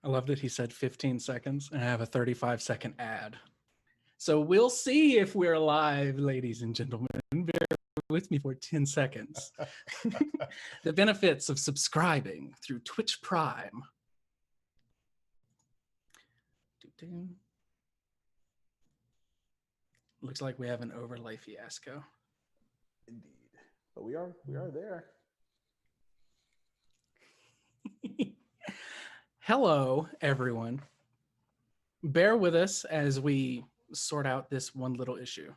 I love that he said 15 seconds and I have a 35-second ad. So we'll see if we're live, ladies and gentlemen. Bear with me for 10 seconds. The benefits of subscribing through Twitch Prime. Looks like we have an overlay fiasco. Indeed. But we are there. Hello, everyone. Bear with us as we sort out this one little issue.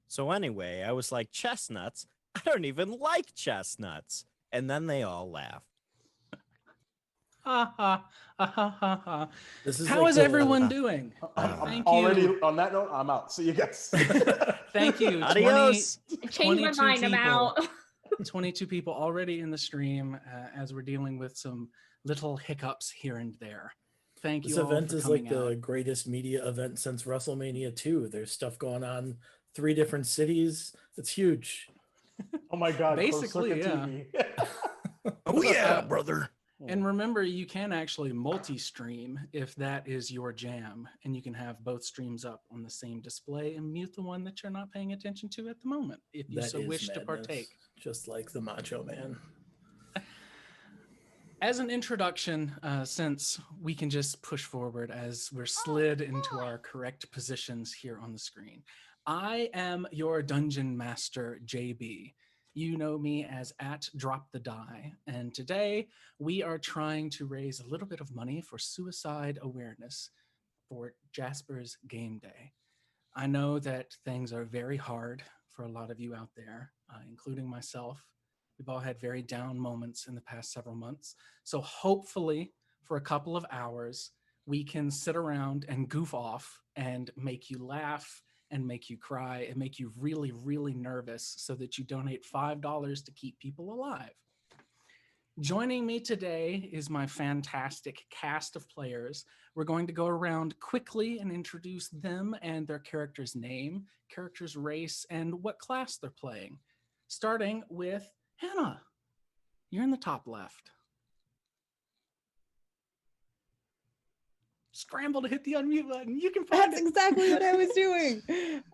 So anyway, I was like, chestnuts? I don't even like chestnuts. And then they all laughed. Ha ha ha ha ha ha. This is How like is the- everyone doing? I'm Thank already you. on that note. I'm out. See you guys. Thank you. Adios. I changed my 22 mind. I'm people. out. 22 people already in the stream as we're dealing with some little hiccups here and there. Thank you This all event for is coming like the out. greatest media event since WrestleMania 2. There's stuff going on 3 different cities. It's huge. Oh my God. Basically, closed yeah. circuit TV. Oh yeah, brother. And remember, you can actually multi-stream if that is your jam, and you can have both streams up on the same display and mute the one that you're not paying attention to at the moment, if you That so is wish to madness. partake. Just like the Macho Man. As an introduction, since we can just push forward as we're slid into our correct positions here on the screen, I am your Dungeon Master, JB. You know me as @DroptheDice, and today we are trying to raise a little bit of money for suicide awareness for Jasper's Game Day. I know that things are very hard for a lot of you out there, including myself. We've all had very down moments in the past several months. So hopefully for a couple of hours, we can sit around and goof off and make you laugh and make you cry and make you really, really nervous so that you donate $5 to keep people alive. Joining me today is my fantastic cast of players. We're going to go around quickly and introduce them and their character's name, character's race, and what class they're playing. Starting with Hannah. You're in the top left. Scramble to hit the unmute button. You can find That's it. exactly what I was doing.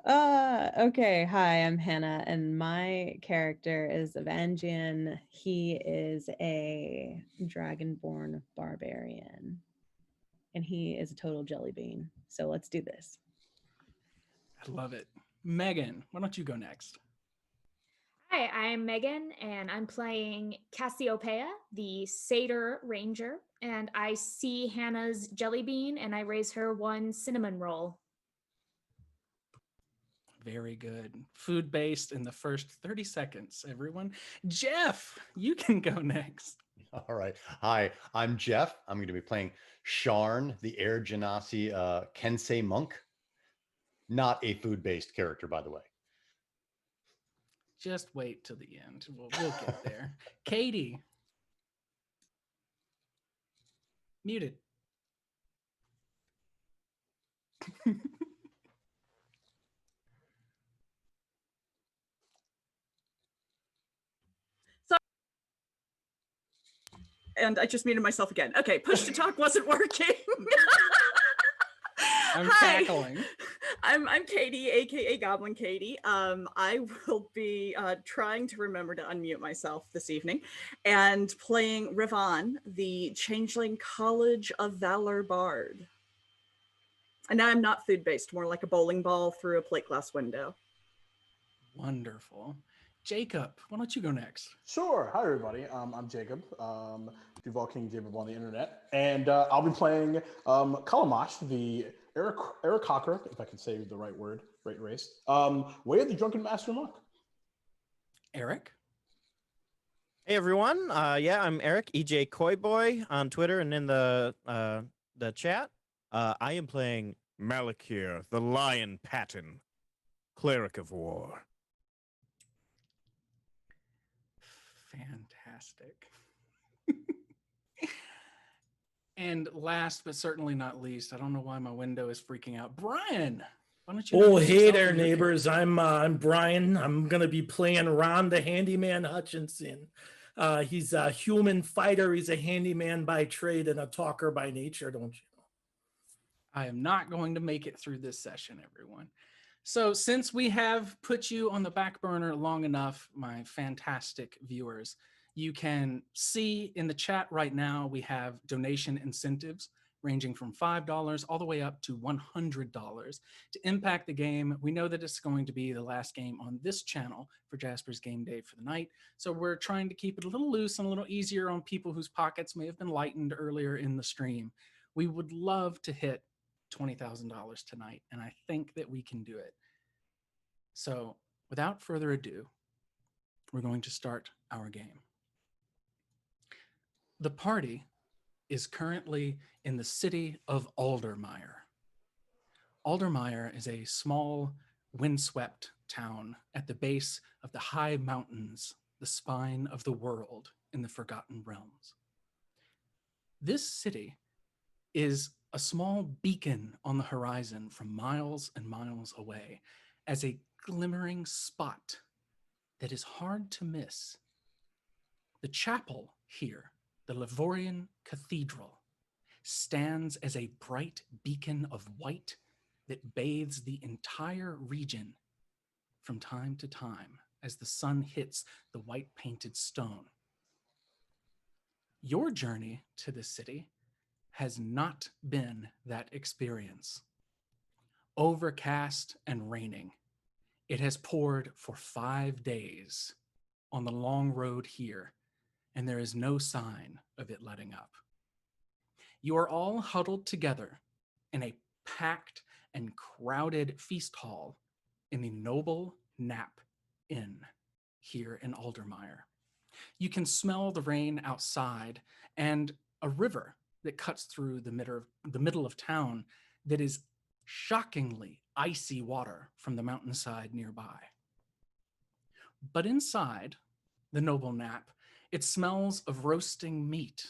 Okay, hi, I'm Hannah, and my character is Evangeline. He is a dragonborn barbarian, and he is a total jelly bean. So let's do this. I love it. Megan, why don't you go next? Hi, I'm Megan, and I'm playing Cassiopeia, the Satyr Ranger. And I see Hannah's jelly bean, and I raise her 1 cinnamon roll. Very good. Food-based in the first 30 seconds, everyone. Jeff, you can go next. All right. Hi, I'm Jeff. I'm going to be playing Sharn, the Air Genasi Kensei monk. Not a food-based character, by the way. Just wait till the end. We'll get there. Katie. Muted. And I just muted myself again. Okay, push to talk wasn't working. I'm Hi. cackling. I'm Katie, aka Goblin Katie. I will be trying to remember to unmute myself this evening and playing Rivan, the Changeling College of Valor Bard. And I'm not food-based, more like a bowling ball through a plate glass window. Wonderful. Jacob, why don't you go next? Sure. Hi, everybody. I'm Jacob, Duval King Jacob on the internet, and I'll be playing Kalamash, the Eric Cocker, if I can say the right word, right race. Way of the Drunken Master Monk. Eric? Hey everyone. Yeah, I'm Eric, EJ Coyboy on Twitter and in the chat. I am playing Malakir, the Lion Patton, Cleric of War. Fantastic. And last but certainly not least, I don't know why my window is freaking out. Brian, Why don't you Oh, introduce hey yourself there, and your neighbors. character? I'm Brian. I'm gonna be playing Ron the Handyman Hutchinson. He's a human fighter. He's a handyman by trade and a talker by nature, don't you know? I am not going to make it through this session, everyone. So since we have put you on the back burner long enough, my fantastic viewers, you can see in the chat right now, we have donation incentives ranging from $5 all the way up to $100 to impact the game. We know that it's going to be the last game on this channel for Jasper's Game Day for the night. So we're trying to keep it a little loose and a little easier on people whose pockets may have been lightened earlier in the stream. We would love to hit $20,000 tonight, and I think that we can do it. So without further ado, we're going to start our game. The party is currently in the city of Aldermire. Aldermire is a small, windswept town at the base of the high mountains, the spine of the world in the Forgotten Realms. This city is a small beacon on the horizon from miles and miles away as a glimmering spot that is hard to miss. The chapel here, the Lavorian Cathedral, stands as a bright beacon of white that bathes the entire region from time to time as the sun hits the white painted stone. Your journey to the city has not been that experience. Overcast and raining, it has poured for 5 days on the long road here, and there is no sign of it letting up. You are all huddled together in a packed and crowded feast hall in the Noble Knapp Inn here in Aldermire. You can smell the rain outside and a river that cuts through the middle of town that is shockingly icy water from the mountainside nearby. But inside the Noble Knapp, it smells of roasting meat,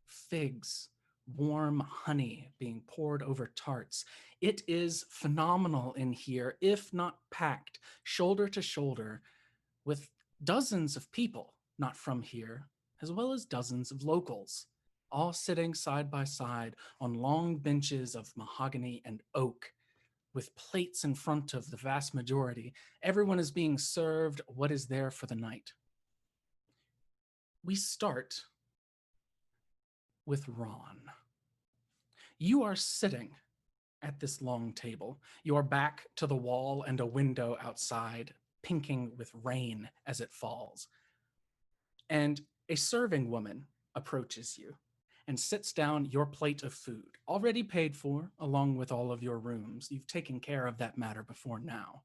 figs, warm honey being poured over tarts. It is phenomenal in here, if not packed shoulder to shoulder with dozens of people not from here, as well as dozens of locals, all sitting side by side on long benches of mahogany and oak with plates in front of the vast majority. Everyone is being served what is there for the night. We start with Ron. You are sitting at this long table, your back to the wall and a window outside, pinking with rain as it falls. And a serving woman approaches you and sits down your plate of food, already paid for, along with all of your rooms. You've taken care of that matter before now.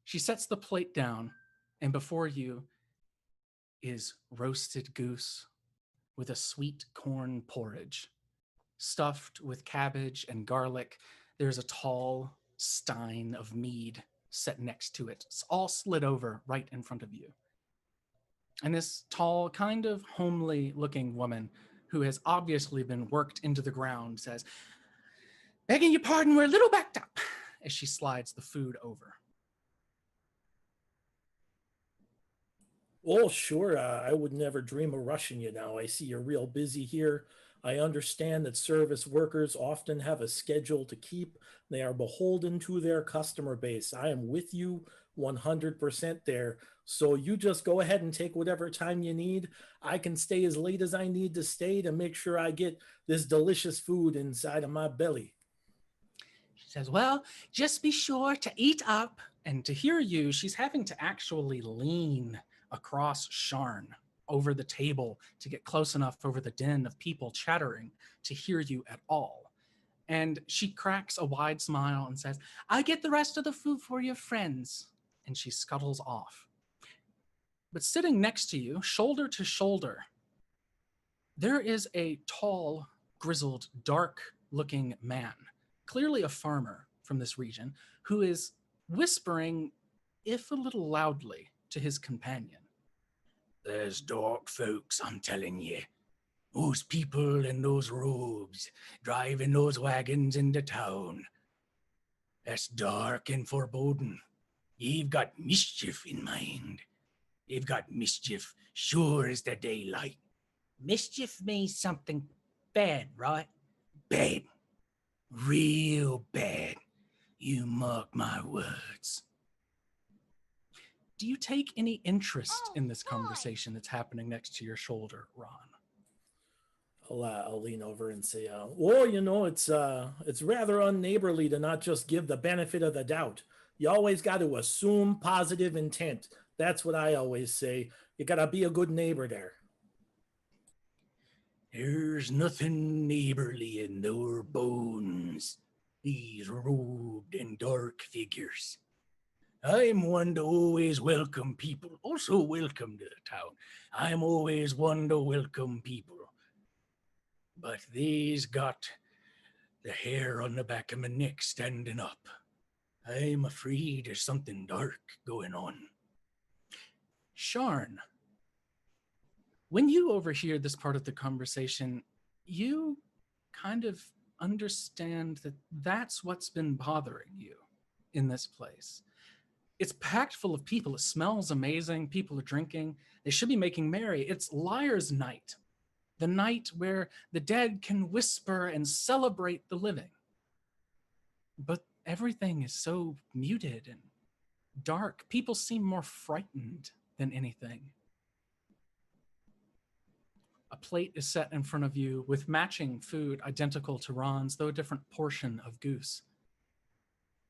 She sets the plate down, and before you is roasted goose with a sweet corn porridge, stuffed with cabbage and garlic. There's a tall stein of mead set next to it. It's all slid over right in front of you. And this tall, kind of homely looking woman who has obviously been worked into the ground says, "Begging your pardon, we're a little backed up," as she slides the food over. Oh, sure. I would never dream of rushing you now. I see you're real busy here. I understand that service workers often have a schedule to keep. They are beholden to their customer base. I am with you 100% there. So you just go ahead and take whatever time you need. I can stay as late as I need to stay to make sure I get this delicious food inside of my belly. She says, "Well, just be sure to eat up." And to hear you, she's having to actually lean across Sharn over the table to get close enough over the din of people chattering to hear you at all. And she cracks a wide smile and says, "I get the rest of the food for your friends." And she scuttles off. But sitting next to you, shoulder to shoulder, there is a tall, grizzled, dark-looking man, clearly a farmer from this region, who is whispering, if a little loudly, to his companion. "There's dark folks, I'm telling you. Those people in those robes, driving those wagons into town. That's dark and foreboding. You've got mischief in mind. You've got mischief sure as the daylight. Mischief means something bad, right? Bad. Real bad. You mark my words. Do you take any interest in this conversation that's happening next to your shoulder, Ron? I'll lean over and say, "Oh, you know, it's rather unneighborly to not just give the benefit of the doubt. You always got to assume positive intent. That's what I always say. You got to be a good neighbor there." There's nothing neighborly in their bones, these robed and dark figures. I'm one to always welcome people, also welcome to the town. I'm always one to welcome people. But these got the hair on the back of my neck standing up. I'm afraid there's something dark going on. Sharn, when you overhear this part of the conversation, you kind of understand that that's what's been bothering you in this place. It's packed full of people. It smells amazing. People are drinking. They should be making merry. It's Liar's Night, the night where the dead can whisper and celebrate the living. But everything is so muted and dark. People seem more frightened than anything. A plate is set in front of you with matching food identical to Ron's, though a different portion of goose.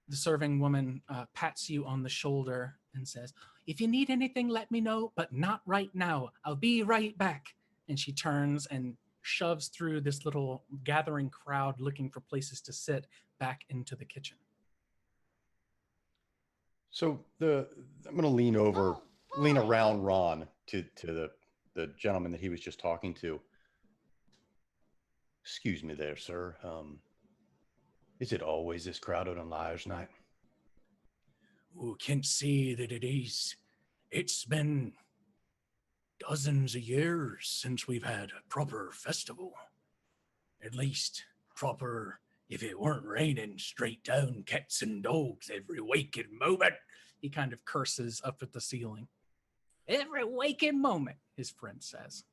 The serving woman pats you on the shoulder and says, "If you need anything, let me know, but not right now. I'll be right back." And she turns and shoves through this little gathering crowd looking for places to sit back into the kitchen. So I'm going to lean around Ron to the gentleman that he was just talking to. Excuse me there, sir. Is it always this crowded on Liar's Night? Oh, can't say that it is. It's been dozens of years since we've had a proper festival. At least proper if it weren't raining straight down cats and dogs every waking moment. He kind of curses up at the ceiling. Every waking moment, his friend says.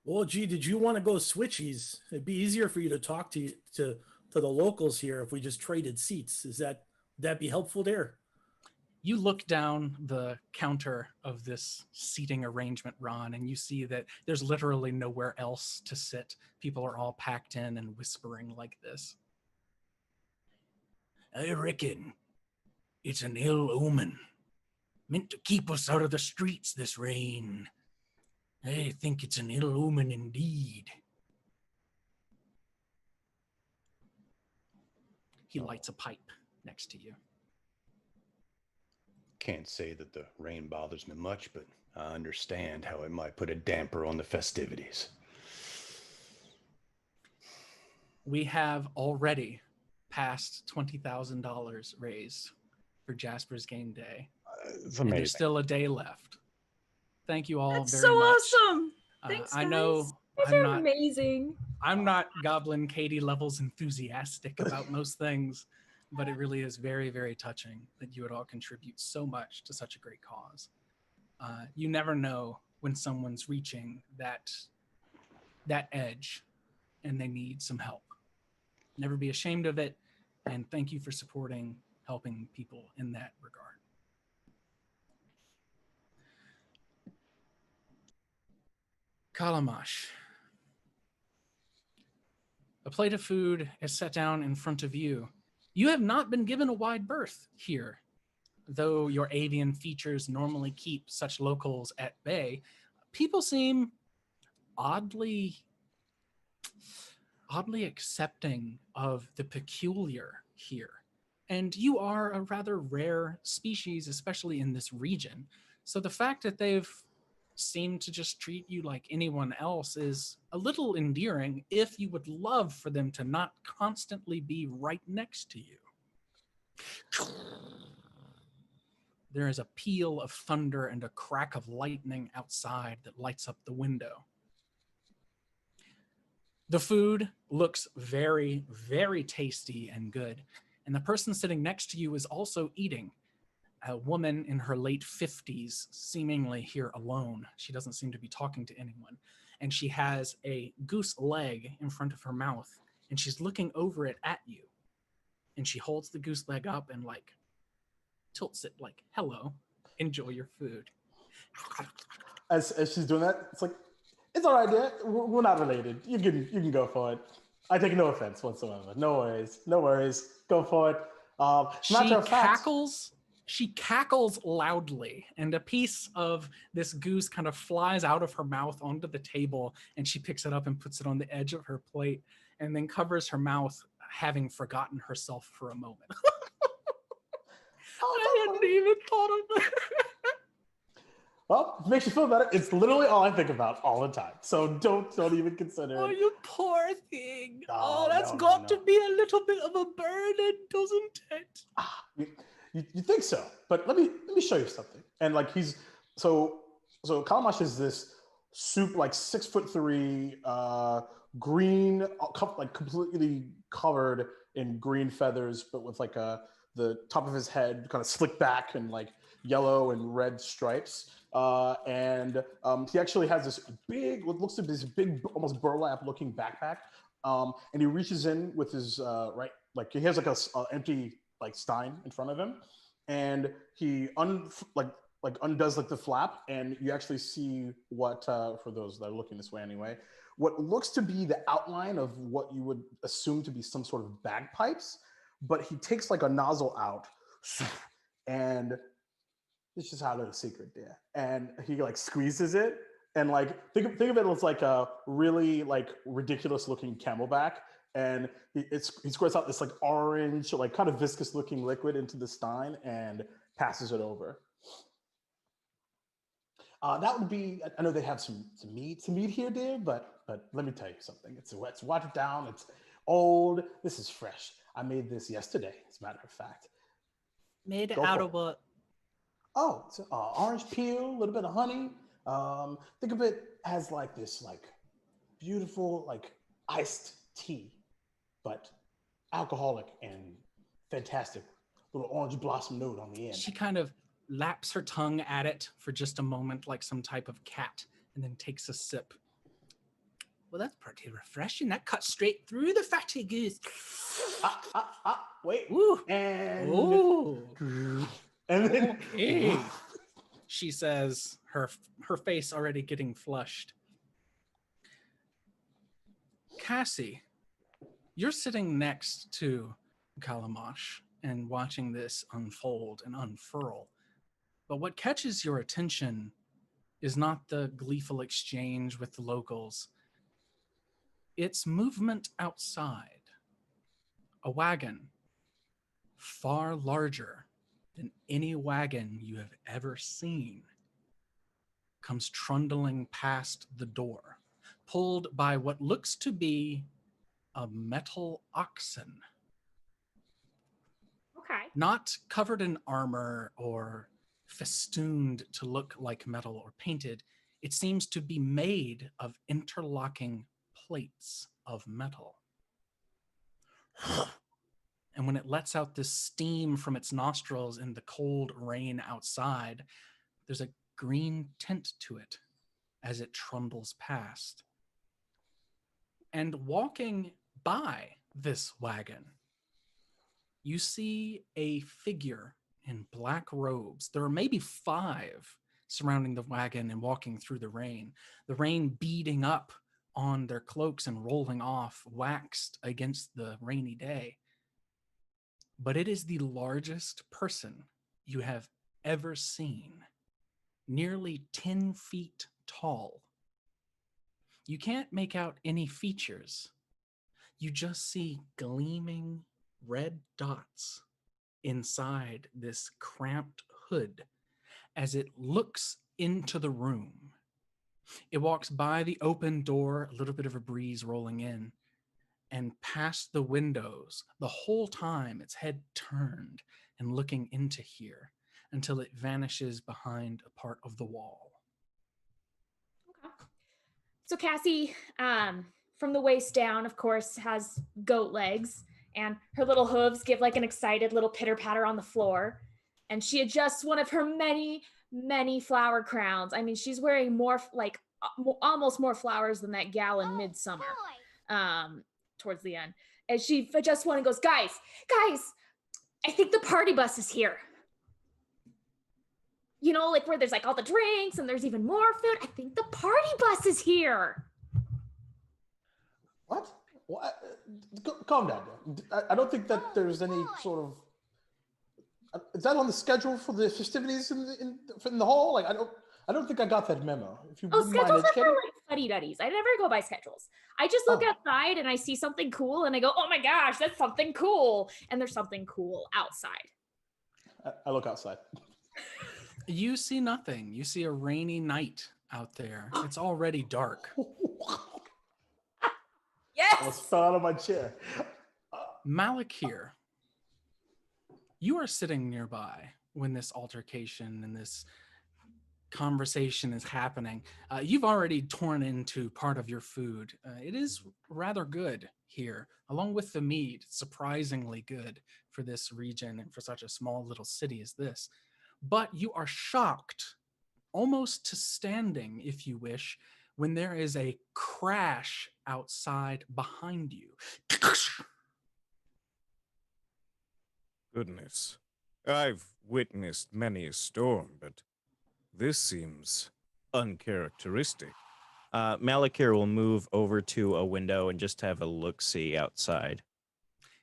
Well, gee, did you want to go switchies? It'd be easier for you to talk to the locals here if we just traded seats. Would that be helpful there? You look down the counter of this seating arrangement, Ron, and you see that there's literally nowhere else to sit. People are all packed in and whispering like this. I reckon it's an ill omen, meant to keep us out of the streets this rain. I think it's an ill omen indeed. He lights a pipe next to you. Can't say that the rain bothers me much, but I understand how it might put a damper on the festivities. We have already passed $20,000 raised for Jasper's game day. It's And amazing. there's still a day left. Thank you all That's very so much. awesome. Thanks, I know These I'm are not amazing. I'm not Goblin Katie levels enthusiastic about most things, but it really is very, very touching that you would all contribute so much to such a great cause. You never know when someone's reaching that edge and they need some help. Never be ashamed of it, and thank you for supporting, helping people in that regard. Kalamash. A plate of food is set down in front of you. You have not been given a wide berth here. Though your avian features normally keep such locals at bay, people seem oddly accepting of the peculiar here. And you are a rather rare species, especially in this region. So the fact that they've seemed to just treat you like anyone else is a little endearing, if you would love for them to not constantly be right next to you. There is a peal of thunder and a crack of lightning outside that lights up the window. The food looks very, very tasty and good. And the person sitting next to you is also eating. A woman in her late 50s, seemingly here alone. She doesn't seem to be talking to anyone. And she has a goose leg in front of her mouth, and she's looking over it at you. And she holds the goose leg up and like tilts it like, hello, enjoy your food. As she's doing that, it's like, it's all right, dear. We're not related. You can go for it. I take no offense whatsoever. No worries. Go for it. She cackles loudly, and a piece of this goose kind of flies out of her mouth onto the table, and she picks it up and puts it on the edge of her plate, and then covers her mouth, having forgotten herself for a moment. I hadn't even thought of that. Well, if it makes you feel better, it's literally all I think about all the time. So don't even consider Oh, it. you poor thing. No, That's no, got no. to be a little bit of a burden, doesn't it? You think so, but let me show you something. And like so Kalamash is this like 6'3", green, like completely covered in green feathers, but with like the top of his head kind of slicked back and like yellow and red stripes. And he actually has this big, what looks to be this big, almost burlap looking backpack. And he reaches in with his like he has like a empty like stein in front of him, and he undoes like the flap, and you actually see what for those that are looking this way anyway, what looks to be the outline of what you would assume to be some sort of bagpipes, but he takes like a nozzle out, and this is how the secret there, and he like squeezes it, and like think of it as like a really like ridiculous looking camelback, and he squirts out this like orange, like kind of viscous looking liquid into the stein and passes it over. That would be, I know they have some mead here, dear, but let me tell you something. It's watered down, it's old, this is fresh. I made this yesterday, as a matter of fact. Made it Go out for of it. what? Oh, it's orange peel, a little bit of honey. Think of it as like this like beautiful like iced tea, but alcoholic and fantastic. Little orange blossom note on the end. She kind of laps her tongue at it for just a moment like some type of cat, and then takes a sip. Well, that's pretty refreshing. That cuts straight through the fatty goose. Wait. Ooh. And then Okay. She says, her face already getting flushed. Cassie, you're sitting next to Kalamash and watching this unfold and unfurl. But what catches your attention is not the gleeful exchange with the locals. It's movement outside. A wagon, far larger than any wagon you have ever seen, comes trundling past the door, pulled by what looks to be a metal oxen. Okay. Not covered in armor or festooned to look like metal or painted. It seems to be made of interlocking plates of metal. And when it lets out this steam from its nostrils in the cold rain outside, there's a green tint to it as it trundles past. And walking by this wagon, you see a figure in black robes. There are maybe 5 surrounding the wagon and walking through the rain beating up on their cloaks and rolling off, waxed against the rainy day. But it is the largest person you have ever seen, nearly 10 feet tall. You can't make out any features. You just see gleaming red dots inside this cramped hood as it looks into the room. It walks by the open door, a little bit of a breeze rolling in, and past the windows, the whole time its head turned and looking into here until it vanishes behind a part of the wall. Okay. So Cassie, from the waist down, of course, has goat legs, and her little hooves give like an excited little pitter patter on the floor. And she adjusts one of her many flower crowns. I mean, she's wearing more like almost more flowers than that gal in Midsummer. Towards the end, and she adjusts one and goes, guys, I think the party bus is here. You know, like where there's like all the drinks and there's even more food. I think the party bus is here. What? Calm down. I don't think that there's any sort of. Is that on the schedule for the festivities in the hall? Like, I don't think I got that memo. If you wouldn't mind Schedules are educating. like fuddy-duddies. I never go by schedules. I just look outside and I see something cool and I go, oh my gosh, that's something cool. And there's something cool outside. I look outside. You see nothing. You see a rainy night out there. It's already dark. I Yes. almost fell out of my chair. Malakir, you are sitting nearby when this altercation and this conversation is happening. You've already torn into part of your food. It is rather good here, along with the mead, surprisingly good for this region and for such a small little city as this. But you are shocked, almost to standing, if you wish, when there is a crash outside behind you. Goodness. I've witnessed many a storm, but this seems uncharacteristic. Malakir will move over to a window and just have a look-see outside.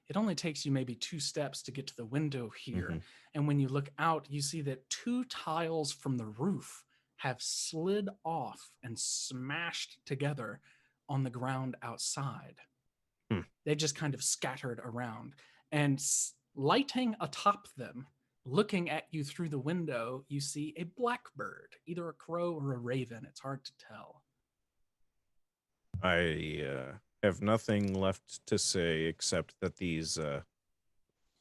It only takes you maybe 2 steps to get to the window here. And when you look out, you see that 2 tiles from the roof have slid off and smashed together on the ground outside. They just kind of scattered around. And lighting atop them, looking at you through the window, you see a blackbird, either a crow or a raven. It's hard to tell. I have nothing left to say except that these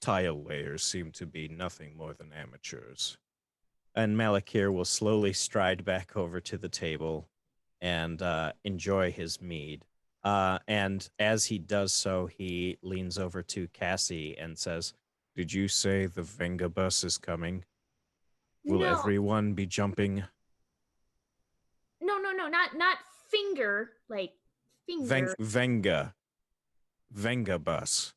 tile layers seem to be nothing more than amateurs. And Malakir will slowly stride back over to the table and enjoy his mead. And as he does so, he leans over to Cassie and says, "Did you say the Venga bus is coming? Will No. everyone be jumping?" No, not finger, like finger. Venga bus.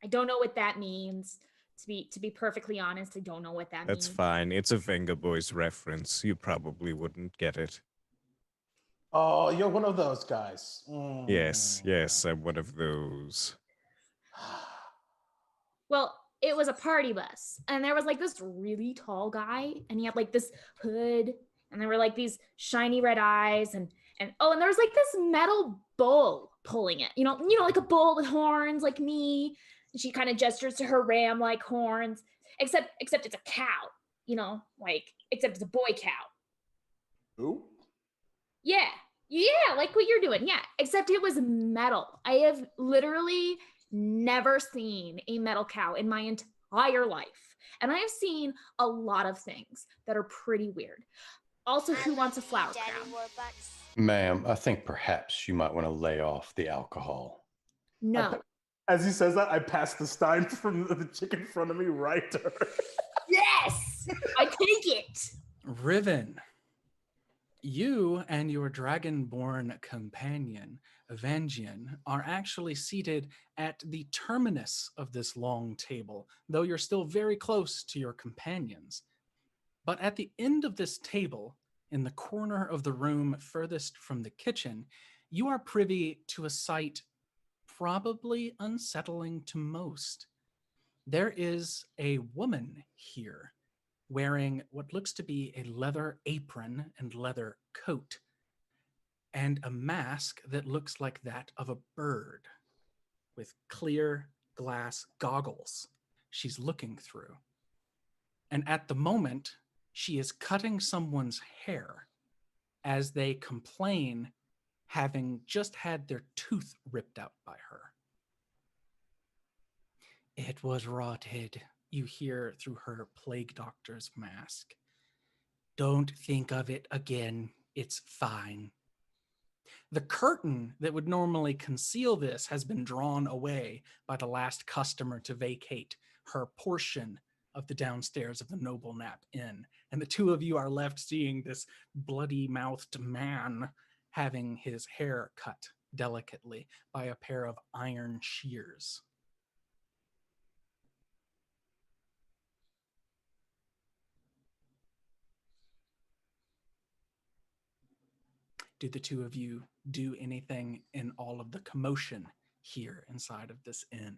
I don't know what that means. To be perfectly honest, I don't know what that That's means. fine. It's a Venga Boys reference. You probably wouldn't get it. Oh, you're one of those guys. Yes, I'm one of those. Well, it was a party bus, and there was like this really tall guy, and he had like this hood, and there were like these shiny red eyes, and there was like this metal bull pulling it. You know, like a bull with horns, like me. And she kind of gestures to her ram-like horns, except it's a cow. You know, like except it's a boy cow. Ooh. Yeah, like what you're doing. Yeah, except it was metal. I have literally never seen a metal cow in my entire life. And I have seen a lot of things that are pretty weird. Also, who wants a flower crown? Ma'am, I think perhaps you might want to lay off the alcohol. No. As he says that, I pass the stein from the chick in front of me right to her. Yes! I take it! Riven, you and your dragonborn companion, Evangian, are actually seated at the terminus of this long table, though you're still very close to your companions. But at the end of this table, in the corner of the room furthest from the kitchen, you are privy to a sight probably unsettling to most. There is a woman here wearing what looks to be a leather apron and leather coat, and a mask that looks like that of a bird with clear glass goggles she's looking through. And at the moment, she is cutting someone's hair as they complain having just had their tooth ripped out by her. It was rotted, you hear through her plague doctor's mask. Don't think of it again. It's fine. The curtain that would normally conceal this has been drawn away by the last customer to vacate her portion of the downstairs of the Noble Nap Inn. And the two of you are left seeing this bloody-mouthed man having his hair cut delicately by a pair of iron shears. Do the two of you do anything in all of the commotion here inside of this inn?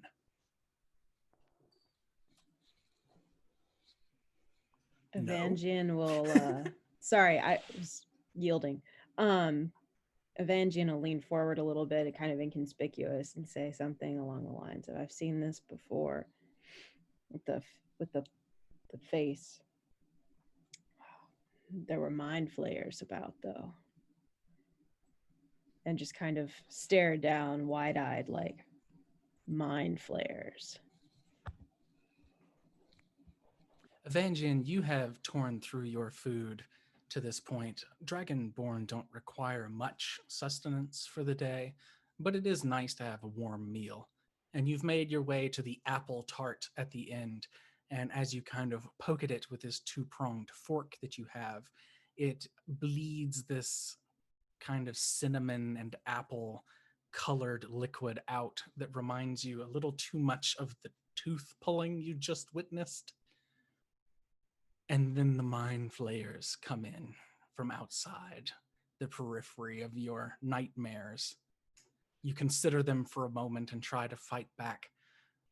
No. Evangeline will sorry, I was yielding. Evangeline will lean forward a little bit, kind of inconspicuous, and say something along the lines of, I've seen this before with the face. There were mind flayers about, though. And just kind of stare down wide-eyed like, mind flayers. Evangeline, you have torn through your food to this point. Dragonborn don't require much sustenance for the day, but it is nice to have a warm meal. And you've made your way to the apple tart at the end. And as you kind of poke at it with this two-pronged fork that you have, it bleeds this kind of cinnamon and apple colored liquid out that reminds you a little too much of the tooth pulling you just witnessed. And then the mind flayers come in from outside the periphery of your nightmares. You consider them for a moment and try to fight back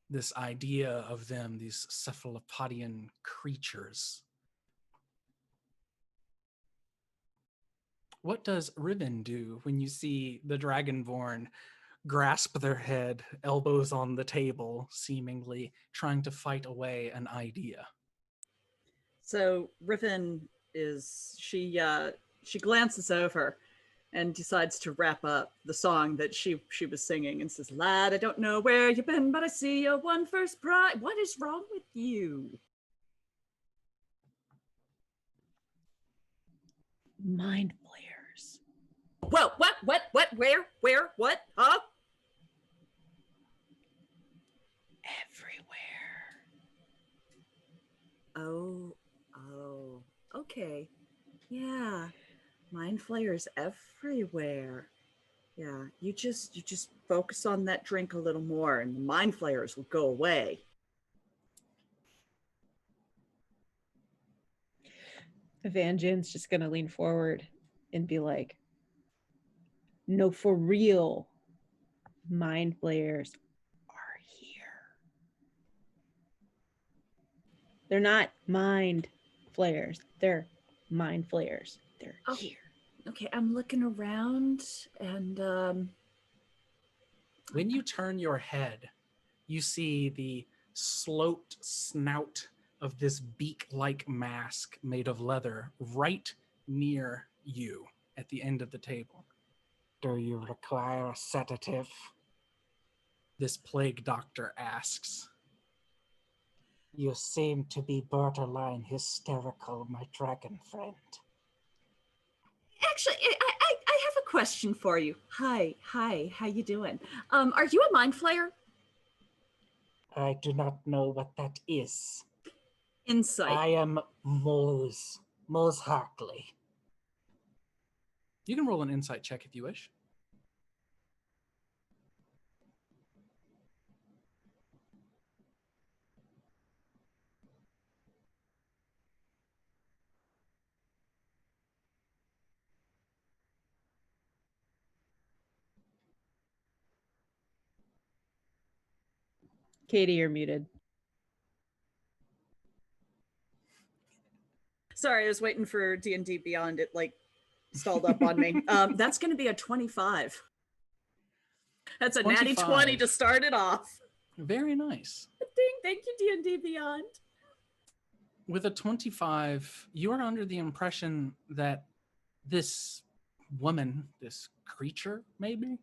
this idea of them, these cephalopodian creatures. What does Riven do when you see the Dragonborn grasp their head, elbows on the table, seemingly trying to fight away an idea? So Riven she glances over and decides to wrap up the song that she was singing and says, "Lad, I don't know where you've been, but I see you won first prize. What is wrong with you?" Mind flayers. Whoa, what, where, what, huh? Everywhere. Oh, okay. Yeah. Mind flayers everywhere. Yeah, you just focus on that drink a little more and the mind flayers will go away. Evangeline's just gonna lean forward and be like, no, for real, mind flayers are here. They're not mind flayers, they're mind flayers. They're here. Okay, I'm looking around and When you turn your head, you see the sloped snout of this beak-like mask made of leather right near you at the end of the table. Do you require a sedative? This plague doctor asks. You seem to be borderline hysterical, my dragon friend. actually I have a question for you. Hi, how you doing? Are you a mind flayer? I do not know what that is. Insight. I am Mose Hartley. You can roll an insight check if you wish. Katie, you're muted. Sorry, I was waiting for D&D Beyond. It like stalled up on me. That's going to be a 25. That's a 25. natty 20 to start it off. Very nice. Ding, thank you, D&D Beyond. With a 25, you are under the impression that this woman, this creature, maybe,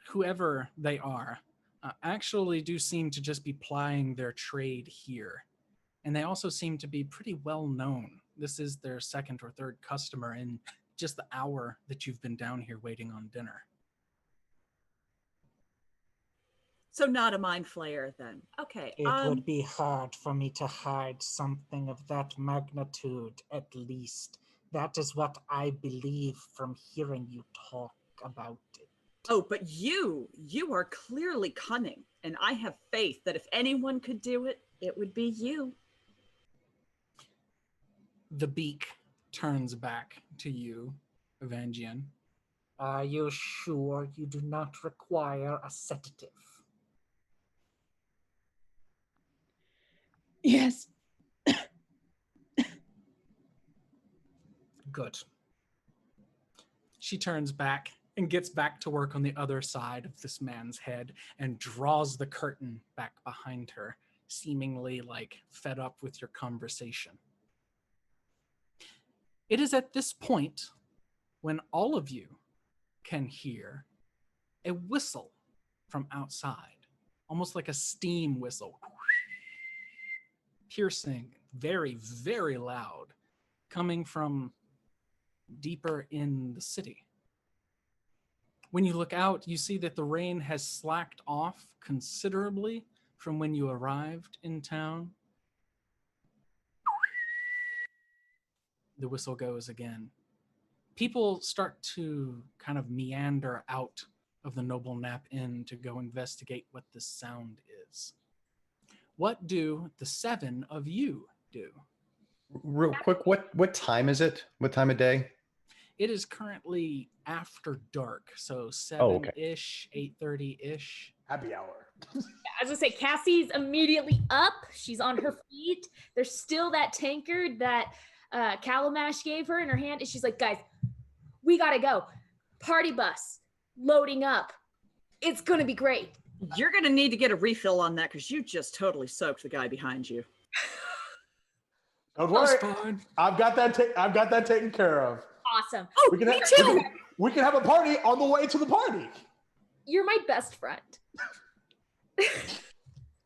whoever they are, actually do seem to just be plying their trade here. And they also seem to be pretty well known. This is their second or third customer in just the hour that you've been down here waiting on dinner. So not a mind flayer then. Okay. It would be hard for me to hide something of that magnitude, at least. That is what I believe from hearing you talk about it. Oh, but you are clearly cunning, and I have faith that if anyone could do it, it would be you. The beak turns back to you, Evangian. Are you sure you do not require a sedative? Yes. Good. She turns back and gets back to work on the other side of this man's head and draws the curtain back behind her, seemingly like fed up with your conversation. It is at this point when all of you can hear a whistle from outside, almost like a steam whistle, piercing, very, very loud, coming from deeper in the city. When you look out, you see that the rain has slacked off considerably from when you arrived in town. The whistle goes again. People start to kind of meander out of the Noble Nap Inn to go investigate what this sound is. What do the 7 of you do? Real quick, what time is it? What time of day? It is currently after dark, so Oh, okay. 7-ish, 8:30-ish. Happy hour. I was gonna say Cassie's immediately up. She's on her feet. There's still that tankard that Calamash gave her in her hand, and she's like, "Guys, we gotta go. Party bus loading up. It's gonna be great." You're going to need to get a refill on that because you just totally soaked the guy behind you. Don't That's worry. fine. I've got that taken care of. Awesome. Oh, We can me have, too. we can have a party on the way to the party. You're my best friend.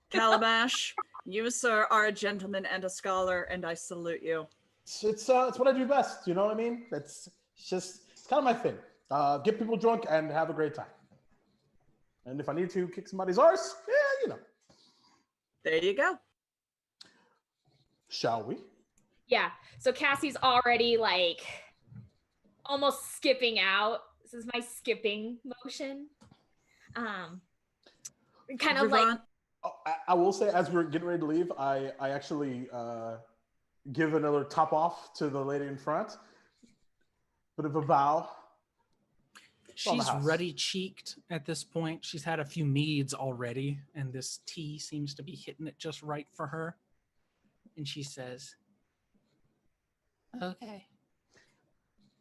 Calabash, you, sir, are a gentleman and a scholar, and I salute you. It's what I do best. You know what I mean? It's kind of my thing. Get people drunk and have a great time. And if I need to kick somebody's arse, yeah, you know. There you go. Shall we? Yeah. So Cassie's already like almost skipping out. This is my skipping motion. Kind of like Oh, I will say, as we're getting ready to leave, I actually give another top off to the lady in front. Bit of a bow. On the She's house. ruddy-cheeked at this point. She's had a few meads already, and this tea seems to be hitting it just right for her. And she says, "Okay."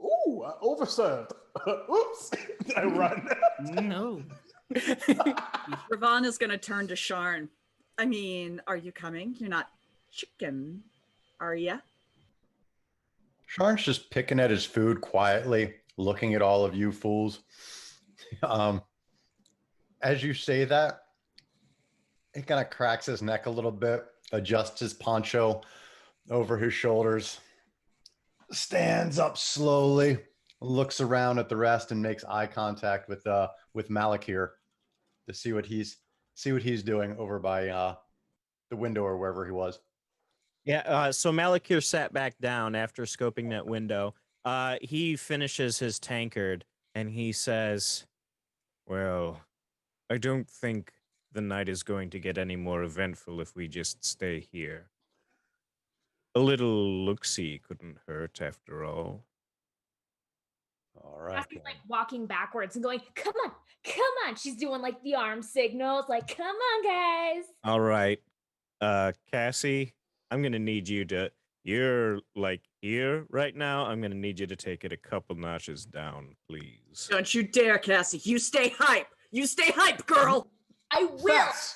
Ooh, overserved. Oops. I run. No. Ravon is going to turn to Sharn. I mean, are you coming? You're not chicken, are ya? Sharn's just picking at his food quietly, looking at all of you fools. As you say that, he kind of cracks his neck a little bit, adjusts his poncho over his shoulders, stands up slowly, looks around at the rest, and makes eye contact with Malakir to see what he's doing over by the window or wherever he was. Yeah, so Malakir sat back down after scoping that window. He finishes his tankard and he says, "Well, I don't think the night is going to get any more eventful if we just stay here. A little look-see couldn't hurt after all." All right. Cassie's like walking backwards and going, "Come on, come on." She's doing like the arm signals, like, "Come on, guys." All right. Cassie, I'm going to need you to, you're like here right now. I'm going to need you to take it a couple notches down, please. Don't you dare, Cassie. You stay hype. You stay hype, girl. I will. Facts.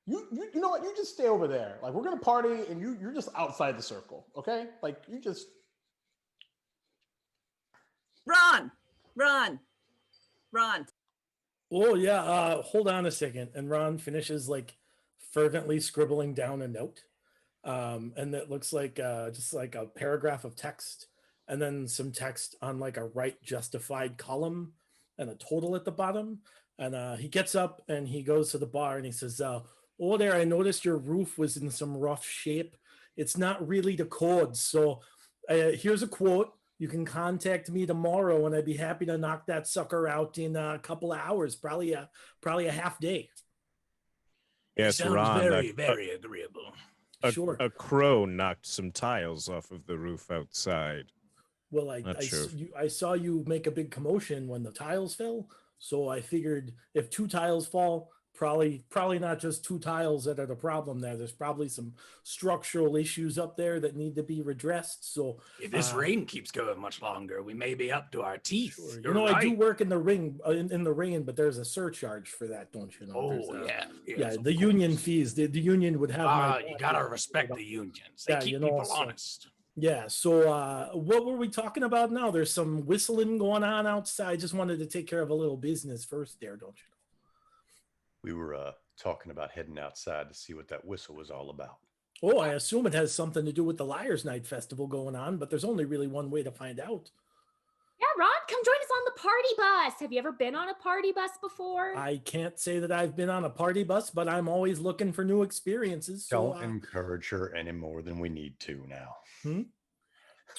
You know what? You just stay over there. Like, we're gonna party, and you're just outside the circle, okay? Like, you just Run. Oh yeah, hold on a second. And Ron finishes like fervently scribbling down a note. And that looks like just like a paragraph of text and then some text on like a right justified column. and a total at the bottom. And he gets up and he goes to the bar and he says, "Oh, there, I noticed your roof was in some rough shape. It's not really the code. So here's a quote. You can contact me tomorrow and I'd be happy to knock that sucker out in a couple of hours, probably a half day." Yes, Sounds Ron. very agreeable. Sure. A crow knocked some tiles off of the roof outside. Well, Not sure. I saw you make a big commotion when the tiles fell, so I figured if 2 tiles fall, probably not just 2 tiles that are the problem there. There's probably some structural issues up there that need to be redressed. So If this rain keeps going much longer, we may be up to our teeth. sure. You're You know, right. I do work in the ring in the rain, but there's a surcharge for that, don't you know? Oh, yeah, yes, the union fees. The union would have. you gotta respect the unions. They Yeah, keep you know, people so- honest. Yeah. So what were we talking about now? There's some whistling going on outside. I just wanted to take care of a little business first there, don't you know? We were talking about heading outside to see what that whistle was all about. Oh, I assume it has something to do with the Liars Night Festival going on, but there's only really one way to find out. Yeah, Ron, come join us on the party bus. Have you ever been on a party bus before? I can't say that I've been on a party bus, but I'm always looking for new experiences. So, Don't encourage her any more than we need to now.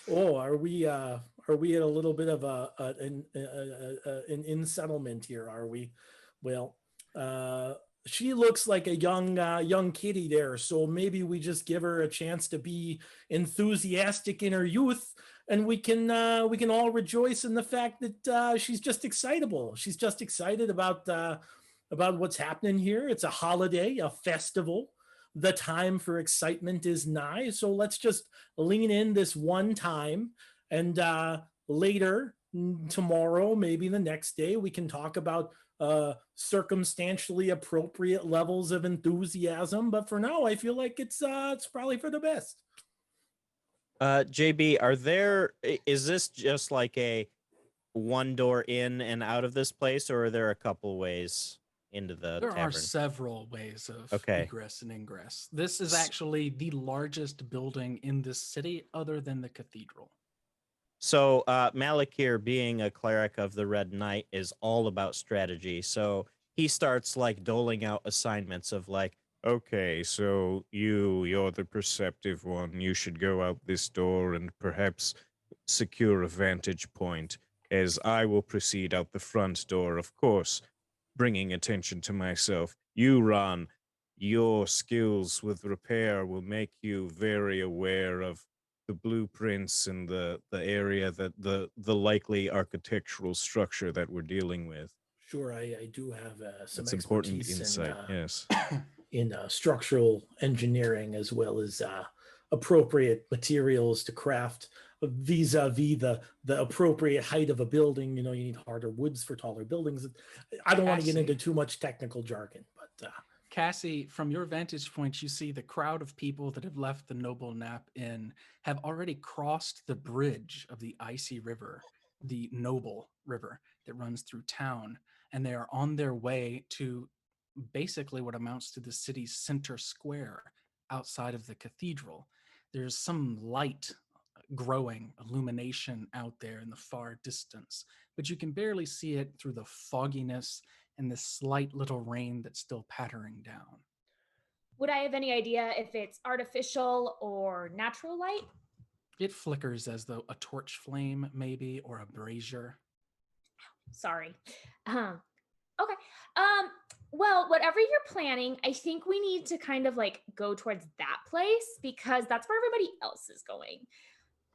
Oh, are we at a little bit of an in settlement here? Are we? Well, she looks like a young kitty there, so maybe we just give her a chance to be enthusiastic in her youth, and we can all rejoice in the fact that she's just excitable. She's just excited about what's happening here. It's a holiday, a festival. The time for excitement is nigh, so let's just lean in this one time, and later tomorrow, maybe the next day, we can talk about circumstantially appropriate levels of enthusiasm. But for now, I feel like it's probably for the best. JB, is this just like a one door in and out of this place, or are there a couple ways into the There tavern? are several ways of egress and ingress. This is actually the largest building in this city other than the cathedral. So Malakir, being a cleric of the Red Knight, is all about strategy. So he starts like doling out assignments of like, okay, so you're the perceptive one. You should go out this door and perhaps secure a vantage point, as I will proceed out the front door, of course, bringing attention to myself. You, Ron, your skills with repair will make you very aware of the blueprints and the area that the likely architectural structure that we're dealing with. Sure, I do have some That's important expertise insight. Yes, in structural engineering, as well as appropriate materials to craft vis-a-vis the appropriate height of a building. You know, you need harder woods for taller buildings. I don't want to get into too much technical jargon, but Cassie, from your vantage point, you see the crowd of people that have left the Noble Nap Inn have already crossed the bridge of the icy river, the Noble River that runs through town, and they are on their way to basically what amounts to the city's center square outside of the cathedral. There's some light growing illumination out there in the far distance, but you can barely see it through the fogginess and the slight little rain that's still pattering down. Would I have any idea if it's artificial or natural light? It flickers as though a torch flame, maybe, or a brazier. Sorry. Okay. Well, whatever you're planning, I think we need to kind of like go towards that place because that's where everybody else is going.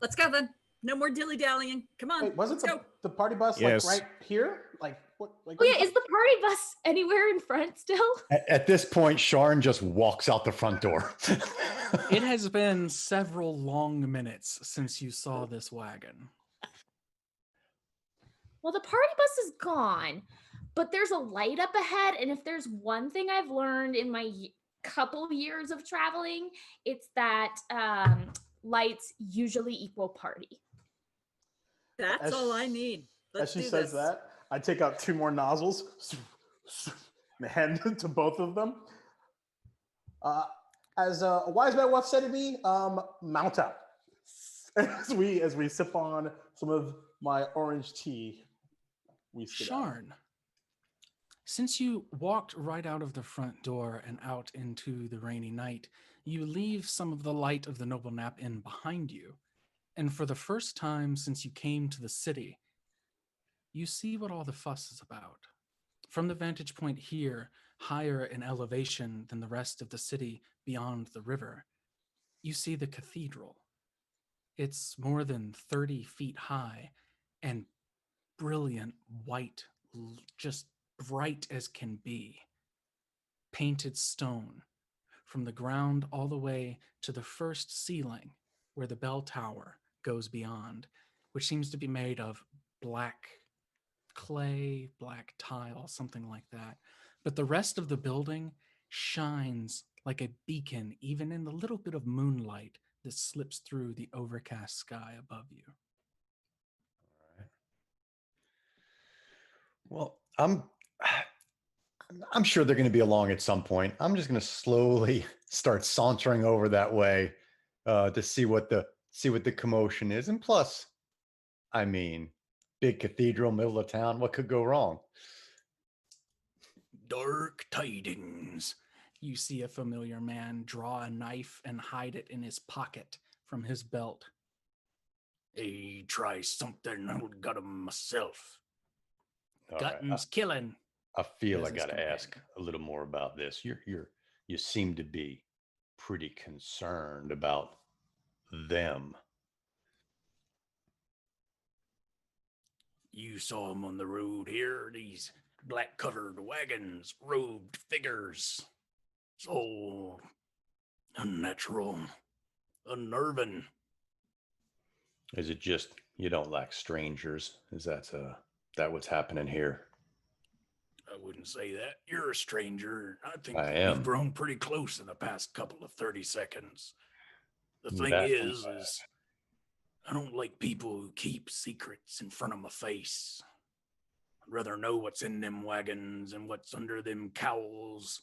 Let's go then. No more dilly-dallying. Come on. Wait, wasn't let's go. the party bus Yes. like right here? Like what? Like Oh yeah, is the party bus anywhere in front still? At this point, Sharon just walks out the front door. It has been several long minutes since you saw this wagon. Well, the party bus is gone, but there's a light up ahead. And if there's one thing I've learned in my couple years of traveling, it's that lights usually equal party. That's all I need. Let's As she do says this. that, I take out 2 more nozzles and hand it to both of them. As a wise man once said to me, mount up. As we sip on some of my orange tea. we skedaddle. Sharn, since you walked right out of the front door and out into the rainy night, you leave some of the light of the Noble Nap Inn behind you. And for the first time since you came to the city, you see what all the fuss is about. From the vantage point here, higher in elevation than the rest of the city beyond the river, you see the cathedral. It's more than 30 feet high and brilliant white, just bright as can be. Painted stone from the ground all the way to the first ceiling where the bell tower goes beyond, which seems to be made of black clay, black tile, something like that. But the rest of the building shines like a beacon, even in the little bit of moonlight that slips through the overcast sky above you. Well, I'm sure they're going to be along at some point. I'm just going to slowly start sauntering over that way to see what the commotion is. And plus, I mean, big cathedral, middle of town. What could go wrong? Dark tidings. You see a familiar man draw a knife and hide it in his pocket from his belt. Hey, try something. I got him myself. All right. Gutton's killing. I feel I As his got to companion. ask a little more about this. You seem to be pretty concerned about them. You saw him on the road here, these black-covered wagons, robed figures. So unnatural, unnerving. Is it just you don't like strangers? Is that what's happening here? I wouldn't say that. You're a stranger. I think I am. we've grown pretty close in the past couple of 30 seconds. The thing That is can- I don't like people who keep secrets in front of my face. I'd rather know what's in them wagons and what's under them cowls.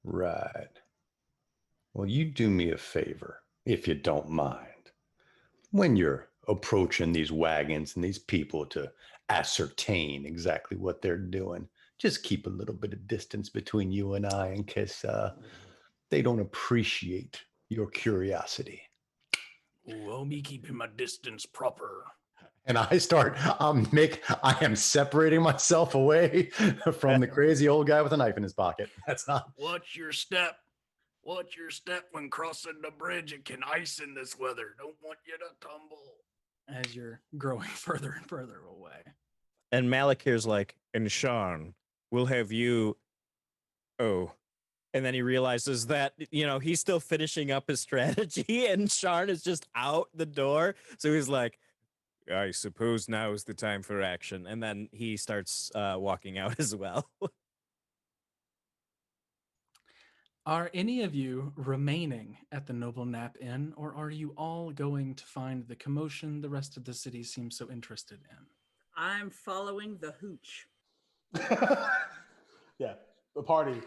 Right. Well, you do me a favor, if you don't mind. When you're approaching these wagons and these people to ascertain exactly what they're doing, just keep a little bit of distance between you and I in case they don't appreciate your curiosity. Oh, I'll be keeping my distance proper. And I am separating myself away from the crazy old guy with a knife in his pocket. That's not. Watch your step. Watch your step when crossing the bridge. It can ice in this weather. Don't want you to tumble. As you're growing further and further away. And Malakir's like, and Sean, we'll have you. Oh. And then he realizes that, he's still finishing up his strategy and Sharn is just out the door. So he's like, I suppose now is the time for action. And then he starts walking out as well. Are any of you remaining at the Noble Nap Inn, or are you all going to find the commotion the rest of the city seems so interested in? I'm following the hooch. Yeah, the party.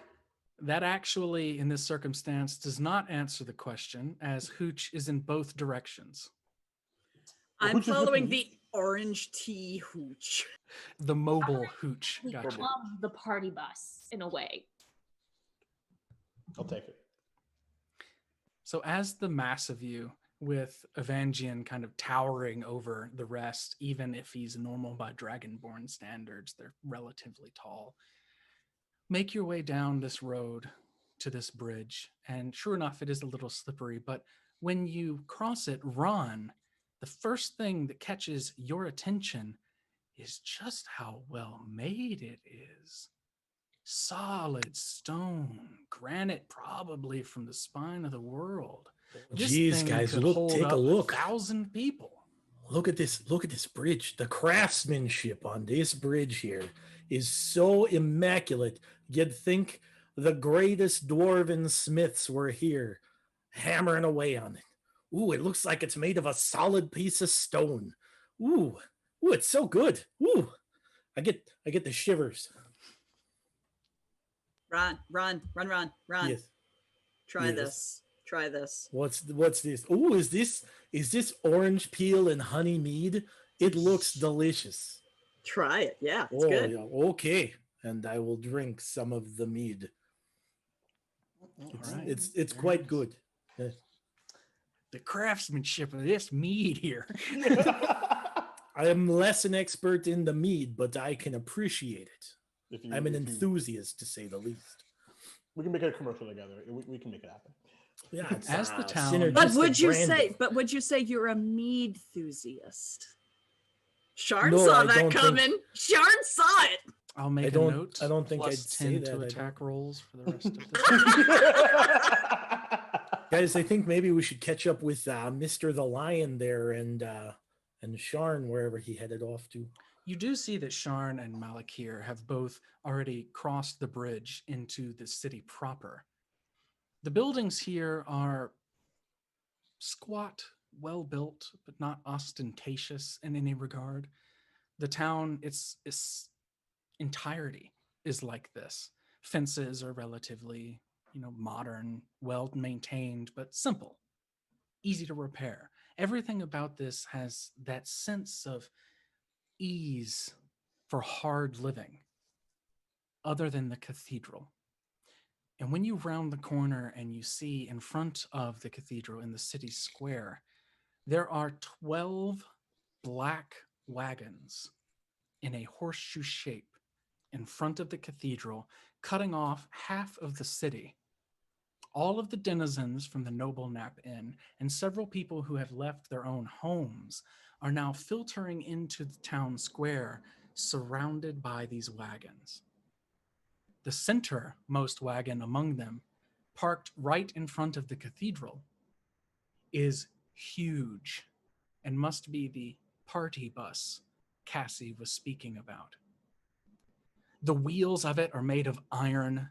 That actually, in this circumstance, does not answer the question, as Hooch is in both directions. The I'm hooch is following looking the orange tea hooch. The mobile Hooch. We Gotcha. become the party bus in a way. I'll take it. So as the mass of you, with Evangeline kind of towering over the rest, even if he's normal by Dragonborn standards, they're relatively tall, make your way down this road to this bridge. And sure enough, it is a little slippery, but when you cross it, Ron, the first thing that catches your attention is just how well made it is. Solid stone, granite probably from the spine of the world. This Jeez, thing guys, could look, hold take up a look. 1,000 people. Look at this bridge. The craftsmanship on this bridge here is so immaculate. You'd think the greatest dwarven smiths were here hammering away on it. Ooh, it looks like it's made of a solid piece of stone. Ooh, it's so good. Ooh, I get the shivers. Run. Yes. Try Yes. this. Try this. What's this? Ooh, is this orange peel and honey mead? It looks delicious. Try it. Yeah, it's Oh, good. yeah. Okay. And I will drink some of the mead. All right. It's Very quite nice. good. The craftsmanship of this mead here. I am less an expert in the mead, but I can appreciate it. I'm an if you- enthusiast, to say the least. we can make it a commercial together. We can make it happen. Yeah, it's As the town- But would you branding. say? But would you say you're a mead enthusiast? Sharn No, saw I that don't think- coming. Sharn saw it. I'll make I a don't- note. I don't think plus I'd say 10 that, to I attack don't. rolls for the rest of the Guys, I think maybe we should catch up with Mr. the Lion there and Sharn wherever he headed off to. You do see that Sharn and Malakir have both already crossed the bridge into the city proper. The buildings here are squat, well built, but not ostentatious in any regard. The town, its entirety is like this. Fences are relatively, modern, well maintained, but simple, easy to repair. Everything about this has that sense of ease for hard living, other than the cathedral. And when you round the corner and you see in front of the cathedral in the city square, there are 12 black wagons in a horseshoe shape in front of the cathedral, cutting off half of the city. All of the denizens from the Noble Nap Inn and several people who have left their own homes are now filtering into the town square, surrounded by these wagons. The centermost wagon among them, parked right in front of the cathedral, is huge and must be the party bus Cassie was speaking about. The wheels of it are made of iron,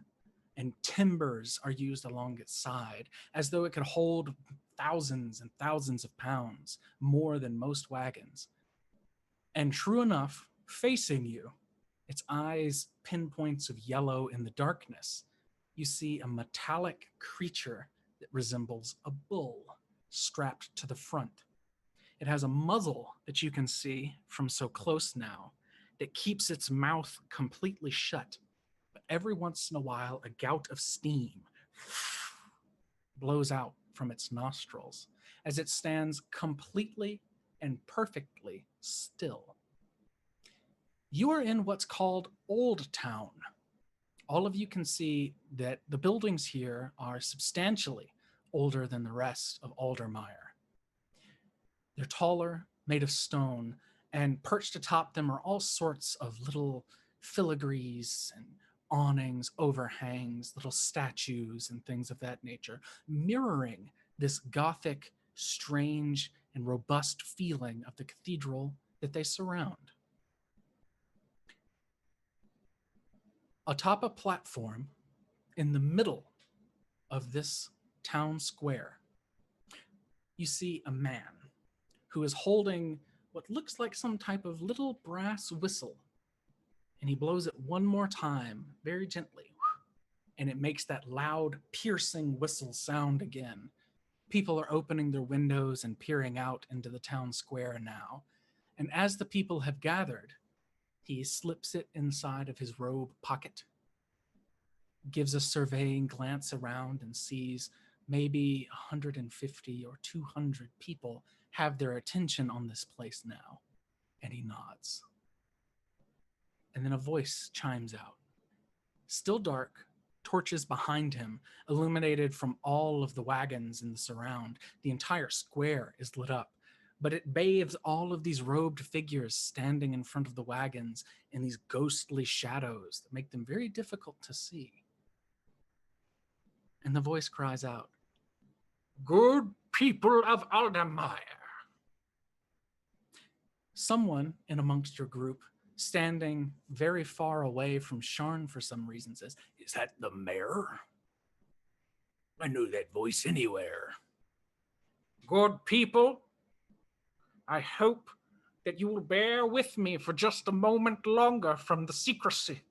and timbers are used along its side, as though it could hold thousands and thousands of pounds, more than most wagons. And true enough, facing you, its eyes pinpoints of yellow in the darkness, you see a metallic creature that resembles a bull strapped to the front. It has a muzzle that you can see from so close now that keeps its mouth completely shut. But every once in a while, a gout of steam blows out from its nostrils as it stands completely and perfectly still. You are in what's called Old Town. All of you can see that the buildings here are substantially older than the rest of Aldermire. They're taller, made of stone, and perched atop them are all sorts of little filigrees and awnings, overhangs, little statues, and things of that nature, mirroring this Gothic, strange, and robust feeling of the cathedral that they surround. Atop a platform in the middle of this town square, you see a man who is holding what looks like some type of little brass whistle. And he blows it one more time, very gently, and it makes that loud, piercing whistle sound again. People are opening their windows and peering out into the town square now. And as the people have gathered, he slips it inside of his robe pocket, gives a surveying glance around and sees maybe 150 or 200 people have their attention on this place now. And he nods. And then a voice chimes out. Still dark, torches behind him, illuminated from all of the wagons in the surround. The entire square is lit up, but it bathes all of these robed figures standing in front of the wagons in these ghostly shadows that make them very difficult to see. And the voice cries out, "Good people of Aldermire." Someone in amongst your group, standing very far away from Sharn for some reason, says, "Is that the mayor? I knew that voice anywhere." "Good people, I hope that you will bear with me for just a moment longer from the secrecy.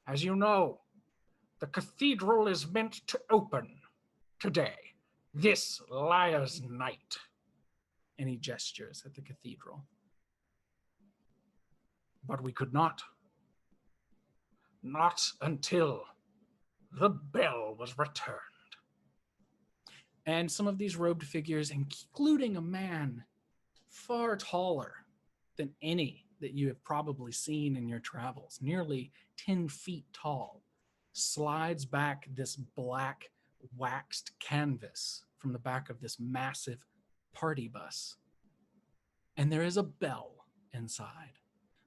As you know, the cathedral is meant to open today, this Liar's Night." And he gestures at the cathedral. but we could not. Not until the bell was returned. And some of these robed figures, including a man far taller than any that you have probably seen in your travels, nearly 10 feet tall, slides back this black waxed canvas from the back of this massive party bus. And there is a bell inside,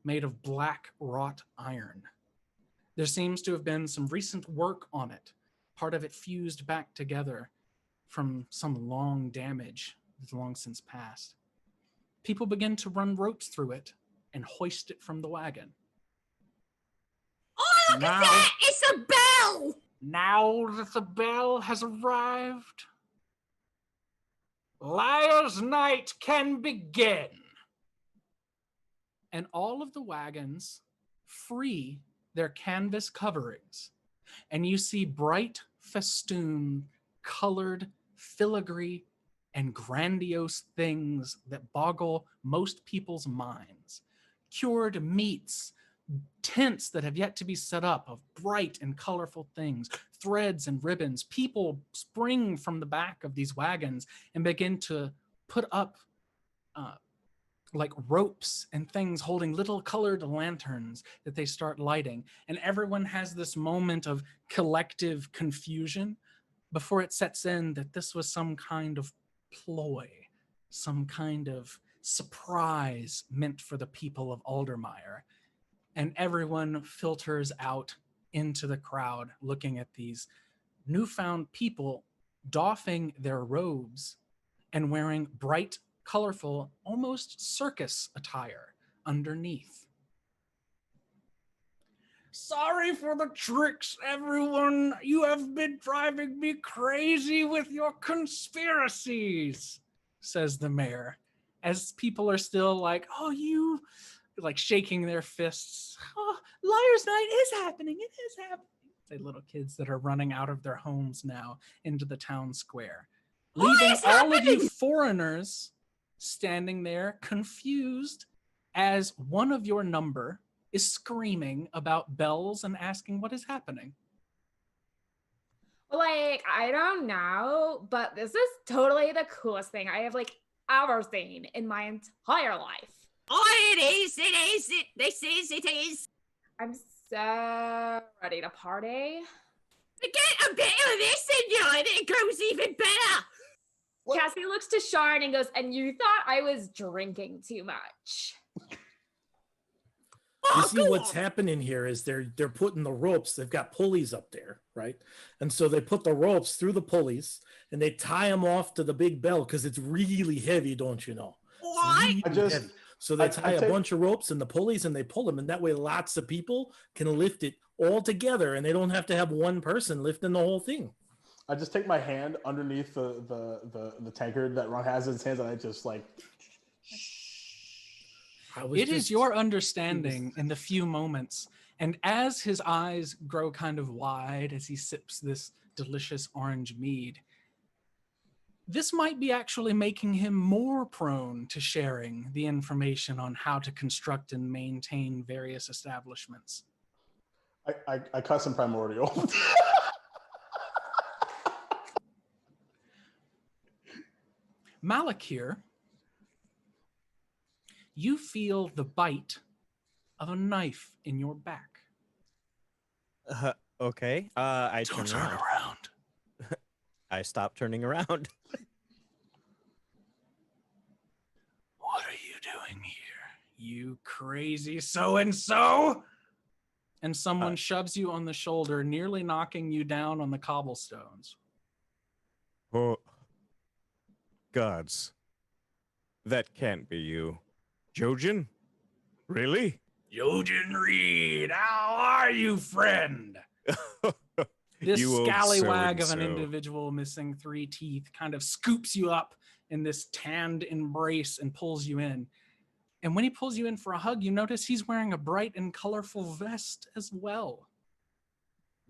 made of black wrought iron. There seems to have been some recent work on it, part of it fused back together from some long damage that's long since passed. People begin to run ropes through it and hoist it from the wagon. Oh, look at that! It's a bell! Now that the bell has arrived, Liar's Night can begin. And all of the wagons free their canvas coverings, and you see bright, festoon, colored, filigree, and grandiose things that boggle most people's minds. Cured meats, tents that have yet to be set up of bright and colorful things, threads and ribbons. People spring from the back of these wagons and begin to put up like ropes and things holding little colored lanterns that they start lighting. And everyone has this moment of collective confusion before it sets in that this was some kind of ploy, some kind of surprise meant for the people of Aldermire. And everyone filters out into the crowd looking at these newfound people doffing their robes and wearing bright, colorful, almost circus attire underneath. Sorry for the tricks, everyone. You have been driving me crazy with your conspiracies, says the mayor, as people are still like, oh, you, like shaking their fists. Oh, Liar's Night is happening. It is happening. Say little kids that are running out of their homes now into the town square, leaving all of you foreigners standing there confused as one of your number is screaming about bells and asking what is happening. Like, I don't know, but this is totally the coolest thing I have like ever seen in my entire life. Oh, it is, it is. I'm so ready to party. Get a bit of this in you and it goes even better. Cassie looks to Sharn and goes, and you thought I was drinking too much. You see what's happening here is they're putting the ropes. They've got pulleys up there, right? And so they put the ropes through the pulleys and they tie them off to the big bell because it's really heavy, don't you know? Why? Really heavy. So they tie a bunch of ropes and the pulleys and they pull them, and that way lots of people can lift it all together, and they don't have to have one person lifting the whole thing. I just take my hand underneath the tankard that Ron has in his hands, and I just like. It is your understanding in the few moments, and as his eyes grow kind of wide as he sips this delicious orange mead, this might be actually making him more prone to sharing the information on how to construct and maintain various establishments. I cuss in Primordial. Malakir, you feel the bite of a knife in your back. Okay. I Don't turn around. I stop turning around. What are you doing here, you crazy so-and-so? And someone shoves you on the shoulder, nearly knocking you down on the cobblestones. Oh, gods. That can't be you. Jojen? Really? Jojen Reed, how are you, friend? This You old scallywag of an so-and-so. individual missing 3 teeth kind of scoops you up in this tanned embrace and pulls you in. And when he pulls you in for a hug, you notice he's wearing a bright and colorful vest as well.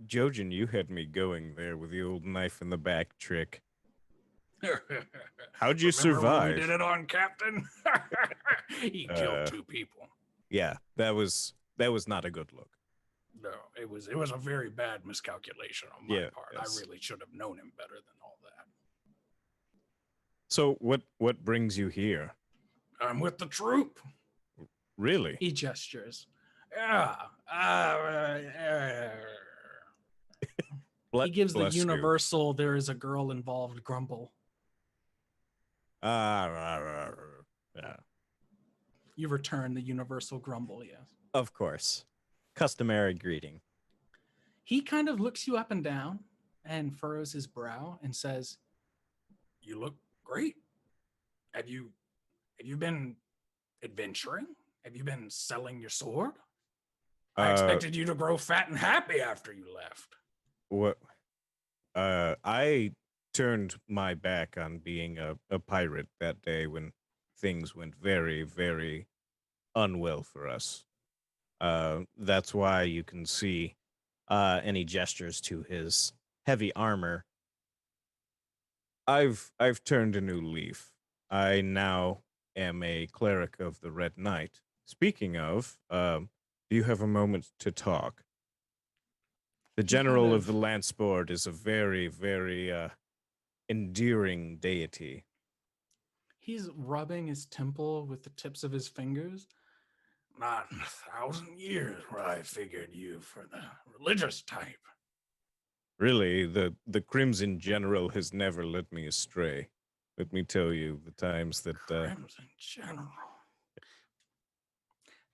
Jojen, you had me going there with the old knife in the back trick. How'd you Remember when survive? we did it on Captain? He killed 2 people. Yeah, that was not a good look. No, it was a very bad miscalculation on my Yeah, part. yes. I really should have known him better than all that. So what brings you here? I'm with the troop. Really? He gestures. Yeah. He gives the Bless you. universal "there is a girl involved" grumble. Yeah. You return the universal grumble, yes. Of course. Customary greeting. He kind of looks you up and down and furrows his brow and says, You look great. Have you been adventuring? Have you been selling your sword? I expected you to grow fat and happy after you left. What? I turned my back on being a pirate that day when things went very, very unwell for us. That's why you can see any gestures to his heavy armor. I've turned a new leaf. I now am a cleric of the Red Knight. Speaking of, do you have a moment to talk? The general of the Lance Board is a very, very endearing deity. he's rubbing his temple with the tips of his fingers. Not in 1,000 years would I figured you for the religious type. Really, the Crimson General has never led me astray. Let me tell you the times that... Crimson General.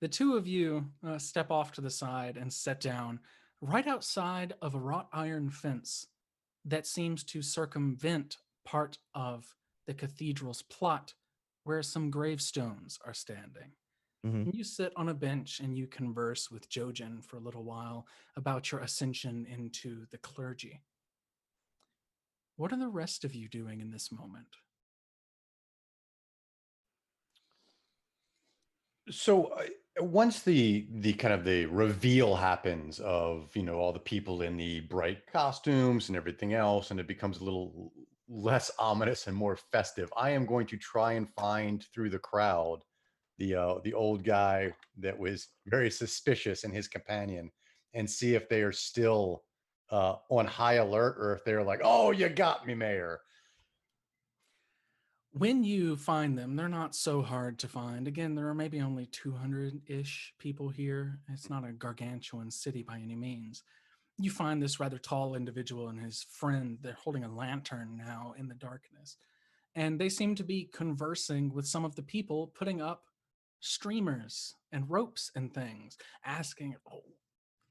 The two of you step off to the side and sit down right outside of a wrought iron fence that seems to circumvent part of the cathedral's plot where some gravestones are standing. Mhm. And you sit on a bench and you converse with Jojen for a little while about your ascension into the clergy. What are the rest of you doing in this moment? So once the kind of the reveal happens of all the people in the bright costumes and everything else, and it becomes a little less ominous and more festive, I am going to try and find through the crowd the old guy that was very suspicious and his companion, and see if they are still on high alert, or if they're like, "Oh, you got me, Mayor." When you find them, they're not so hard to find. Again, there are maybe only 200-ish people here. It's not a gargantuan city by any means. You find this rather tall individual and his friend. They're holding a lantern now in the darkness. And they seem to be conversing with some of the people putting up streamers and ropes and things, asking, Oh,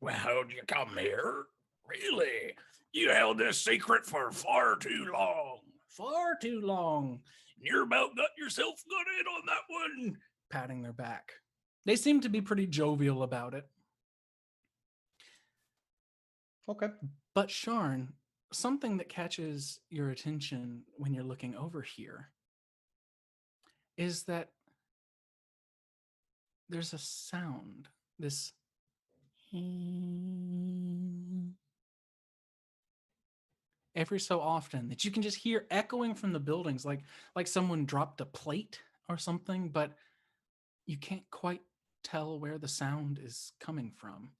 well, how'd you come here? Really? You held this secret for far too long. far too long, You're about got yourself got in on that one. patting their back. They seem to be pretty jovial about it. Okay. But Sharn, something that catches your attention when you're looking over here is that there's a sound, this every so often that you can just hear echoing from the buildings, like someone dropped a plate or something, but you can't quite tell where the sound is coming from.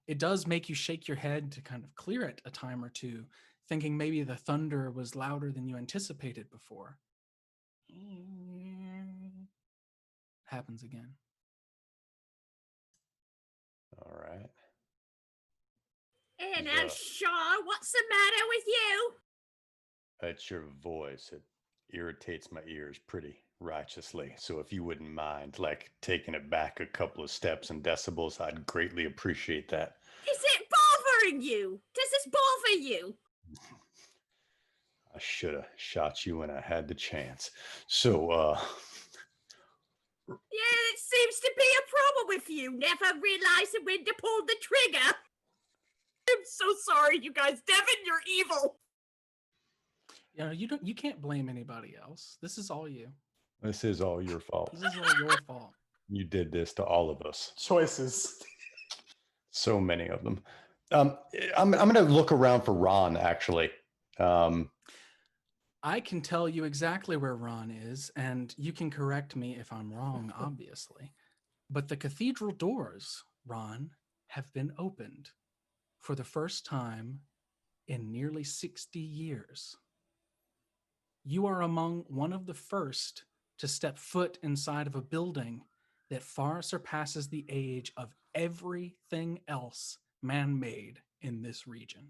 It does make you shake your head to kind of clear it a time or two, thinking maybe the thunder was louder than you anticipated before. Happens again. All right. And Yeah. Sean, what's the matter with you? It's your voice. It irritates my ears pretty righteously. So if you wouldn't mind, like, taking it back a couple of steps and decibels, I'd greatly appreciate that. Is it bothering you? Does this bother you? I should have shot you when I had the chance. So, Yeah, it seems to be a problem with you. Never realizing when to pull the trigger. I'm so sorry, you guys. Devin, you're evil. You can't blame anybody else. This is all you. this is all your fault. This is all your fault. You did this to all of us. Choices. So many of them. I'm going to look around for Ron, actually. I can tell you exactly where Ron is, and you can correct me if I'm wrong, obviously. But the cathedral doors, Ron, have been opened for the first time in nearly 60 years. You are among one of the first to step foot inside of a building that far surpasses the age of everything else man-made in this region.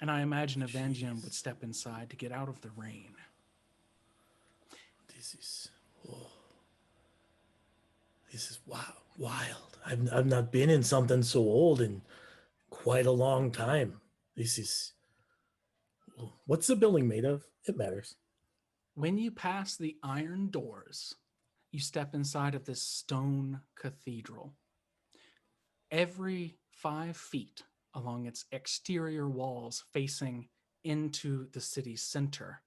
And I imagine Evangeline would step inside to get out of the rain. This is wild. I've not been in something so old in quite a long time. What's the building made of? It matters. When you pass the iron doors, you step inside of this stone cathedral. Every 5 feet along its exterior walls facing into the city's center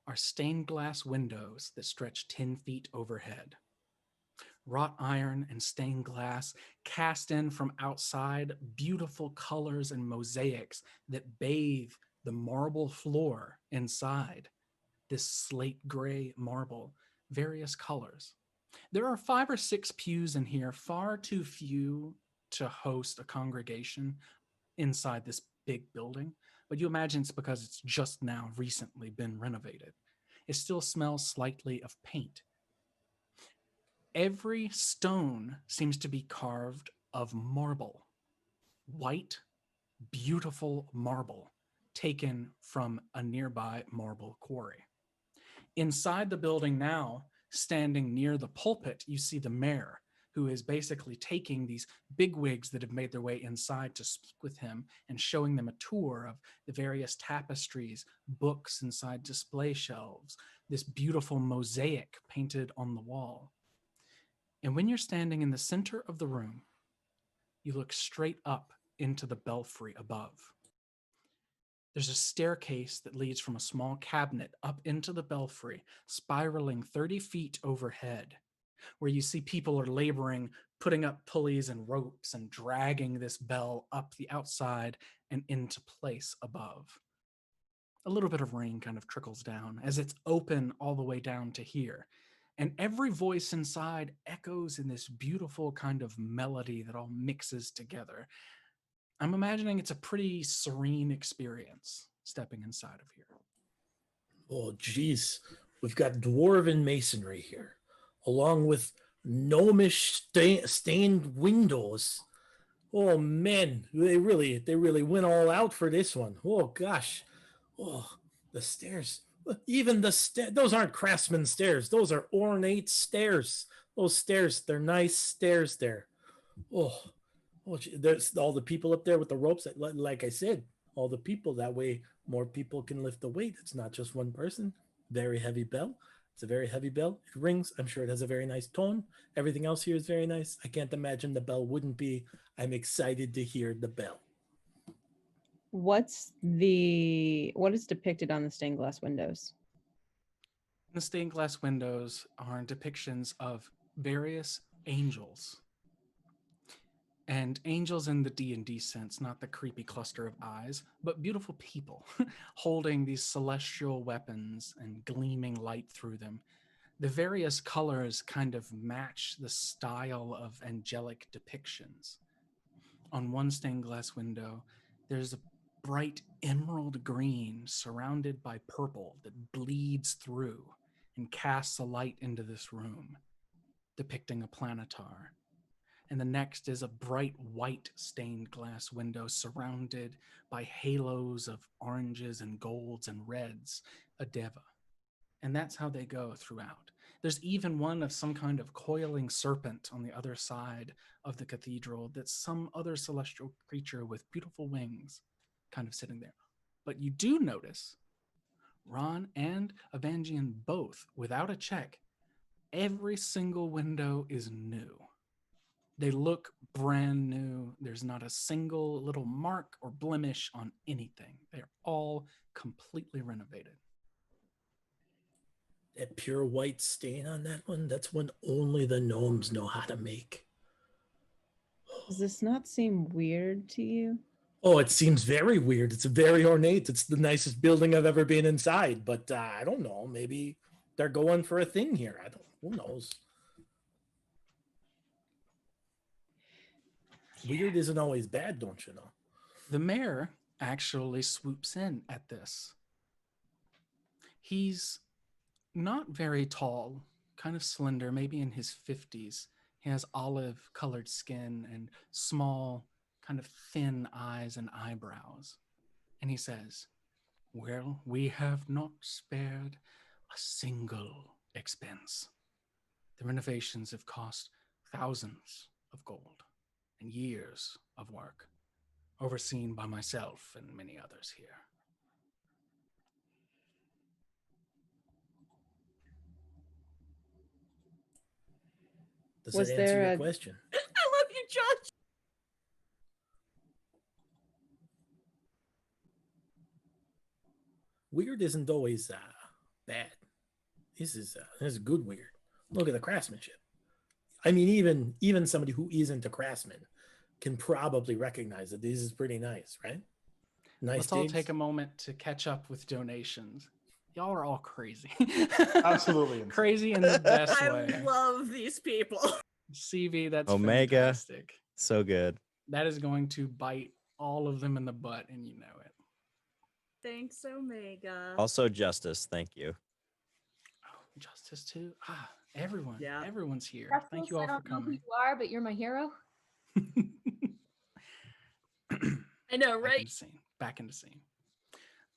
are stained glass windows that stretch 10 feet overhead. Wrought iron and stained glass cast in from outside beautiful colors and mosaics that bathe the marble floor inside this slate gray marble, various colors. There are 5 or 6 pews in here, far too few to host a congregation inside this big building, but you imagine it's because it's just now recently been renovated. It still smells slightly of paint. Every stone seems to be carved of marble, white, beautiful marble taken from a nearby marble quarry. Inside the building now, standing near the pulpit, you see the mayor, who is basically taking these bigwigs that have made their way inside to speak with him and showing them a tour of the various tapestries, books inside display shelves, this beautiful mosaic painted on the wall. And when you're standing in the center of the room, you look straight up into the belfry above. There's a staircase that leads from a small cabinet up into the belfry, spiraling 30 feet overhead, where you see people are laboring, putting up pulleys and ropes and dragging this bell up the outside and into place above. A little bit of rain kind of trickles down as it's open all the way down to here. And every voice inside echoes in this beautiful kind of melody that all mixes together. I'm imagining it's a pretty serene experience stepping inside of here. Oh, geez. We've got dwarven masonry here, along with gnomish stained windows. Oh, man, they really went all out for this one. Oh, gosh. Oh, the stairs. Even those aren't craftsman stairs. Those are ornate stairs. Those stairs, they're nice stairs there. Oh, there's all the people up there with the ropes. Like I said, all the people. That way, more people can lift the weight. It's not just one person. Very heavy bell. It's a very heavy bell. It rings. I'm sure it has a very nice tone. Everything else here is very nice. I can't imagine the bell wouldn't be. I'm excited to hear the bell. What is depicted on the stained glass windows? The stained glass windows are depictions of various angels. And angels in the D&D sense, not the creepy cluster of eyes, but beautiful people holding these celestial weapons and gleaming light through them. The various colors kind of match the style of angelic depictions. On one stained glass window, there's a bright emerald green surrounded by purple that bleeds through and casts a light into this room, depicting a planetar. And the next is a bright white stained glass window surrounded by halos of oranges and golds and reds, a deva. And that's how they go throughout. There's even one of some kind of coiling serpent on the other side of the cathedral that's some other celestial creature with beautiful wings kind of sitting there. But you do notice Ron and Evangeline both, without a check, every single window is new. They look brand new. There's not a single little mark or blemish on anything. They're all completely renovated. That pure white stain on that one, that's one only the gnomes know how to make. Does this not seem weird to you? Oh, it seems very weird. It's very ornate. It's the nicest building I've ever been inside. But I don't know. Maybe they're going for a thing here. Who knows? Weird isn't always bad, don't you know? The mayor actually swoops in at this. He's not very tall, kind of slender, maybe in his 50s. He has olive colored skin and small, kind of thin eyes and eyebrows. And he says, "Well, we have not spared a single expense. The renovations have cost thousands of gold and years of work, overseen by myself and many others here." Does Was that answer there your a- question? I love you, Josh. Weird isn't always bad. This is good weird. Look at the craftsmanship. I mean, even somebody who isn't a craftsman can probably recognize that this is pretty nice, right? Nice. Let's all digs. take a moment to catch up with donations. Y'all are all crazy. Absolutely insane. Crazy in the best I way. love these people. CV, that's Omega. fantastic. So good. That is going to bite all of them in the butt, and you know it. Thanks, Omega. Also, Justice. Thank you. Oh, Justice too. Everyone. Yeah. Everyone's here. Justice, Thank you all I for don't know who coming. you are, but you're my hero. I know, Back right? into scene. Back into scene.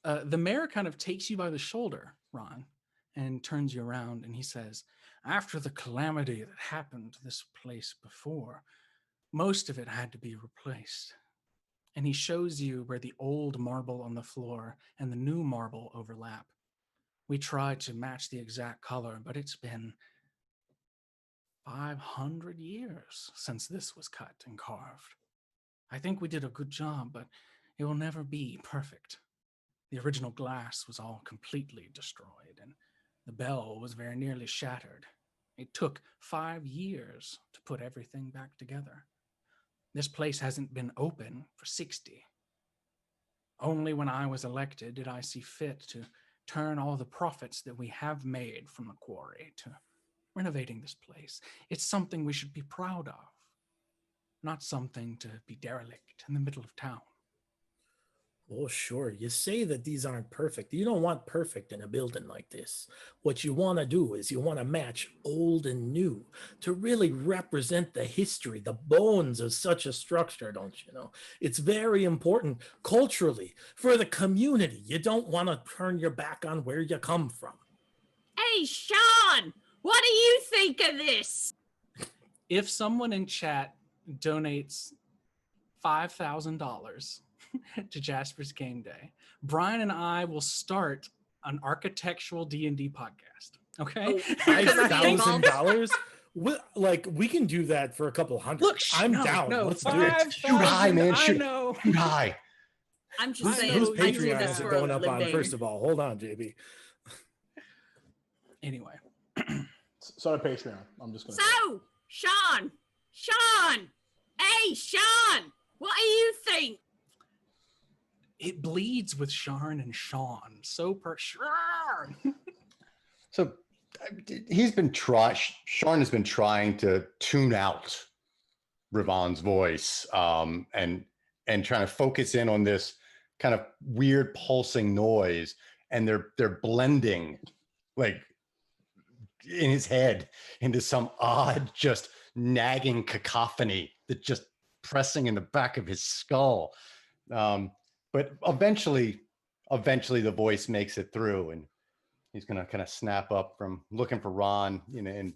The mayor kind of takes you by the shoulder, Ron, and turns you around, and he says, "After the calamity that happened to this place before, most of it had to be replaced." And he shows you where the old marble on the floor and the new marble overlap. We tried to match the exact color, but it's been 500 years since this was cut and carved. I think we did a good job, but it will never be perfect. The original glass was all completely destroyed, and the bell was very nearly shattered. It took 5 years to put everything back together. This place hasn't been open for 60. Only when I was elected did I see fit to turn all the profits that we have made from the quarry to renovating this place. It's something we should be proud of, not something to be derelict in the middle of town. Oh, sure. You say that these aren't perfect. You don't want perfect in a building like this. What you want to do is you want to match old and new to really represent the history, the bones of such a structure, don't you know? It's very important culturally for the community. You don't want to turn your back on where you come from. Hey, Sean, what do you think of this? If someone in chat donates $5,000 to Jasper's Game Day, Brian and I will start an architectural D&D podcast. Okay? $5,000? Like, we can do that for a couple hundred. Look, I'm no, down. no, Let's do it. Shoot high, man. I Shoot, know. shoot high. I'm just saying, Whose I do Patreon this is it for going a up on, living. first of all? Hold on, JB. Anyway, Sorry, Patreon. I'm just gonna. So, Sean, hey, Sean, what do you think? it bleeds with Sharn and Sean. So per Sharn. So Sharn has been trying to tune out Ravon's voice and trying to focus in on this kind of weird pulsing noise, and they're blending like in his head into some odd, just nagging cacophony that just pressing in the back of his skull. But eventually the voice makes it through, and he's gonna kind of snap up from looking for Ron, and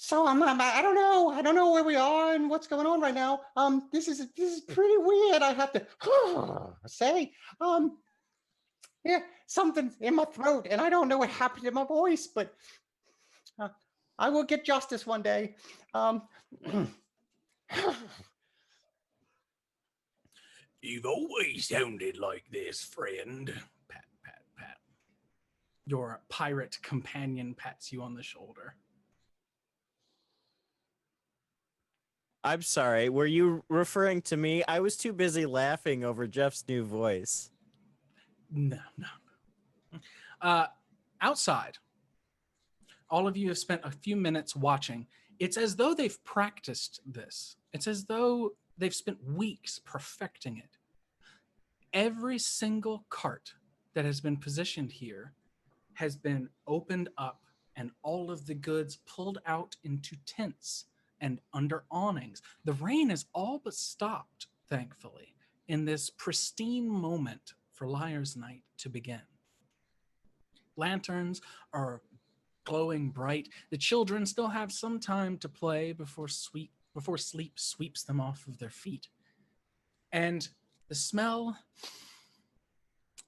so I don't know where we are and what's going on right now. This is pretty weird. I have to say, yeah, something's in my throat, and I don't know what happened to my voice, but I will get justice one day. You've always sounded like this, friend. Pat, pat, pat. Your pirate companion pats you on the shoulder. I'm sorry. Were you referring to me? I was too busy laughing over Jeff's new voice. No. Outside, all of you have spent a few minutes watching. It's as though they've practiced this. It's as though they've spent weeks perfecting it. Every single cart that has been positioned here has been opened up and all of the goods pulled out into tents and under awnings. The rain has all but stopped, thankfully, in this pristine moment for Liar's Night to begin. Lanterns are glowing bright. The children still have some time to play before sleep sweeps them off of their feet. And the smell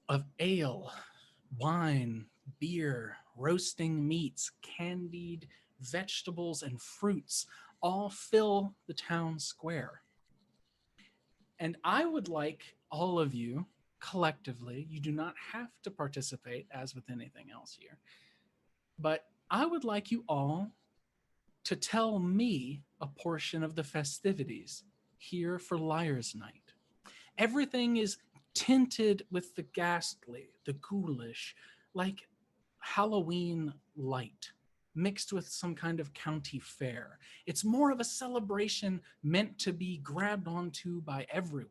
of ale, wine, beer, roasting meats, candied vegetables, and fruits all fill the town square. And I would like all of you collectively, you do not have to participate as with anything else here, but I would like you all to tell me a portion of the festivities here for Liar's Night. Everything is tinted with the ghastly, the ghoulish, like Halloween light, mixed with some kind of county fair. It's more of a celebration meant to be grabbed onto by everyone.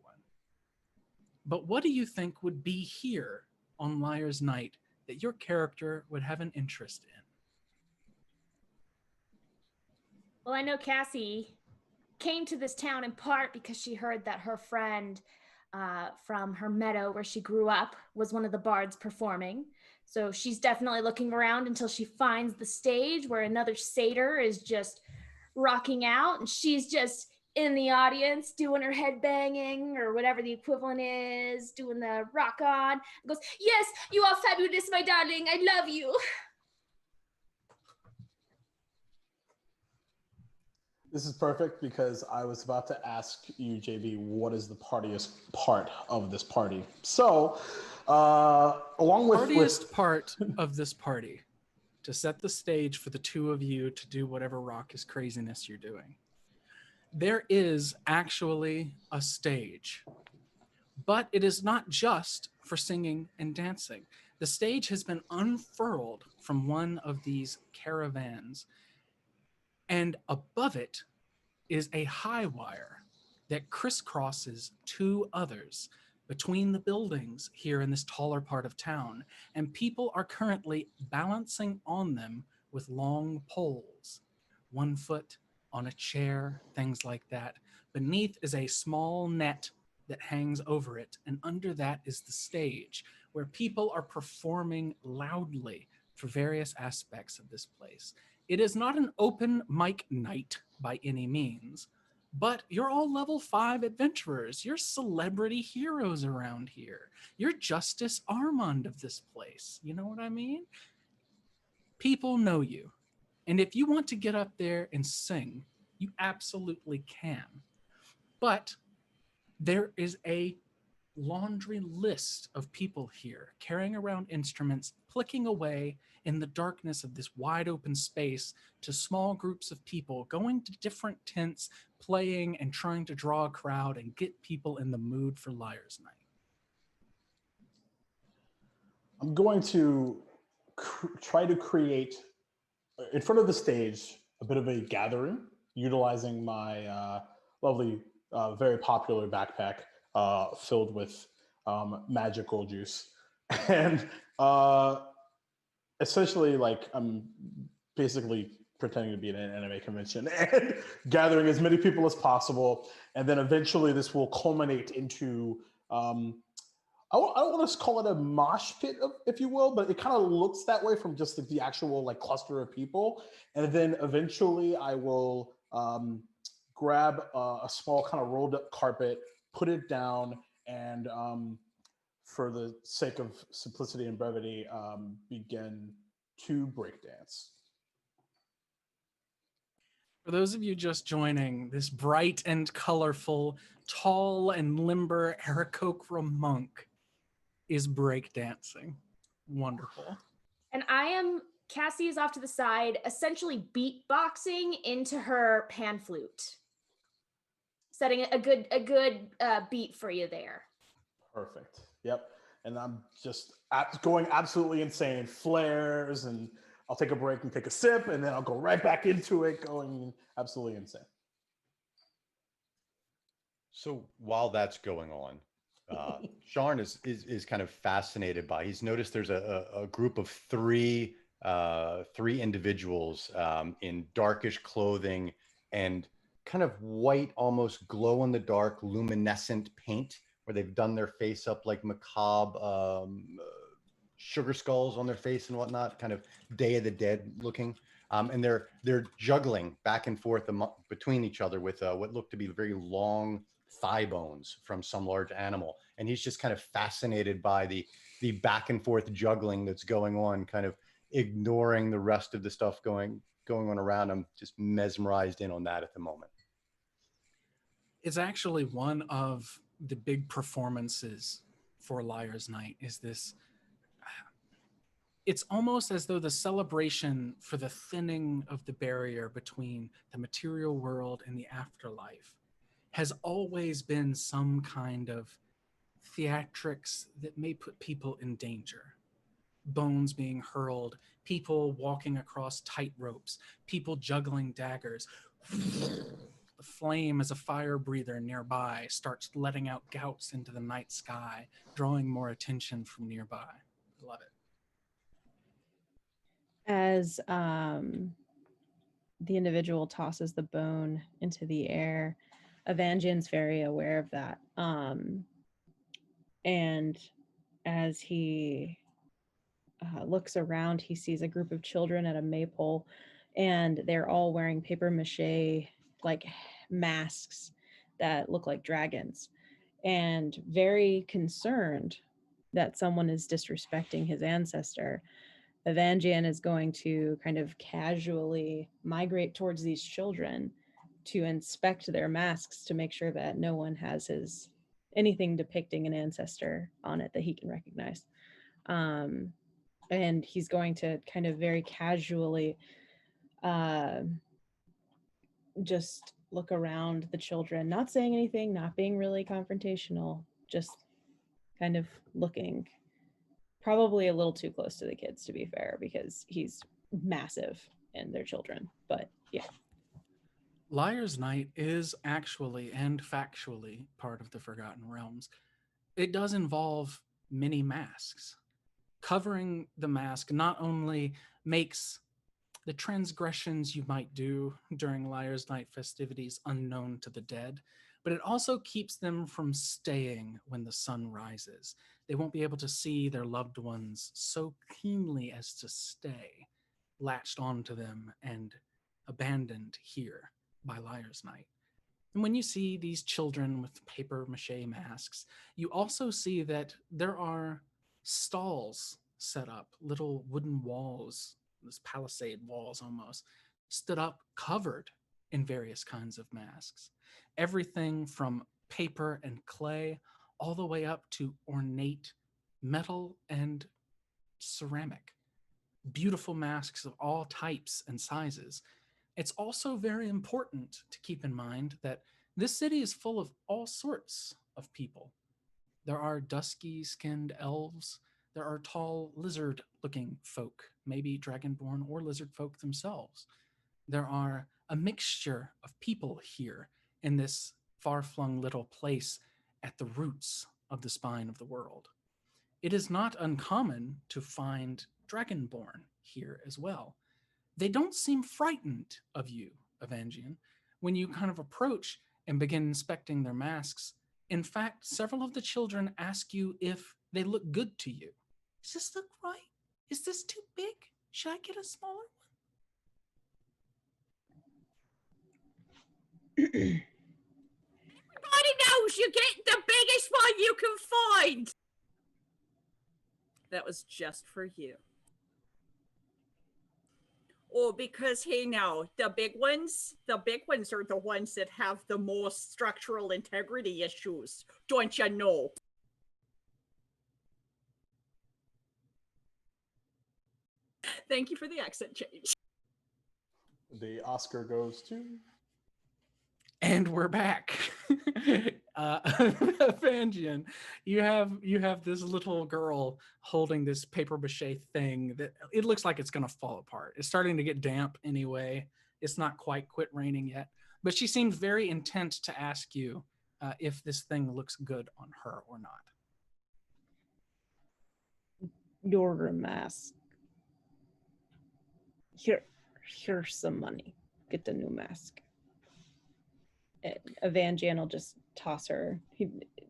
But what do you think would be here on Liar's Night that your character would have an interest in? Well, I know Cassie came to this town in part because she heard that her friend from her meadow where she grew up was one of the bards performing. So she's definitely looking around until she finds the stage where another satyr is just rocking out, and she's just in the audience doing her head banging or whatever the equivalent is, doing the rock on. And goes, "Yes, you are fabulous, my darling. I love you." This is perfect because I was about to ask you, JB, what is the partiest part of this party? So, along with Partiest part of this party, to set the stage for the two of you to do whatever raucous craziness you're doing. There is actually a stage, but it is not just for singing and dancing. The stage has been unfurled from one of these caravans, and above it is a high wire that crisscrosses two others between the buildings here in this taller part of town, and people are currently balancing on them with long poles, 1 foot on a chair, things like that. Beneath is a small net that hangs over it, and under that is the stage where people are performing loudly for various aspects of this place. It is not an open mic night by any means, but you're all level 5 adventurers. You're celebrity heroes around here. You're Justice Armand of this place. You know what I mean? People know you. And if you want to get up there and sing, you absolutely can. But there is a laundry list of people here carrying around instruments, plicking away in the darkness of this wide open space to small groups of people going to different tents, playing and trying to draw a crowd and get people in the mood for Liar's Night. I'm going to try to create in front of the stage a bit of a gathering, utilizing my lovely, very popular backpack filled with magical juice. And essentially, like, I'm basically pretending to be at an anime convention and gathering as many people as possible. And then eventually this will culminate into, I don't want to call it a mosh pit, if you will, but it kind of looks that way from just the actual like cluster of people. And then eventually I will grab a small kind of rolled up carpet, put it down, and for the sake of simplicity and brevity, begin to breakdance. For those of you just joining, this bright and colorful, tall and limber Aarakocra monk is breakdancing. Wonderful. And Cassie is off to the side, essentially beatboxing into her pan flute, setting a good beat for you there. Perfect. Yep. and I'm just going absolutely insane. Flares, and I'll take a break and take a sip, and then I'll go right back into it, going absolutely insane. So while that's going on, Sharn is kind of fascinated by. He's noticed there's a group of three individuals in darkish clothing and kind of white, almost glow in the dark, luminescent paint, where they've done their face up like macabre sugar skulls on their face and whatnot, kind of Day of the Dead looking. And they're juggling back and forth between each other with what look to be very long thigh bones from some large animal. And he's just kind of fascinated by the back and forth juggling that's going on, kind of ignoring the rest of the stuff going on around him, just mesmerized in on that at the moment. It's actually one of the big performances for Liar's Night is this. It's almost as though the celebration for the thinning of the barrier between the material world and the afterlife has always been some kind of theatrics that may put people in danger. Bones being hurled, people walking across tight ropes, people juggling daggers. The flame as a fire breather nearby starts letting out gouts into the night sky, drawing more attention from nearby. I love it. As the individual tosses the bone into the air, Evangeon's very aware of that. And as he looks around, he sees a group of children at a maypole, and they're all wearing paper mache like masks that look like dragons, and very concerned that someone is disrespecting his ancestor. Evangeon is going to kind of casually migrate towards these children to inspect their masks to make sure that no one has anything depicting an ancestor on it that he can recognize. And he's going to kind of very casually just look around the children, not saying anything, not being really confrontational, just kind of looking. Probably a little too close to the kids, to be fair, because he's massive and they're children. But yeah. Liar's Night is actually and factually part of the Forgotten Realms. It does involve many masks. Covering the mask not only makes the transgressions you might do during Liar's Night festivities unknown to the dead, but it also keeps them from staying when the sun rises. They won't be able to see their loved ones so keenly as to stay, latched onto them and abandoned here by Liar's Night. And when you see these children with paper mache masks, you also see that there are stalls set up, little wooden walls, this palisade walls almost, stood up covered in various kinds of masks. Everything from paper and clay all the way up to ornate metal and ceramic. Beautiful masks of all types and sizes. It's also very important to keep in mind that this city is full of all sorts of people. There are dusky-skinned elves. There are tall lizard-looking folk, maybe dragonborn or lizard folk themselves. There are a mixture of people here in this far-flung little place at the roots of the spine of the world. It is not uncommon to find dragonborn here as well. They don't seem frightened of you, Evangeon, when you kind of approach and begin inspecting their masks. In fact, several of the children ask you if they look good to you. Does this look right? Is this too big? Should I get a smaller one? Everybody knows you get the biggest one you can find. That was just for you. Oh, because hey now, the big ones are the ones that have the most structural integrity issues. Don't you know? Thank you for the accent change. The Oscar goes to... And we're back. Vangian, you have this little girl holding this paper mache thing that it looks like it's gonna fall apart. It's starting to get damp anyway. It's not quite quit raining yet, but she seems very intent to ask you if this thing looks good on her or not. Your mask. Here's some money. Get the new mask. And Evangeline will just toss her. He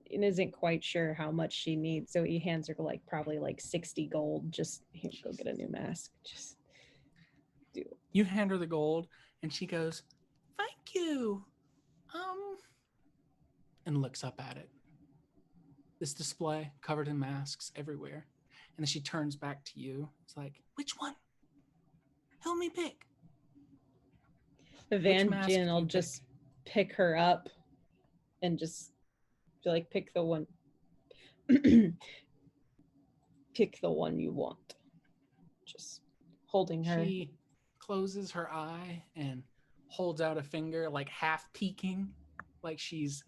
isn't quite sure how much she needs, so he hands her like probably like 60 gold. Just here, go get a new mask. Just do it. You hand her the gold, and she goes, "Thank you," and looks up at it. This display covered in masks everywhere, and then she turns back to you. It's like, "Which one? Help me pick." Evangeline will just pick her up and just like pick the one pick the one you want. Just holding her. She closes her eye and holds out a finger, like half peeking, like she's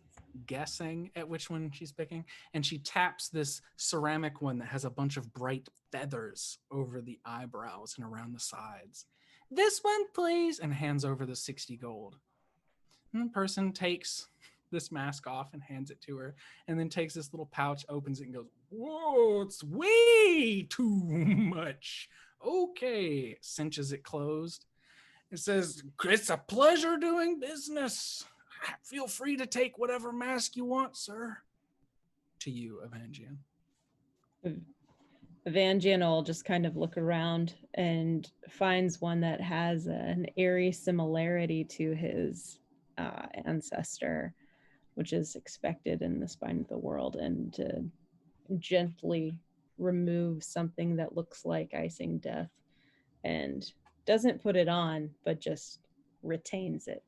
guessing at which one she's picking. And she taps this ceramic one that has a bunch of bright feathers over the eyebrows and around the sides. "This one, please," and hands over the 60 gold. And the person takes this mask off and hands it to her, and then takes this little pouch, opens it, and goes, "Whoa, it's way too much. Okay," cinches it closed. It says, "It's a pleasure doing business. Feel free to take whatever mask you want, sir." To you, Evangeline. Evangeline will just kind of look around and finds one that has an eerie similarity to his ancestor, which is expected in the spine of the world, and to gently remove something that looks like icing death, and doesn't put it on, but just retains it.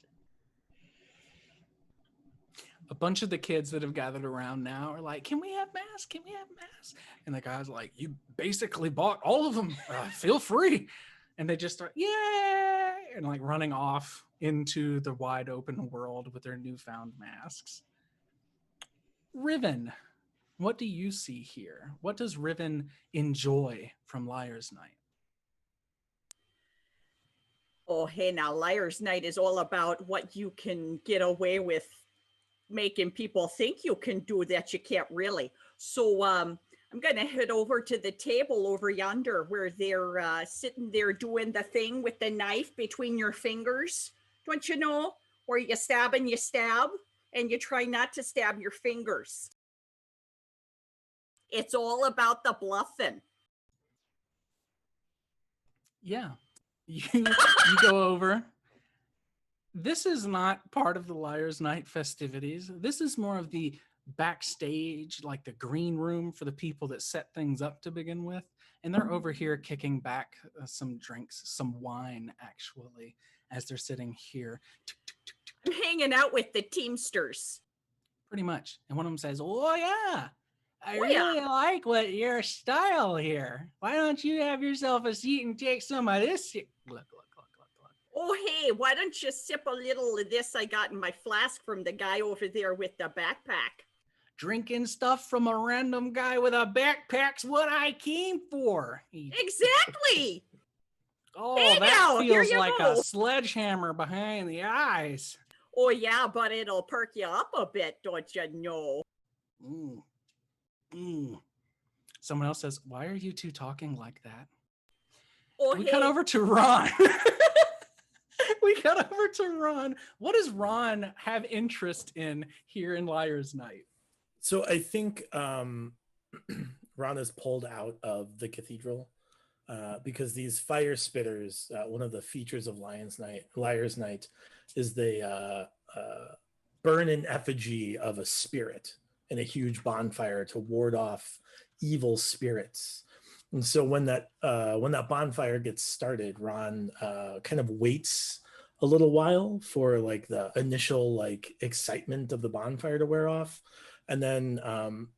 A bunch of the kids that have gathered around now are like, "Can we have masks? Can we have masks?" And the guy's like, "You basically bought all of them. Feel free." And they just start, "Yay!" and like running off into the wide open world with their newfound masks. Riven, what do you see here? What does Riven enjoy from Liar's Night? Oh, hey, now Liar's Night is all about what you can get away with making people think you can do that you can't really. So I'm going to head over to the table over yonder where they're sitting there doing the thing with the knife between your fingers. Don't you know? Where you stab and you stab, and you try not to stab your fingers. It's all about the bluffing. Yeah. You go over. This is not part of the Liar's Night festivities. This is more of the backstage, like the green room for the people that set things up to begin with. And they're over here kicking back some drinks, some wine, actually, as they're sitting here. I'm hanging out with the Teamsters. Pretty much. And one of them says, "Oh, yeah, I Oh, really yeah. like what your style here. Why don't you have yourself a seat and take some of this?" Look, look, look, look, look. Oh, hey, why don't you sip a little of this I got in my flask from the guy over there with the backpack? Drinking stuff from a random guy with a backpack's what I came for. Exactly. Oh, Hey, that now, here feels you like go. a sledgehammer behind the eyes. Oh, yeah, but it'll perk you up a bit, don't you know? Mm. Mm. Someone else says, "Why are you two talking like that?" Oh, We hey. cut over to Ron. We cut over to Ron. What does Ron have interest in here in Liar's Night? So I think Ron is pulled out of the cathedral because these fire spitters, one of the features of Liar's Night is they burn an effigy of a spirit in a huge bonfire to ward off evil spirits. And so when that bonfire gets started, Ron kind of waits a little while for like the initial like excitement of the bonfire to wear off, and then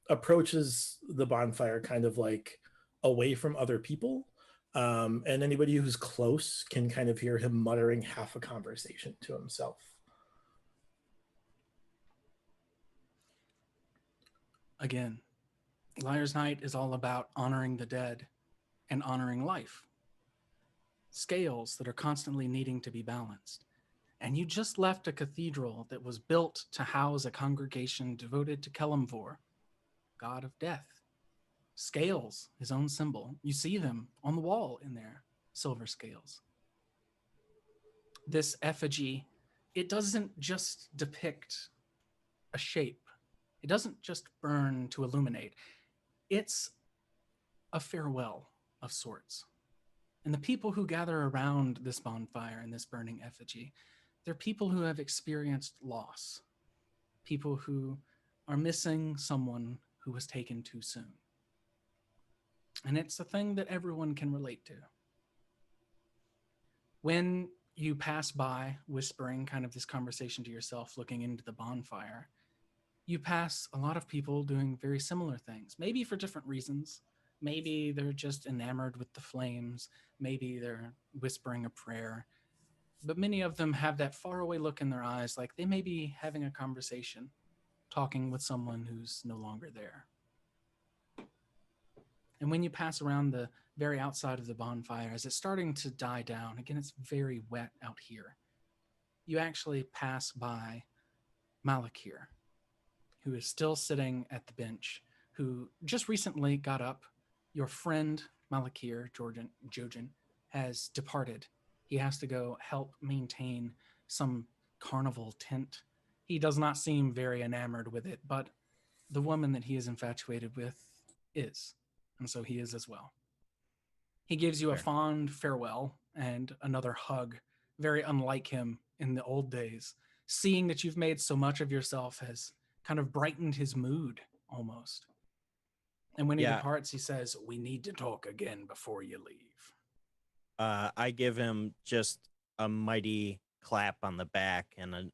approaches the bonfire kind of like away from other people. And anybody who's close can kind of hear him muttering half a conversation to himself. Again, Liar's Night is all about honoring the dead and honoring life. Scales that are constantly needing to be balanced. And you just left a cathedral that was built to house a congregation devoted to Kelemvor, god of death. Scales, his own symbol. You see them on the wall in there, silver scales. This effigy, it doesn't just depict a shape. It doesn't just burn to illuminate. It's a farewell of sorts. And the people who gather around this bonfire and this burning effigy, they're people who have experienced loss, people who are missing someone who was taken too soon. And it's a thing that everyone can relate to. When you pass by, whispering kind of this conversation to yourself, looking into the bonfire, you pass a lot of people doing very similar things, maybe for different reasons. Maybe they're just enamored with the flames. Maybe they're whispering a prayer. But many of them have that faraway look in their eyes, like they may be having a conversation, talking with someone who's no longer there. And when you pass around the very outside of the bonfire, as it's starting to die down, again, it's very wet out here, you actually pass by Malakir, who is still sitting at the bench, who just recently got up. Your friend, Malakir, Jojen, has departed. He has to go help maintain some carnival tent. He does not seem very enamored with it, but the woman that he is infatuated with is, and so he is as well. He gives you a fond farewell and another hug, very unlike him in the old days. Seeing that you've made so much of yourself has kind of brightened his mood almost. And when he departs, he says, "We need to talk again before you leave." I give him just a mighty clap on the back, and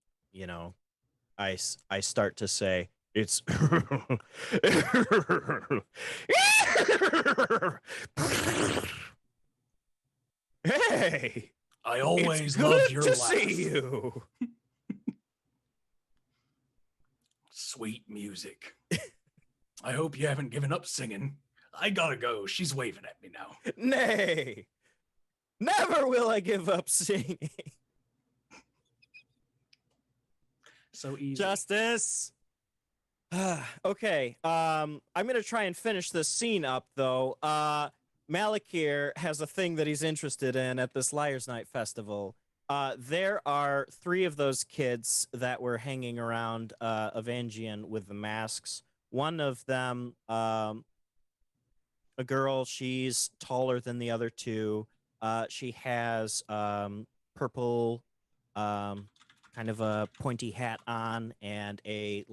I start to say, "It's hey, I always it's loved good your to laugh. see you." Sweet music. I hope you haven't given up singing. I gotta go. She's waving at me now. Nay, never will I give up singing. So easy. Justice. Okay. I'm gonna try and finish this scene up though. Malakir has a thing that he's interested in at this Liar's Night festival. There are 3 of those kids that were hanging around Evangeline with the masks. One of them, a girl, she's taller than the other 2. She has purple, kind of a pointy hat on and a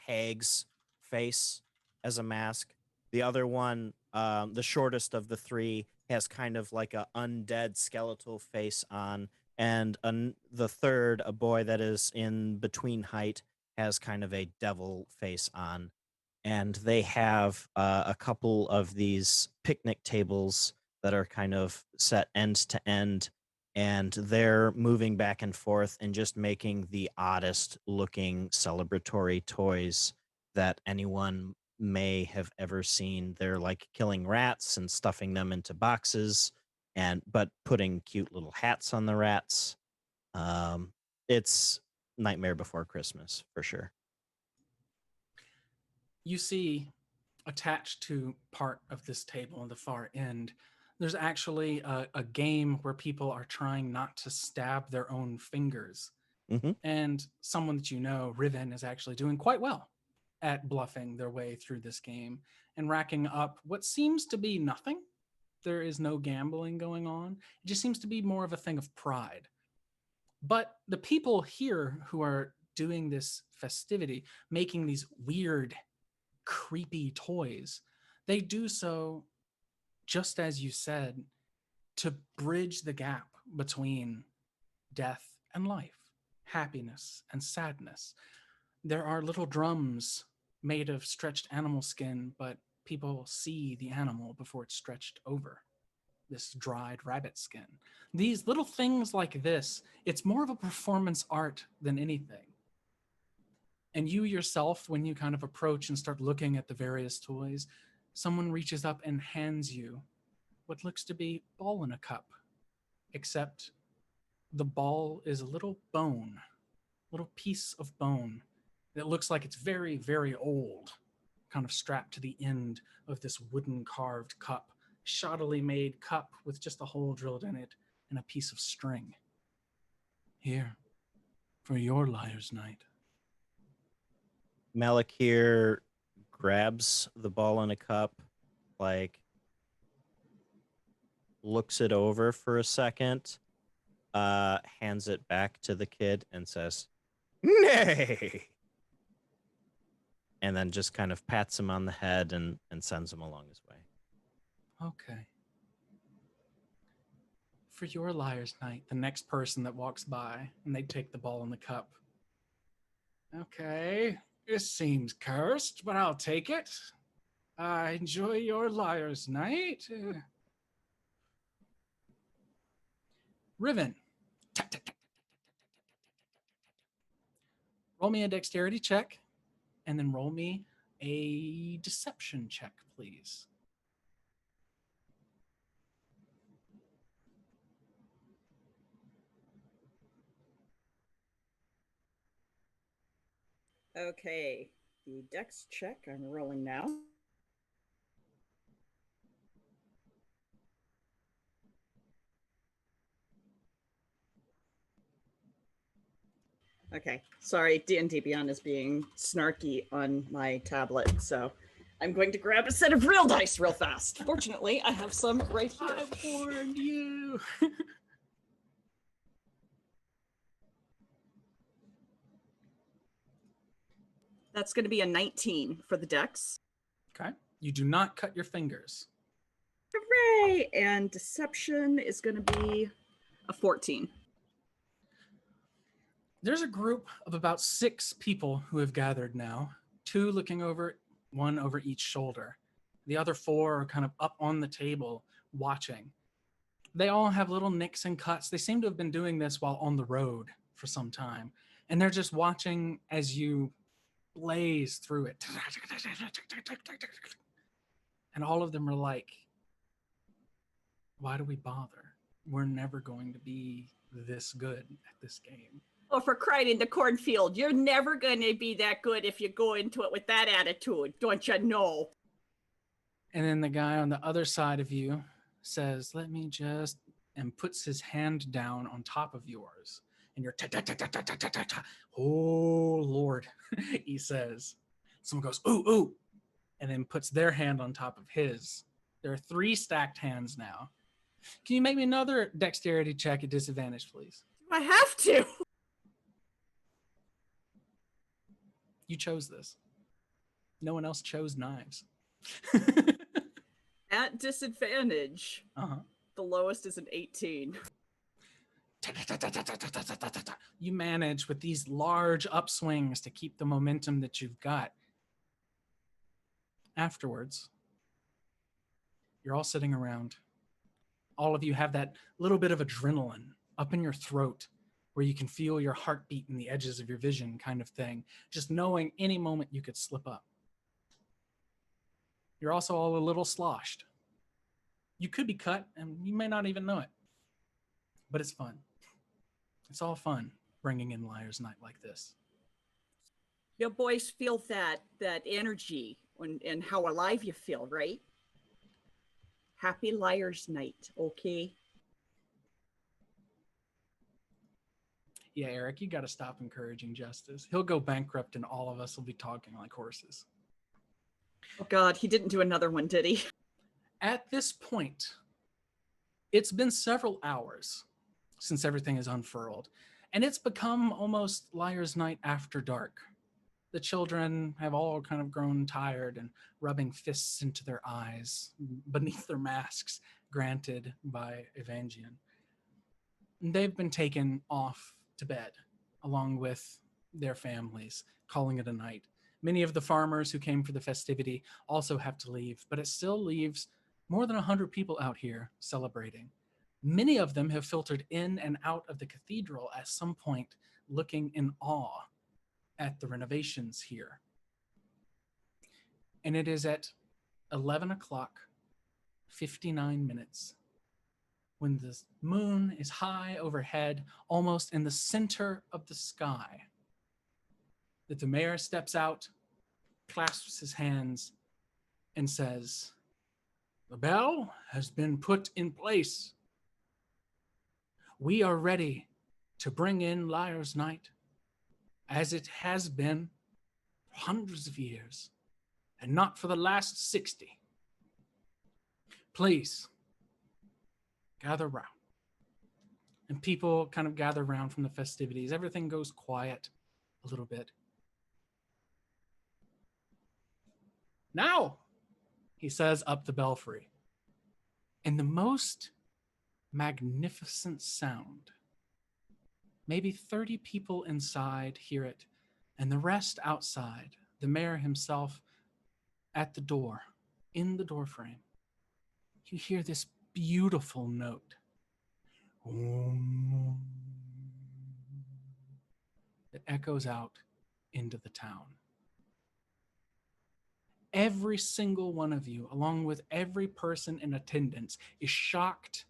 hag's face as a mask. The other one, the shortest of the 3, has kind of like a undead skeletal face on. And the third, a boy that is in between height, has kind of a devil face on. And they have a couple of these picnic tables that are kind of set end to end, and they're moving back and forth and just making the oddest looking celebratory toys that anyone may have ever seen. They're like killing rats and stuffing them into boxes, but putting cute little hats on the rats. It's Nightmare Before Christmas for sure. You see, attached to part of this table on the far end, there's actually a game where people are trying not to stab their own fingers. Mm-hmm. And someone that you know, Riven, is actually doing quite well at bluffing their way through this game and racking up what seems to be nothing. There is no gambling going on. It just seems to be more of a thing of pride. But the people here who are doing this festivity, making these weird, creepy toys, they do so, just as you said, to bridge the gap between death and life, happiness and sadness. There are little drums made of stretched animal skin, but people see the animal before it's stretched over this dried rabbit skin. These little things like this, it's more of a performance art than anything. And you yourself, when you kind of approach and start looking at the various toys, someone reaches up and hands you what looks to be ball in a cup, except the ball is a little bone, little piece of bone that looks like it's very, very old, kind of strapped to the end of this wooden carved cup, shoddily made cup with just a hole drilled in it and a piece of string. Here, for your liar's night. Malakir grabs the ball in a cup, like looks it over for a second, hands it back to the kid and says, "Nay!" And then just kind of pats him on the head and sends him along his way. Okay. For your liar's night, the next person that walks by and they take the ball in the cup. Okay, this seems cursed, but I'll take it. Enjoy your liar's night. Riven. Roll me a dexterity check, and then roll me a deception check, please. Okay, the dex check I'm rolling now. Okay, sorry, D&D Beyond is being snarky on my tablet, so I'm going to grab a set of real dice real fast. Fortunately, I have some right here. I warned you. That's going to be a 19 for the dex. Okay. You do not cut your fingers. Hooray! And deception is going to be a 14. There's a group of about 6 people who have gathered now, 2 looking over, 1 over each shoulder. The other 4 are kind of up on the table watching. They all have little nicks and cuts. They seem to have been doing this while on the road for some time. And they're just watching as you blaze through it. And all of them are like, why do we bother? We're never going to be this good at this game. Oh, for crying in the cornfield, you're never going to be that good if you go into it with that attitude, don't you know? And then the guy on the other side of you says, let me just, and puts his hand down on top of yours. And you're, oh, Lord, he says. Someone goes, ooh, ooh, and then puts their hand on top of his. There are 3 stacked hands now. Can you make me another dexterity check at disadvantage, please? I have to. You chose this. No one else chose knives. At disadvantage, the lowest is an 18. You manage with these large upswings to keep the momentum that you've got. Afterwards, you're all sitting around. All of you have that little bit of adrenaline up in your throat where you can feel your heartbeat in the edges of your vision kind of thing, just knowing any moment you could slip up. You're also all a little sloshed. You could be cut and you may not even know it, but it's fun. It's all fun bringing in Liar's Night like this. Your boys feel that energy and how alive you feel, right? Happy Liar's Night, okay? Yeah, Eric, you got to stop encouraging justice. He'll go bankrupt and all of us will be talking like horses. Oh God, he didn't do another one, did he? At this point, it's been several hours since everything is unfurled, and it's become almost Liar's Night after dark. The children have all kind of grown tired and rubbing fists into their eyes beneath their masks granted by Evangelion. They've been taken off to bed along with their families, calling it a night. Many of the farmers who came for the festivity also have to leave, but it still leaves more than 100 people out here celebrating. Many of them have filtered in and out of the cathedral at some point, looking in awe at the renovations here. And it is at 11 o'clock, 59 minutes, when the moon is high overhead, almost in the center of the sky, that the mayor steps out, clasps his hands, and says, "The bell has been put in place. We are ready to bring in Liar's Night, as it has been for hundreds of years, and not for the last 60. Please, gather round." And people kind of gather round from the festivities. Everything goes quiet a little bit. "Now," he says up the belfry, and the most magnificent sound. Maybe 30 people inside hear it, and the rest outside. The mayor himself at the door, in the doorframe. You hear this beautiful note. That echoes out into the town. Every single one of you, along with every person in attendance, is shocked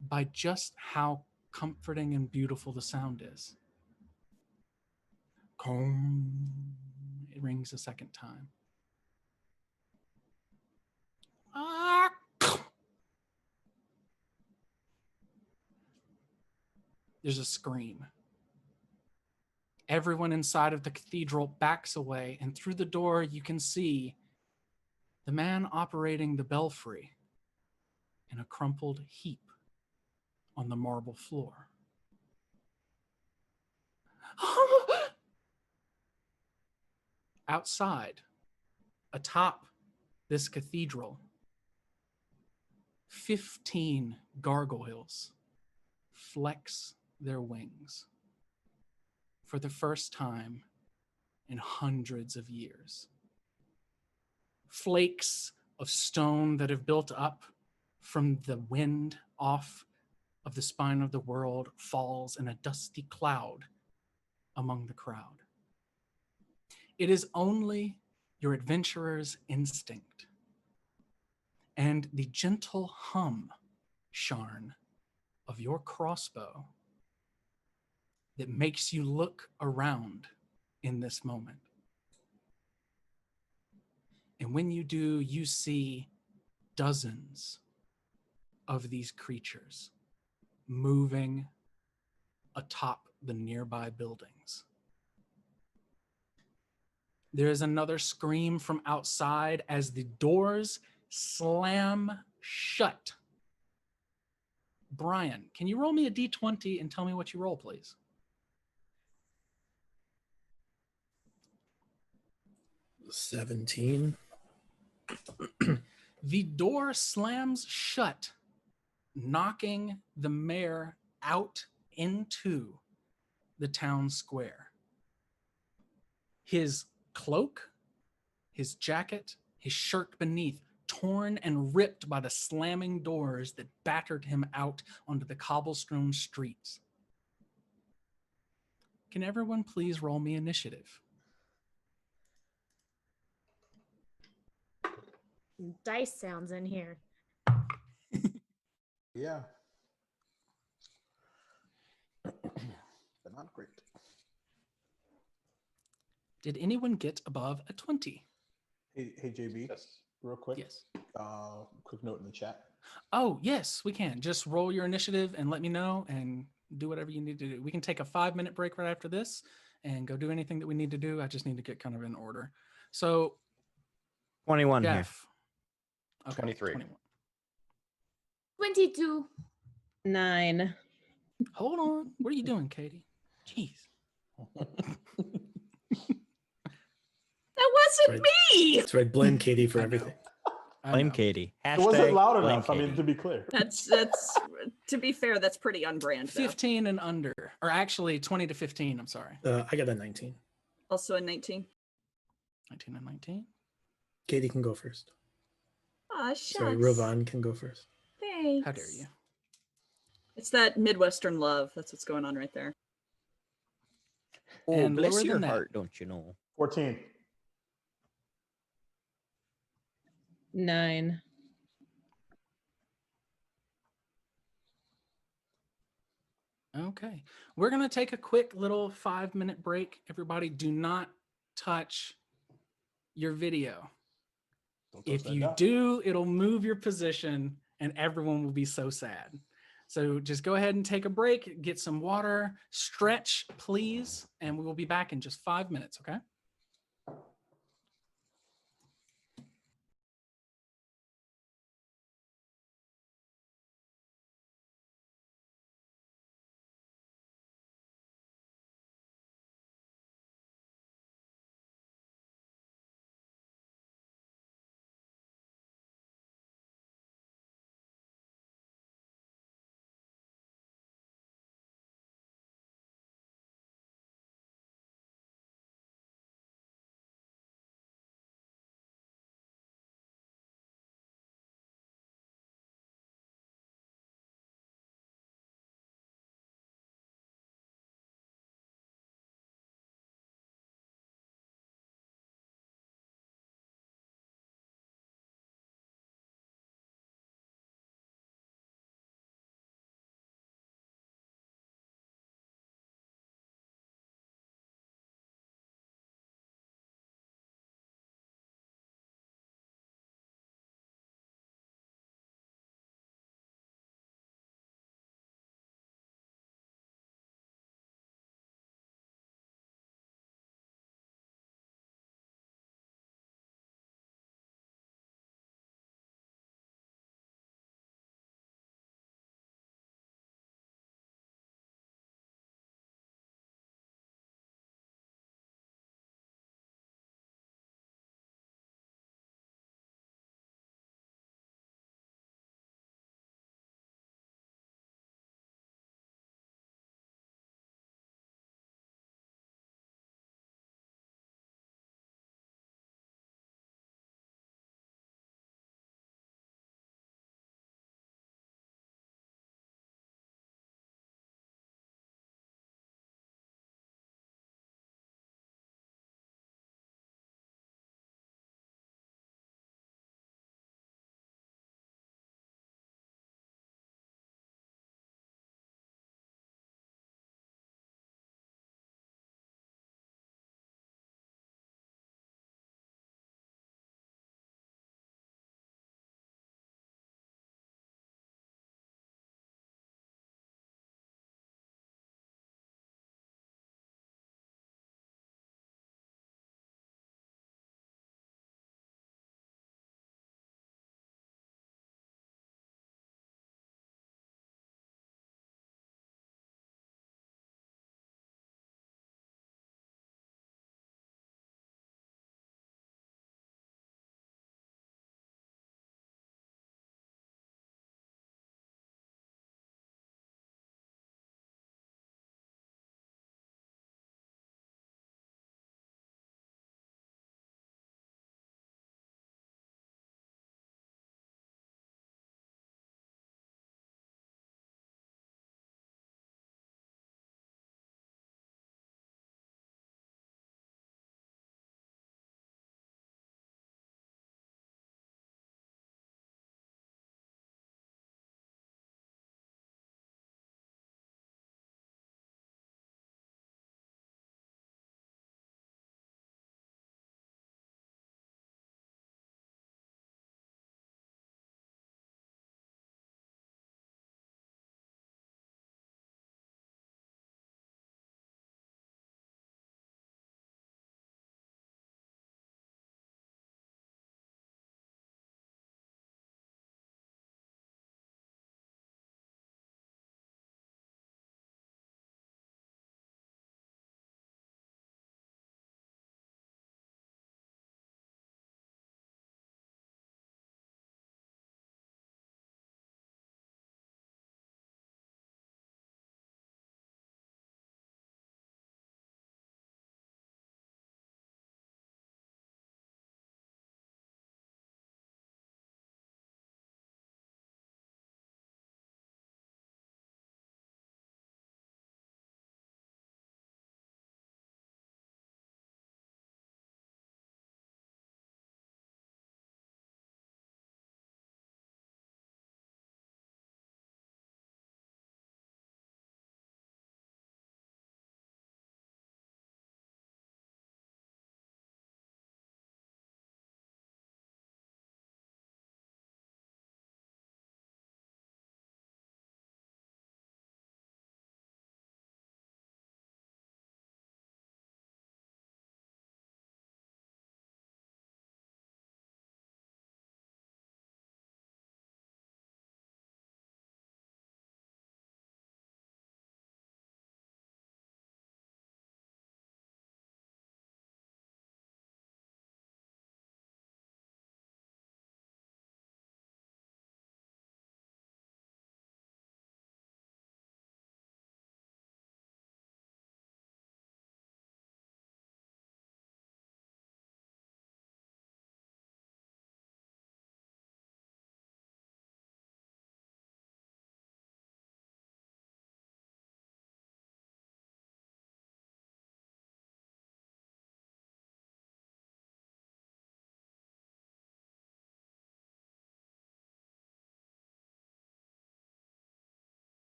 by just how comforting and beautiful the sound is. It rings a second time. There's a scream. Everyone inside of the cathedral backs away, and through the door you can see the man operating the belfry in a crumpled heap on the marble floor. Outside, atop this cathedral, 15 gargoyles flex their wings for the first time in hundreds of years. Flakes of stone that have built up from the wind off of the spine of the world falls in a dusty cloud among the crowd. It is only your adventurer's instinct and the gentle hum, Sharn, of your crossbow that makes you look around in this moment. And when you do, you see dozens of these creatures moving atop the nearby buildings. There is another scream from outside as the doors slam shut. Brian, can you roll me a d20 and tell me what you roll, please? 17. The door slams shut, knocking the mayor out into the town square. His cloak, his jacket, his shirt beneath, torn and ripped by the slamming doors that battered him out onto the cobblestone streets. Can everyone please roll me initiative? Dice sounds in here. Yeah. But not great. Did anyone get above a 20? Hey, JB, Yes. real quick. Yes. Quick note in the chat. Oh, yes, we can. Just roll your initiative and let me know and do whatever you need to do. We can take a 5-minute break right after this and go do anything that we need to do. I just need to get kind of in order. So, 21 here. Jeff. Okay, 23. 21. 22. 9. Hold on. What are you doing, Katie? Jeez. That wasn't me. That's right. Blame Katie for I know. everything. I Blame know. Katie. It wasn't Hashtag loud blame enough. I mean, Katie. to be clear. That's to be fair, that's pretty unbrand. Though. 15 and under. Or actually, 20 to 15. I'm sorry. I got a 19. Also a 19. 19 and 19. Katie can go first. Ah, shucks. Sorry, Rovan can go first. Thanks. How dare you? It's that Midwestern love. That's what's going on right there. Oh, And bless lower your than that. heart, don't you know? 14. 9. Okay. We're going to take a quick little 5-minute break. Everybody, do not touch your video. Don't touch If that you dot. do, it'll move your position and everyone will be so sad. So just go ahead and take a break, get some water, stretch, please, and we will be back in just 5 minutes, okay?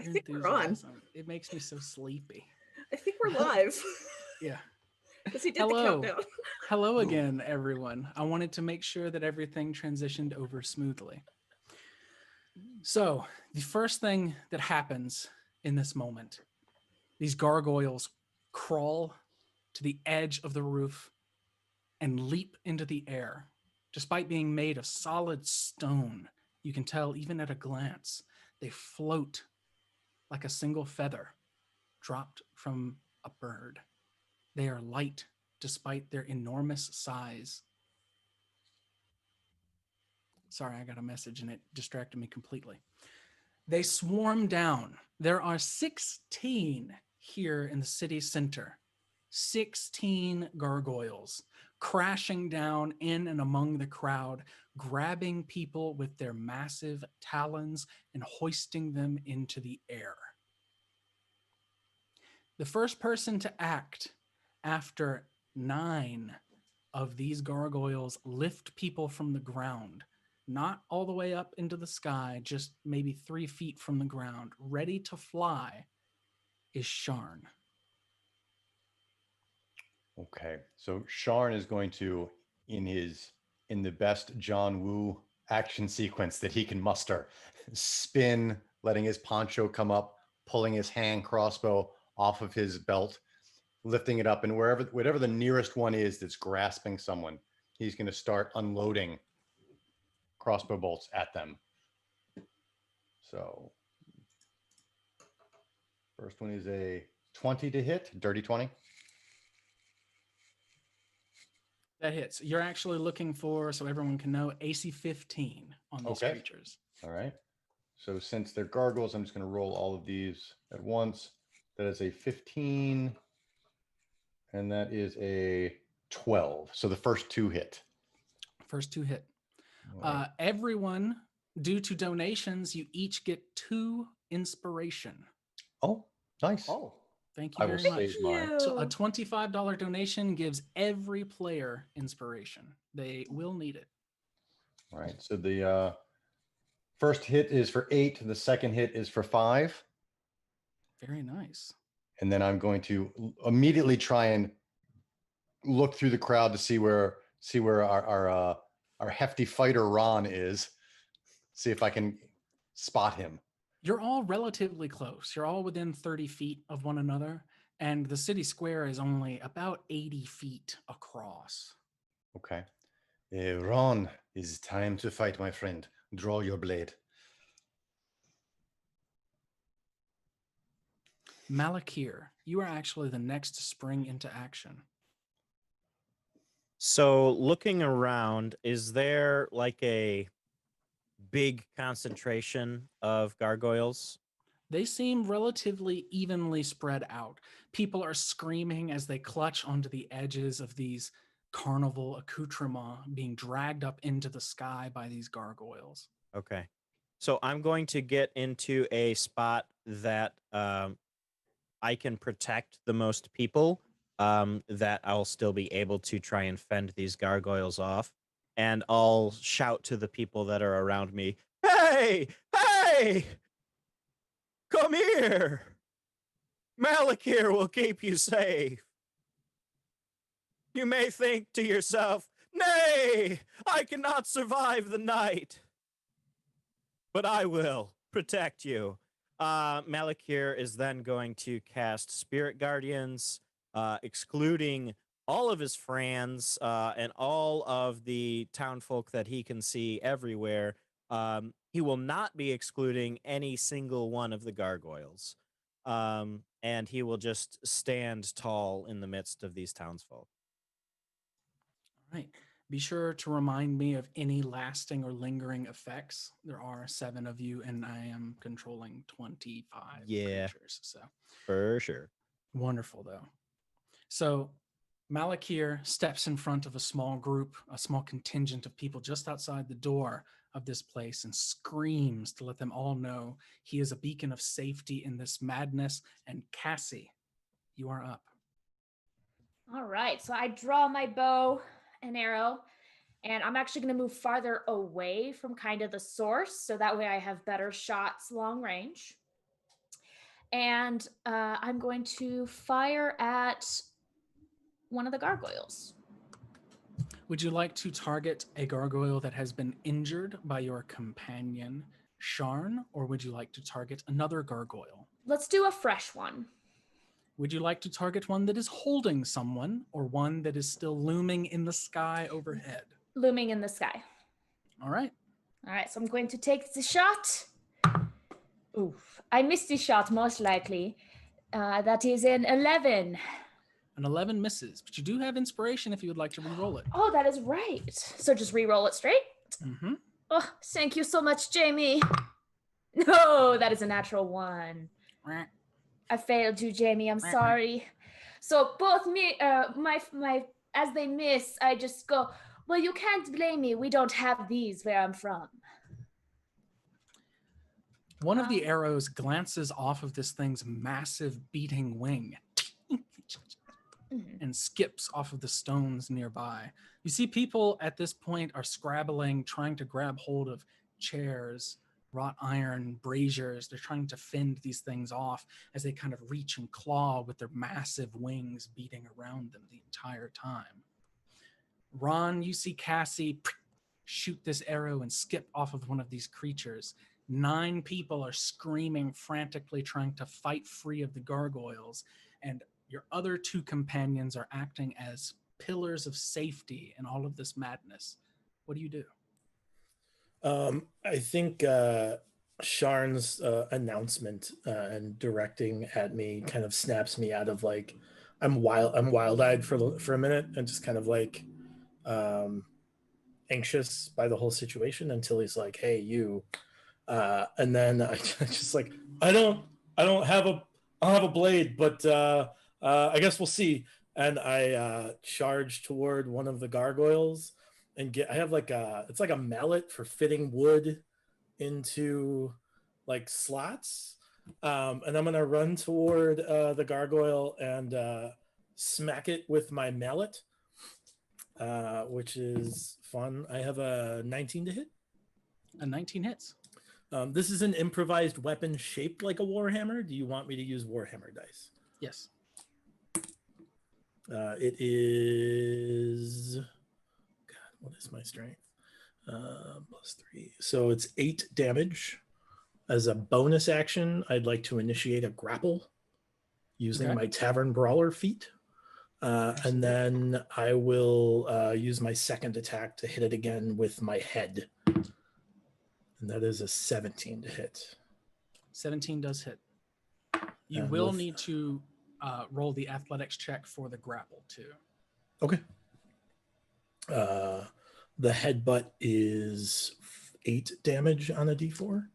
I Your think we're on. enthusiasm. It makes me so sleepy. I think we're live. Yeah. Because he did the Hello. countdown. Hello again, everyone. I wanted to make sure that everything transitioned over smoothly. So, the first thing that happens in this moment, these gargoyles crawl to the edge of the roof and leap into the air. Despite being made of solid stone, you can tell even at a glance, they float like a single feather dropped from a bird. They are light despite their enormous size. Sorry, I got a message and it distracted me completely. They swarm down. There are 16 here in the city center. 16 gargoyles crashing down in and among the crowd, grabbing people with their massive talons and hoisting them into the air. The first person to act after 9 of these gargoyles lift people from the ground, not all the way up into the sky, just maybe 3 feet from the ground, ready to fly, is Sharn. Okay, so Sharn is going to, in the best John Woo action sequence that he can muster, spin, letting his poncho come up, pulling his hand crossbow off of his belt, lifting it up, and whatever the nearest one is that's grasping someone, he's going to start unloading crossbow bolts at them. So first one is a 20 to hit, dirty 20. That hits. You're actually looking for, so everyone can know, AC 15 on these Okay. creatures. All right. So since they're gargoyles, I'm just going to roll all of these at once. That is a 15, and that is a 12. So the first 2 hit. First 2 hit. All right. Everyone, due to donations, you each get 2 inspiration. Oh, nice. Oh, Thank you I will very much. save mine. So a $25 donation gives every player inspiration. They will need it. All right. So the first hit is for 8. The second hit is for 5. Very nice. And then I'm going to immediately try and look through the crowd to see where our hefty fighter Ron is. See if I can spot him. You're all relatively close. You're all within 30 feet of one another, and the city square is only about 80 feet across. Okay. Ron, it's time to fight, my friend. Draw your blade. Malakir, you are actually the next to spring into action. So looking around, is there like a big concentration of gargoyles? They seem relatively evenly spread out. People are screaming as they clutch onto the edges of these carnival accoutrements being dragged up into the sky by these gargoyles. Okay. So I'm going to get into a spot that I can protect the most people, that I'll still be able to try and fend these gargoyles off. And I'll shout to the people that are around me, "Hey! Hey! Come here! Malakir will keep you safe." You may think to yourself, "Nay, I cannot survive the night." But I will protect you. Malakir is then going to cast Spirit Guardians, excluding all of his friends and all of the townfolk that he can see everywhere. He will not be excluding any single one of the gargoyles. And he will just stand tall in the midst of these townsfolk. All right. Be sure to remind me of any lasting or lingering effects. There are 7 of you, and I am controlling 25 creatures. So for sure. Wonderful, though. So Malakir steps in front of a small group, a small contingent of people just outside the door of this place and screams to let them all know he is a beacon of safety in this madness. And Cassie, you are up. All right, so I draw my bow and arrow, and I'm actually going to move farther away from kind of the source, so that way I have better shots long range. and I'm going to fire at one of the gargoyles. Would you like to target a gargoyle that has been injured by your companion, Sharn, or would you like to target another gargoyle? Let's do a fresh one. Would you like to target one that is holding someone or one that is still looming in the sky overhead? Looming in the sky. All right. All right, so I'm going to take the shot. Oof. I missed the shot, most likely. That is an 11. An 11 misses, but you do have inspiration if you would like to re-roll it. Oh, that is right. So just re-roll it straight? Mm-hmm. Oh, thank you so much, Jamie. No, that is a natural 1. I failed you, Jamie. I'm sorry. So both me, my as they miss, I just go, well, you can't blame me. We don't have these where I'm from. One of the arrows glances off of this thing's massive beating wing and skips off of the stones nearby. You see people at this point are scrabbling, trying to grab hold of chairs, wrought iron braziers. They're trying to fend these things off as they kind of reach and claw with their massive wings beating around them the entire time. Ron, you see Cassie shoot this arrow and skip off of one of these creatures. 9 people are screaming frantically, trying to fight free of the gargoyles, and your other 2 companions are acting as pillars of safety in all of this madness. What do you do? I think Sharn's announcement and directing at me kind of snaps me out of like I'm wild-eyed for a minute and just kind of like anxious by the whole situation until he's like, "Hey, you," and then I just like I don't have a blade, but I guess we'll see. And I charge toward one of the gargoyles and I have like it's like a mallet for fitting wood into like slots. And I'm gonna run toward the gargoyle and smack it with my mallet, which is fun. I have a 19 to hit. A 19 hits. This is an improvised weapon shaped like a warhammer. Do you want me to use warhammer dice? Yes. It is... God, what is my strength? +3. So it's 8 damage. As a bonus action, I'd like to initiate a grapple using my Tavern Brawler feat. And then I will use my second attack to hit it again with my head. And that is a 17 to hit. 17 does hit. You will need to roll the athletics check for the grapple too. Okay. The headbutt is 8 damage on a d4.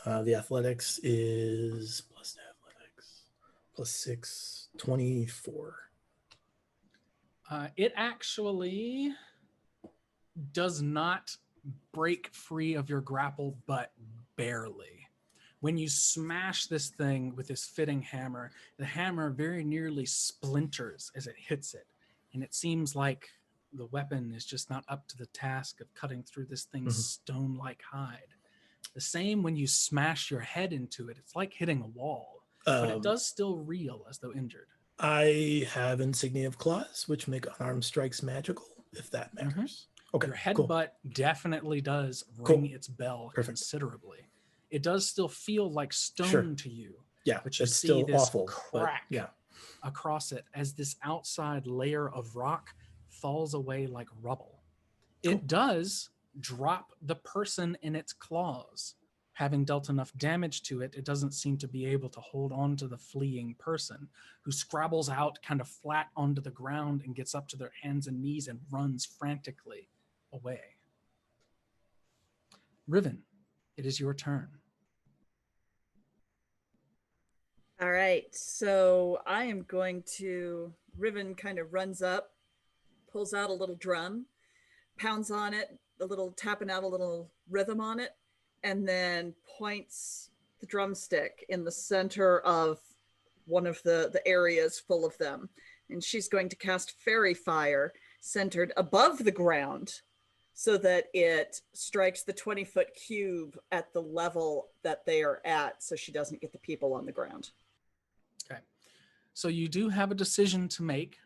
The athletics is plus athletics plus 6, 24. It actually does not break free of your grapple, but barely. When you smash this thing with this fitting hammer, the hammer very nearly splinters as it hits it. And it seems like the weapon is just not up to the task of cutting through this thing's stone-like hide. The same when you smash your head into it. It's like hitting a wall, but it does still reel as though injured. I have Insignia of Claws, which make unarmed strikes magical, if that matters. Okay, your headbutt definitely does ring its bell considerably. It does still feel like stone to you. Yeah, but you it's see still this awful, crack across it as this outside layer of rock falls away like rubble. It does drop the person in its claws. Having dealt enough damage to it, it doesn't seem to be able to hold on to the fleeing person, who scrabbles out kind of flat onto the ground and gets up to their hands and knees and runs frantically away. Riven, it is your turn. All right, so I am going to, Riven kind of runs up, pulls out a little drum, pounds on it, tapping out a little rhythm on it, and then points the drumstick in the center of one of the areas full of them. And she's going to cast Fairy Fire centered above the ground so that it strikes the 20-foot cube at the level that they are at, so she doesn't get the people on the ground. Okay. So you do have a decision to make.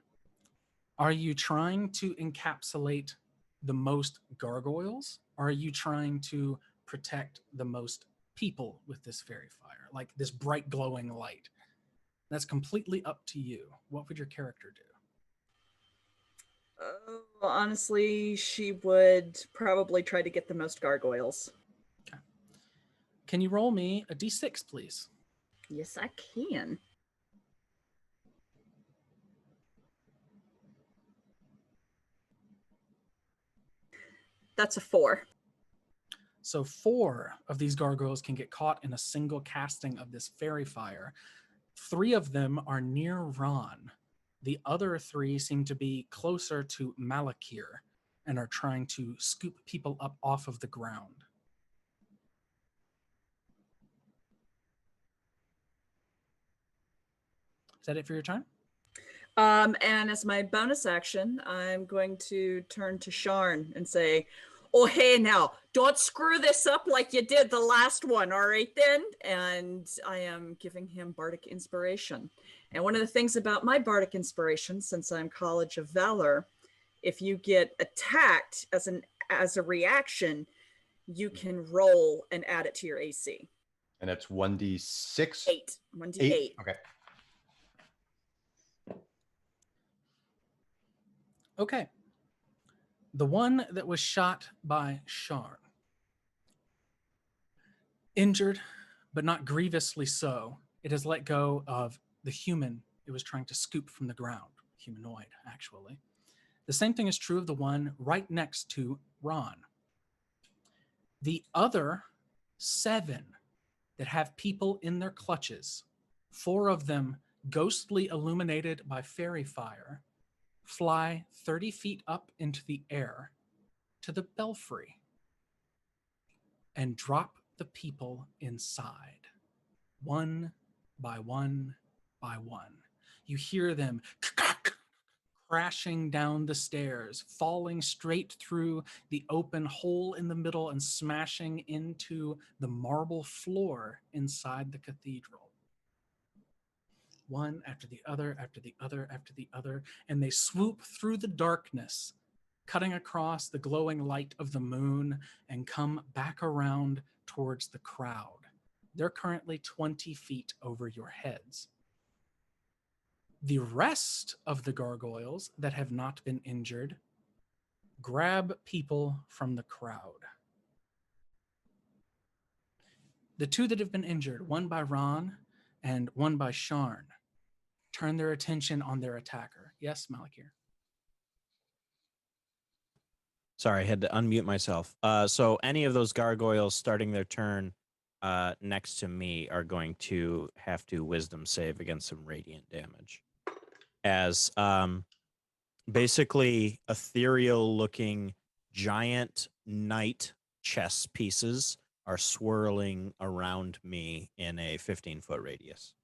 Are you trying to encapsulate the most gargoyles? Or are you trying to protect the most people with this fairy fire, like this bright glowing light? That's completely up to you. What would your character do? Honestly, she would probably try to get the most gargoyles. Okay. Can you roll me a d6, please? Yes, I can. That's a 4. So 4 of these gargoyles can get caught in a single casting of this fairy fire. 3 of them are near Ron. The other 3 seem to be closer to Malakir and are trying to scoop people up off of the ground. Is that it for your turn? And as my bonus action, I'm going to turn to Sharn and say, oh, hey, now, don't screw this up like you did the last one, all right then? And I am giving him Bardic Inspiration. And one of the things about my Bardic Inspiration, since I'm College of Valor, if you get attacked as a reaction, you can roll and add it to your AC. And it's 1d6? 8. 1d8. Okay. Okay. The one that was shot by Sharn, injured, but not grievously so, it has let go of the human it was trying to scoop from the ground. Humanoid, actually. The same thing is true of the one right next to Ron. The other 7 that have people in their clutches, 4 of them ghostly illuminated by fairy fire, fly 30 feet up into the air to the belfry and drop the people inside, one by one by one. You hear them crashing down the stairs, falling straight through the open hole in the middle and smashing into the marble floor inside the cathedral. One after the other, after the other, after the other, and they swoop through the darkness, cutting across the glowing light of the moon and come back around towards the crowd. They're currently 20 feet over your heads. The rest of the gargoyles that have not been injured grab people from the crowd. The 2 that have been injured, one by Ron and one by Sharn, turn their attention on their attacker. Yes, Malakir? Sorry, I had to unmute myself. So any of those gargoyles starting their turn next to me are going to have to wisdom save against some radiant damage. As basically ethereal-looking giant knight chess pieces are swirling around me in a 15-foot radius.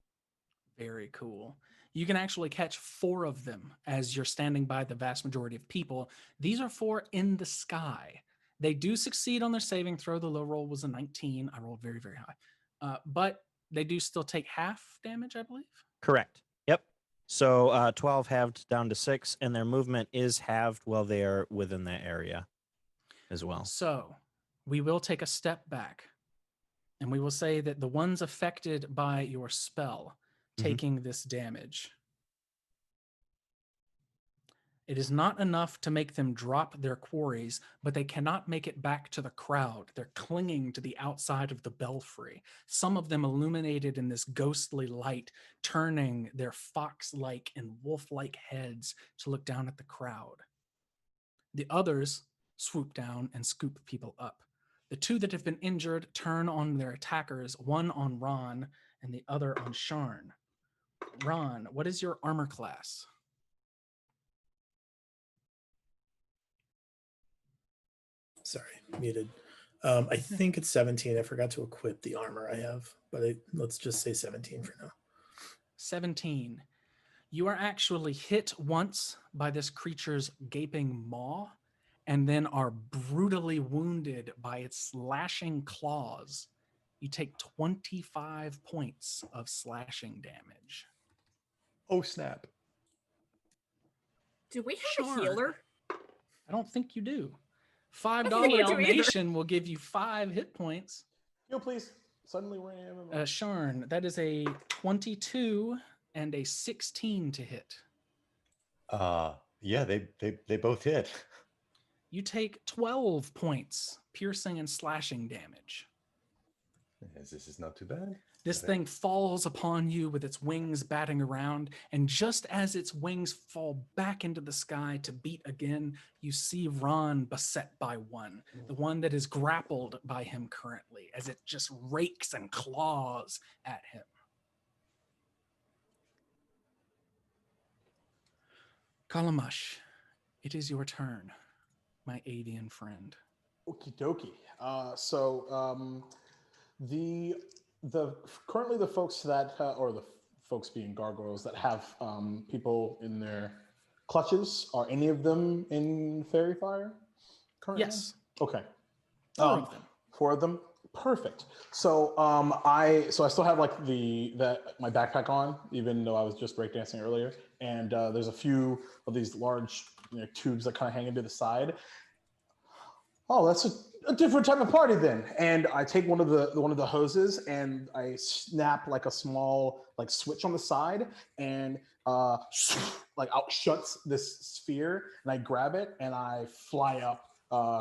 Very cool. You can actually catch 4 of them as you're standing by the vast majority of people. These are 4 in the sky. They do succeed on their saving throw. The low roll was a 19. I rolled very, very high. But they do still take half damage, I believe. Correct. Yep. So 12 halved down to 6, and their movement is halved while they are within that area as well. So we will take a step back, and we will say that the ones affected by your spell taking this damage, it is not enough to make them drop their quarries, but they cannot make it back to the crowd. They're clinging to the outside of the belfry, some of them illuminated in this ghostly light, turning their fox-like and wolf-like heads to look down at the crowd. The others swoop down and scoop people up. The 2 that have been injured turn on their attackers, one on Ron and the other on Sharn. Ron, what is your armor class? Sorry, muted. I think it's 17. I forgot to equip the armor I have, but let's just say 17 for now. 17. You are actually hit once by this creature's gaping maw, and then are brutally wounded by its slashing claws, you take 25 points of slashing damage. Oh, snap. Do we have Sure. a healer? I don't think you do. I $5 don't think we do either. donation will give you 5 hit points. Yo, please. Suddenly we're in MMO. Sharn, that is a 22 and a 16 to hit. Yeah, they both hit. You take 12 points piercing and slashing damage. This is not too bad. This thing falls upon you with its wings batting around, and just as its wings fall back into the sky to beat again, you see Ron beset by one, the one that is grappled by him currently, as it just rakes and claws at him. Kalamash, it is your turn, my avian friend. Okie dokie. The currently the folks that or the folks being gargoyles that have people in their clutches, are any of them in Fairy Fire currently? Yes. Okay. 4 of them. 4 of them. Perfect. So I still have like my backpack on, even though I was just breakdancing earlier, and there's a few of these large tubes that kind of hang into the side. Oh, that's a different type of party then. And I take one of the hoses and I snap like a small like switch on the side, and like out shuts this sphere, and I grab it and I fly up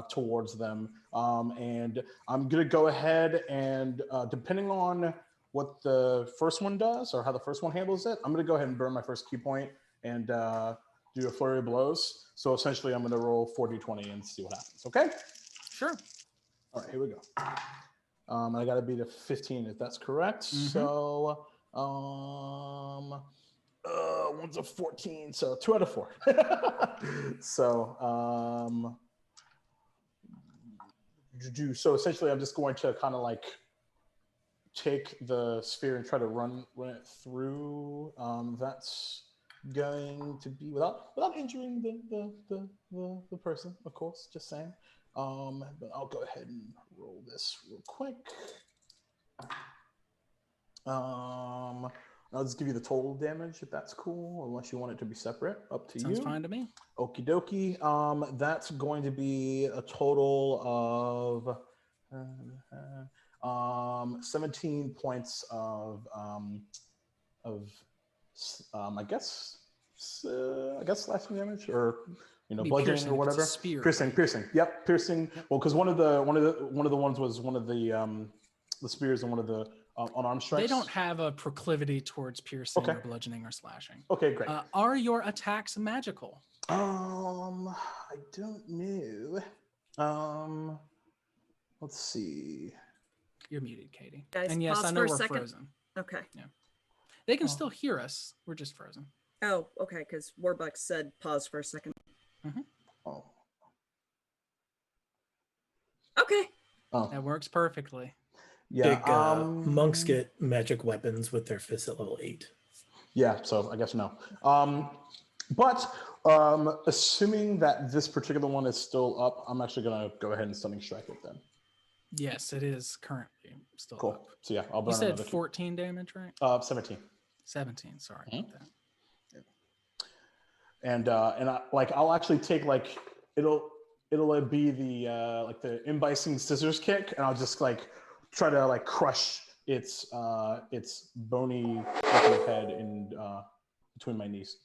towards them. And I'm gonna go ahead and depending on what the first one does or how the first one handles it, I'm gonna go ahead and burn my first key point and do a flurry of blows. So essentially I'm gonna roll 4d20 and see what happens, okay? Sure. All right, here we go. I gotta beat a 15 if that's correct. So one's a 14, so 2 out of 4. So so essentially I'm just going to kind of like take the sphere and try to run it through. That's going to be without injuring the person, of course, just saying. But I'll go ahead and roll this real quick. I'll just give you the total damage if that's cool, unless you want it to be separate. Up to you. Sounds fine to me. Okie dokie. That's going to be a total of 17 points of I guess slashing damage, or bludgeoning or whatever. Piercing. Yep, piercing. Well, because one of the ones was one of the spears and one of the unarmed strikes. They don't have a proclivity towards piercing or bludgeoning or slashing. Okay, great. Are your attacks magical? I don't know. Let's see. You're muted, Katie. Guys, and yes, pause I know for a we're second. frozen. Okay. Yeah. They can still hear us. We're just frozen. Oh, okay, because Warbucks said pause for a second. Oh. Okay. Oh. That works perfectly. Yeah. Monks get magic weapons with their fists at level 8. Yeah, so I guess no. But assuming that this particular one is still up, I'm actually gonna go ahead and stunning strike it then. Yes, it is currently still Cool. up. So yeah, I'll burn You said another 14 damage, right? 17. 17. Sorry about that. And I'll actually take it'll be the imbicing scissors kick, and I'll just try to crush its bony looking head in between my knees.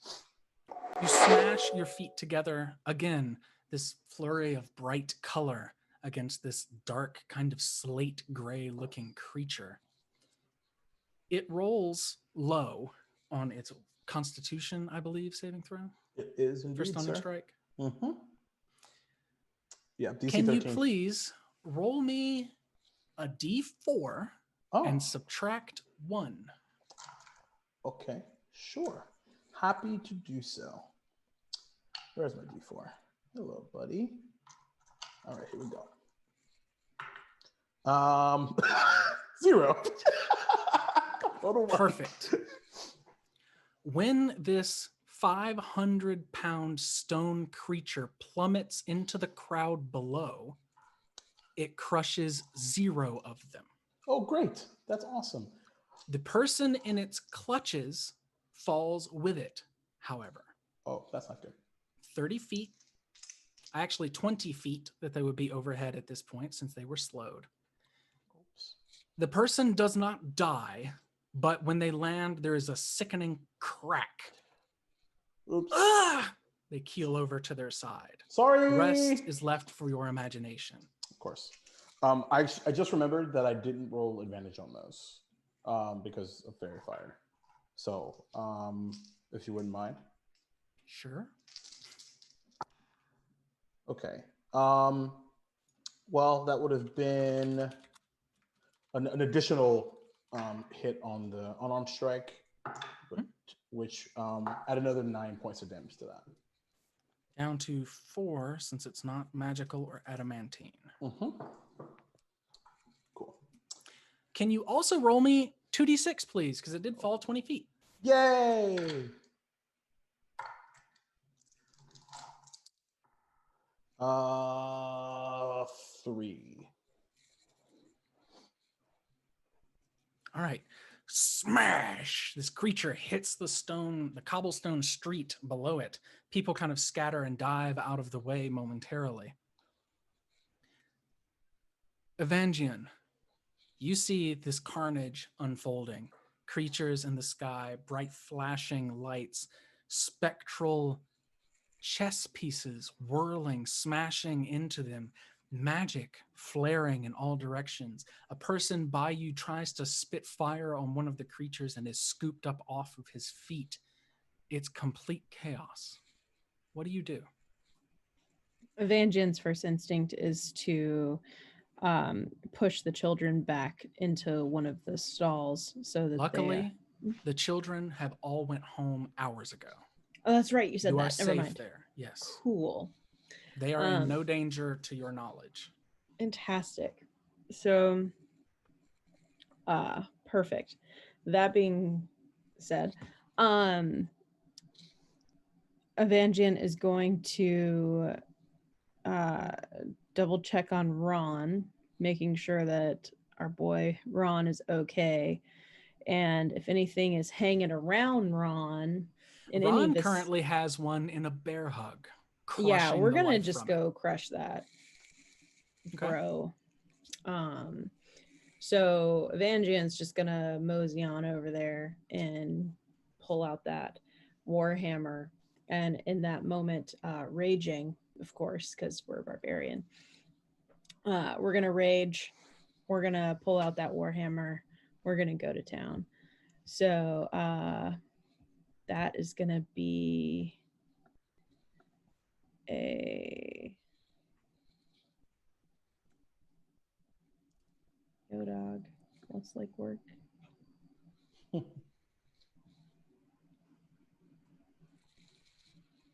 You smash your feet together again. This flurry of bright color against this dark kind of slate gray looking creature. It rolls low on its Constitution, I believe, saving throw. It is indeed, for stunning sir. strike. Mm-hmm. Yeah, DC Can 13. you please roll me a d4 and subtract 1? Okay, sure. Happy to do so. Where's my d4? Hello, buddy. All right, here we go. 0. Perfect. When this 500-pound stone creature plummets into the crowd below. It crushes 0 of them. Oh, great. That's awesome. The person in its clutches falls with it, however. Oh, that's not good. 30 feet, actually 20 feet that they would be overhead at this point since they were slowed. Oops. The person does not die, but when they land, there is a sickening crack. Oops. Ah! They keel over to their side. Sorry. The rest is left for your imagination. Of course. I just remembered that I didn't roll advantage on those because of fairy fire. So, if you wouldn't mind. Sure. Okay. Well, that would have been an additional hit on the unarmed strike, which add another 9 points of damage to that. Down to 4 since it's not magical or adamantine. Mm-hmm. Cool. Can you also roll me 2d6, please? Because it did fall 20 feet. Yay! 3. All right. Smash! This creature hits the cobblestone street below it. People kind of scatter and dive out of the way momentarily. Evangeline, you see this carnage unfolding. Creatures in the sky, bright flashing lights, spectral chess pieces whirling, smashing into them, magic flaring in all directions. A person by you tries to spit fire on one of the creatures and is scooped up off of his feet. It's complete chaos. What do you do? Evangeline's first instinct is to push the children back into one of the stalls so that Luckily, the children have all went home hours ago. Oh, that's right. You said You that. are Never safe mind. there. Yes. Cool. They are in no danger to your knowledge. Fantastic. So, perfect. That being said, Evangeline is going to double check on Ron, making sure that our boy Ron is okay. And if anything is hanging around Ron in any Ron of this, currently has one in a bear hug. yeah, we're crushing the gonna life just from go crush that, Okay. bro. So Evangeline's just gonna mosey on over there and pull out that warhammer, and in that moment, raging, of course, because we're barbarian. We're gonna rage. We're gonna pull out that warhammer. We're gonna go to town. So that is gonna be a yo dog. What's like work?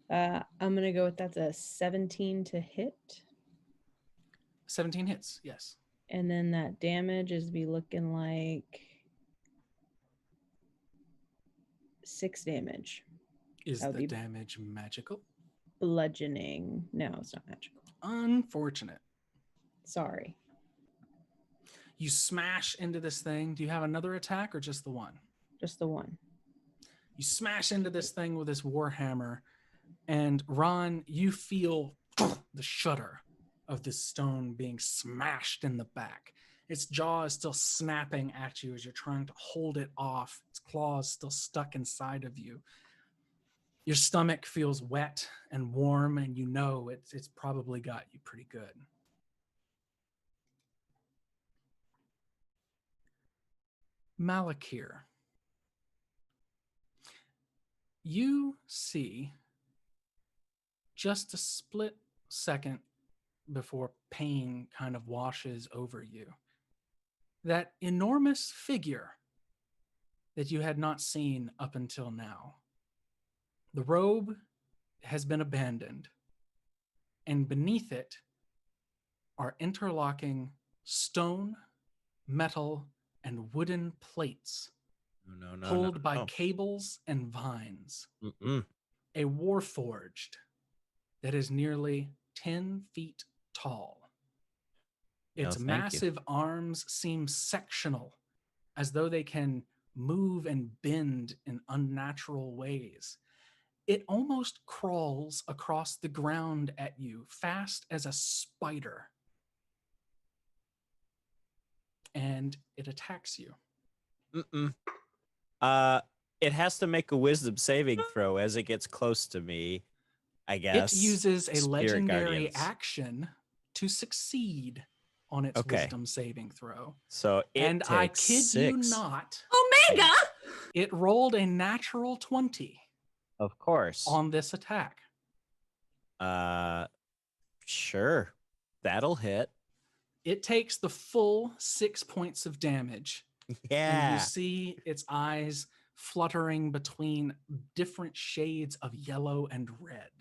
I'm gonna go with that's a 17 to hit. 17 hits, yes. And then that damage is be looking like 6 damage. Is That would the be damage magical? bludgeoning. No, it's not magical. Unfortunate. Sorry. You smash into this thing. Do you have another attack or just the one? Just the one. You smash into this thing with this warhammer, and Ron, you feel the shudder of this stone being smashed in the back. Its jaw is still snapping at you as you're trying to hold it off. Its claws still stuck inside of you. Your stomach feels wet and warm, and you know it's probably got you pretty good. Malakir, you see just a split second before pain kind of washes over you, that enormous figure that you had not seen up until now. The robe has been abandoned, and beneath it are interlocking stone, metal, and wooden plates pulled by cables and vines. Mm-mm. a warforged that is nearly 10 feet tall. Its No, thank you. massive arms seem sectional, as though they can move and bend in unnatural ways. It almost crawls across the ground at you, fast as a spider. And it attacks you. It has to make a wisdom saving throw as it gets close to me, I guess. It uses a Spirit legendary guardians. action to succeed on its Okay. wisdom saving throw. So it And I takes kid 6. you not, Omega. it rolled a natural 20 Of course. on this attack. Sure. That'll hit. It takes the full 6 points of damage. And Yeah. you see its eyes fluttering between different shades of yellow and red.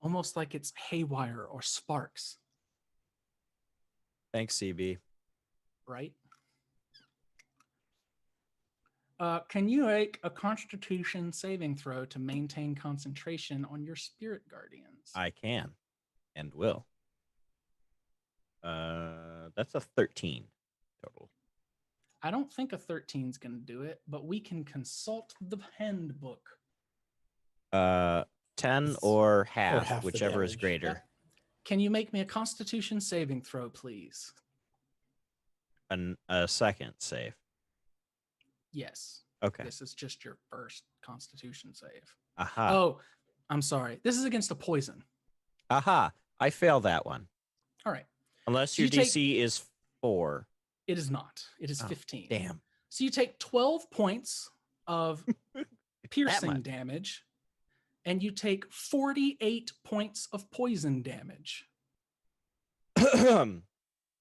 Almost like it's haywire or sparks, Thanks, CB. right? Can you make a Constitution saving throw to maintain concentration on your spirit guardians? I can and will. That's a 13 total. I don't think a 13 is going to do it, but we can consult the handbook. 10 or half, half the whichever is damage. greater. Can you make me a Constitution saving throw, please? A second save. Yes. Okay. This is just your first Constitution save. Aha. Oh, I'm sorry. This is against a poison. Aha. I failed that one. All right. Unless So your you take- DC is 4. It is not. It is Oh, 15. Damn. So you take 12 points of piercing much. damage, and you take 48 points of poison damage.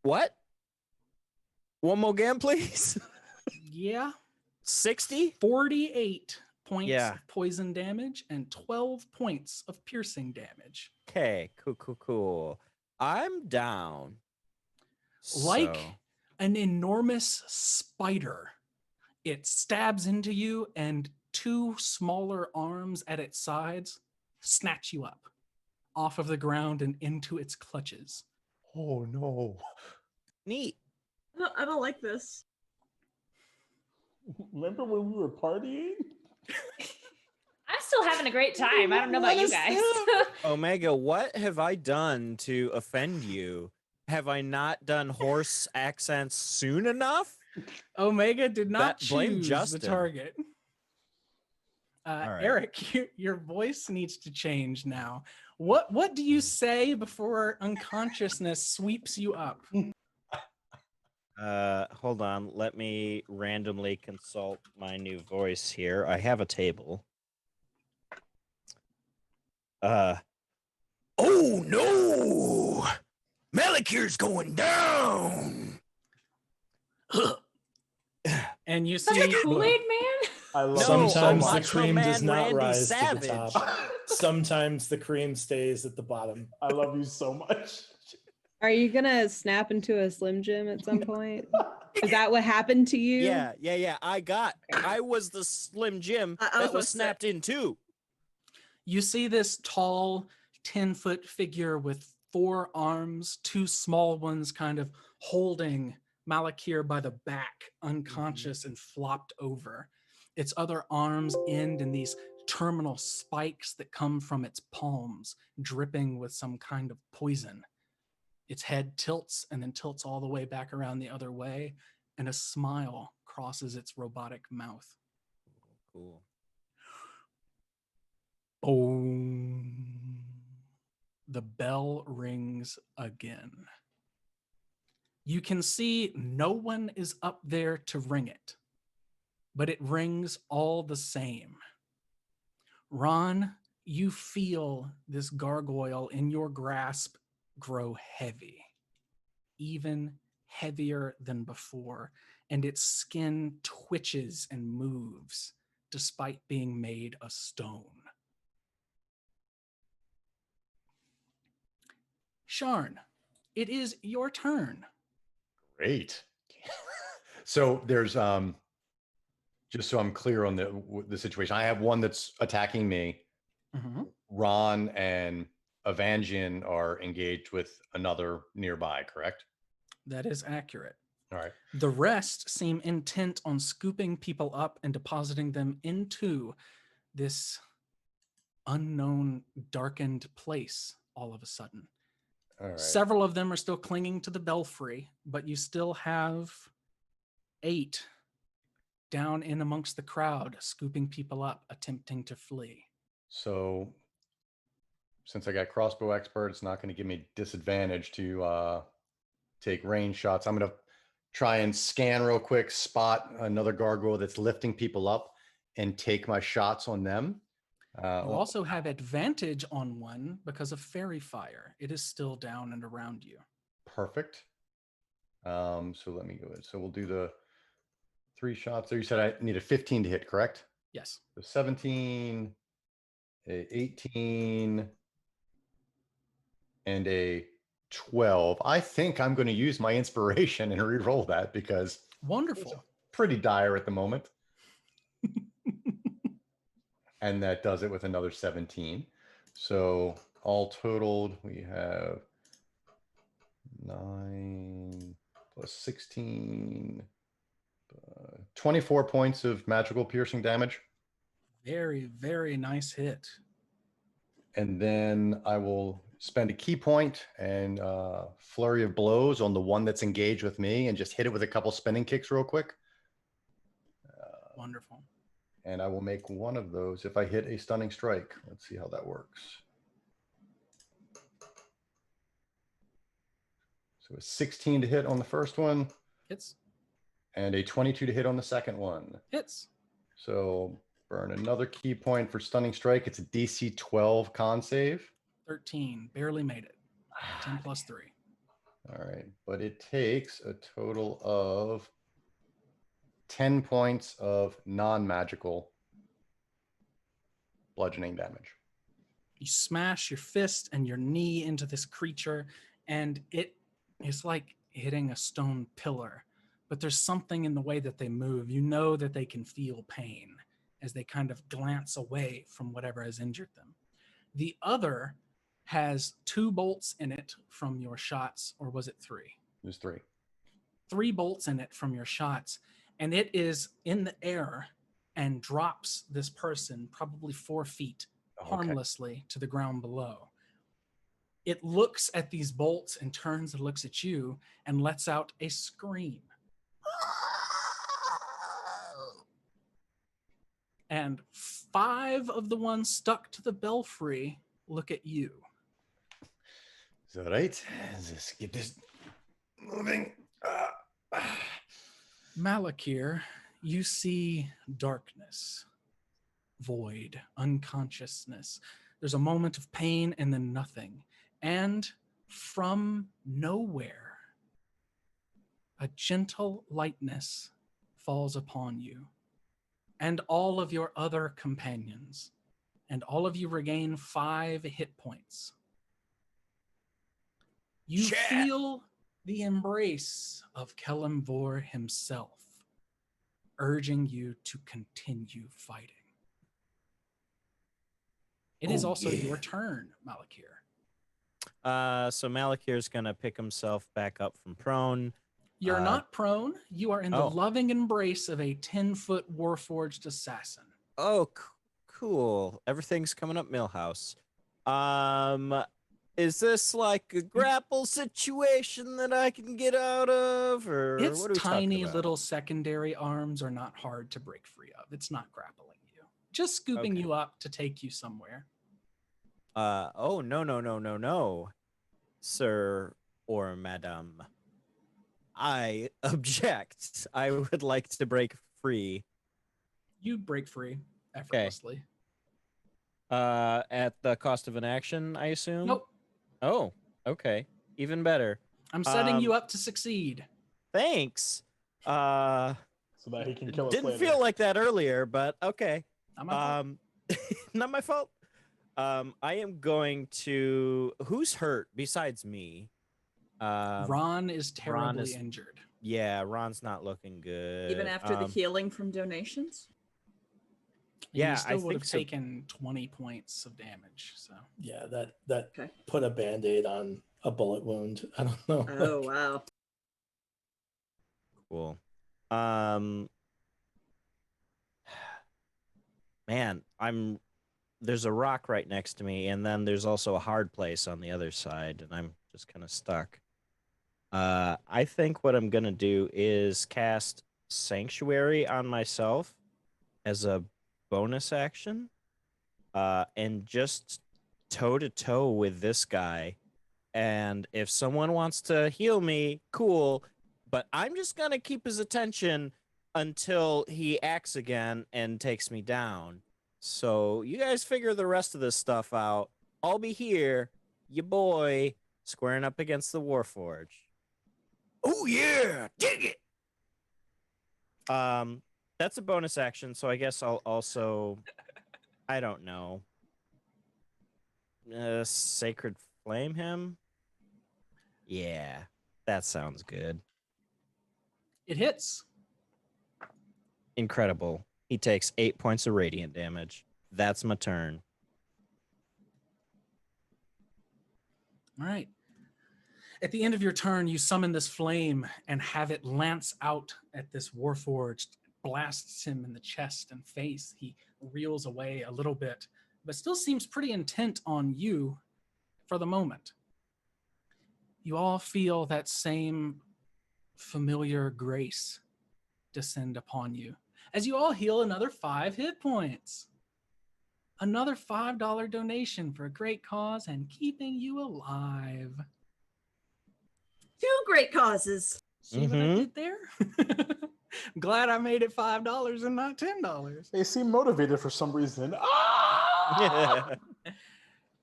What? One more again, please. Yeah. 60? 48 points Yeah. of poison damage and 12 points of piercing damage. Okay, cool. I'm down. Like So- an enormous spider, it stabs into you, and 2 smaller arms at its sides snatch you up off of the ground and into its clutches. Oh no. Neat. I don't like this. Remember when we were partying? I'm still having a great time. I don't know about you guys. Omega, what have I done to offend you? Have I not done horse accents soon enough? Omega did not Blame choose Justin. the target. right. Eric, your voice needs to change now. What do you say before unconsciousness sweeps you up? Hold on. Let me randomly consult my new voice here. I have a table. Oh no! Malakir's going down! And you Such see a Kool-Aid man. I love No, Sometimes the Macho cream does Man not Randy rise Savage. to the top. Sometimes the cream stays at the bottom. I love you so much. Are you gonna snap into a Slim Jim at some point? Is that what happened to you? Yeah. I was the Slim Jim I was that gonna was say- snapped in too. You see this tall 10-foot figure with 4 arms, 2 small ones kind of holding Malakir by the back, unconscious and flopped over. Its other arms end in these terminal spikes that come from its palms, dripping with some kind of poison. Its head tilts and then tilts all the way back around the other way, and a smile crosses its robotic mouth. Cool. Boom. The bell rings again. You can see no one is up there to ring it, but it rings all the same. Ron, you feel this gargoyle in your grasp grow heavy, even heavier than before, and its skin twitches and moves despite being made of stone. Sharn, it is your turn. Great. So there's just so I'm clear on the situation, I have one that's attacking me. Mhm. Ron and Evangeline are engaged with another nearby, correct? That is accurate. All right. The rest seem intent on scooping people up and depositing them into this unknown, darkened place all of a sudden. All right. Several of them are still clinging to the belfry, but you still have 8 down in amongst the crowd, scooping people up, attempting to flee. So since I got crossbow expert, it's not going to give me disadvantage to take range shots. I'm going to try and scan real quick, spot another gargoyle that's lifting people up, and take my shots on them. You also have advantage on one because of fairy fire. It is still down and around you. Perfect. So let me go ahead. So we'll do the 3 shots there. You said I need a 15 to hit, correct? Yes. So 17, a 18, and a 12. I think I'm going to use my inspiration and re-roll that because wonderful. It's pretty dire at the moment. And that does it with another 17. So all totaled, we have 9 plus 16, 24 points of magical piercing damage. Very, very nice hit. And then I will spend a key point and flurry of blows on the one that's engaged with me and just hit it with a couple spinning kicks real quick. Wonderful. And I will make one of those if I hit a stunning strike. Let's see how that works. So a 16 to hit on the first one. Hits. And a 22 to hit on the second one. Hits. So burn another key point for stunning strike. It's a DC 12 con save. 13. Barely made it. 10 plus 3. All right. But it takes a total of 10 points of non-magical bludgeoning damage. You smash your fist and your knee into this creature, and it is like hitting a stone pillar. But there's something in the way that they move. You know that they can feel pain as they kind of glance away from whatever has injured them. The other has 2 bolts in it from your shots, or was it 3? It was 3. 3 bolts in it from your shots, and it is in the air and drops this person probably 4 feet harmlessly to the ground below. It looks at these bolts and turns and looks at you and lets out a scream. And 5 of the ones stuck to the belfry look at you. Is that right? Let's get this moving. Malakir, you see darkness, void, unconsciousness. There's a moment of pain and then nothing. And from nowhere, a gentle lightness falls upon you and all of your other companions, and all of you regain 5 hit points. You feel the embrace of Kelemvor himself, urging you to continue fighting. It is also your turn, Malakir. So Malakir's gonna pick himself back up from prone. You're not prone. You are in the loving embrace of a 10-foot warforged assassin. Oh, cool. Everything's coming up, Millhouse. Is this like a grapple situation that I can get out of, or Its what are we talking tiny about? little secondary arms are not hard to break free of. It's not grappling you. Just scooping you up to take you somewhere. Oh, no, sir or madam. I object. I would like to break free. You break free effortlessly. At the cost of an action, I assume? Nope. Oh, okay. Even better. I'm setting you up to succeed. Thanks. So that he can kill us Didn't later. feel like that earlier, but okay. Not my fault. Not my fault. I am going to... Who's hurt besides me? Ron is terribly injured. Yeah, Ron's not looking good. Even after the healing from donations? Yeah, you still I would think have so. taken 20 points of damage. So Yeah, that Okay. put a band-aid on a bullet wound. I don't know. Oh, wow. Cool. Man, there's a rock right next to me, and then there's also a hard place on the other side, and I'm just kind of stuck. I think what I'm gonna do is cast Sanctuary on myself as a bonus action, and just toe to toe with this guy. And if someone wants to heal me, cool. But I'm just gonna keep his attention until he acts again and takes me down. So you guys figure the rest of this stuff out. I'll be here, your boy, squaring up against the Warforged. Oh yeah, dig it. That's a bonus action, so I guess I'll also, I don't know, Sacred Flame him. Yeah, that sounds good. it hits. Incredible. He takes 8 points of radiant damage. That's my turn. All right. At the end of your turn, you summon this flame and have it lance out at this Warforged, blasts him in the chest and face. He reels away a little bit, but still seems pretty intent on you for the moment. You all feel that same familiar grace descend upon you as you all heal another 5 hit points. Another $5 donation for a great cause and keeping you alive. 2 great causes. See what I did there? I'm glad I made it $5 and not $10. They seem motivated for some reason. Ah!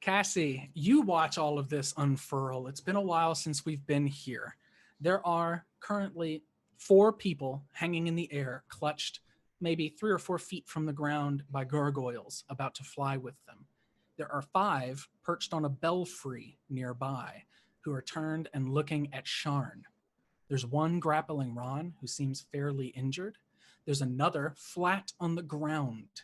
Cassie, you watch all of this unfurl. It's been a while since we've been here. There are currently 4 people hanging in the air, clutched maybe 3 or 4 feet from the ground by gargoyles about to fly with them. There are 5 perched on a belfry nearby who are turned and looking at Sharn. There's 1 grappling Ron who seems fairly injured. There's another flat on the ground.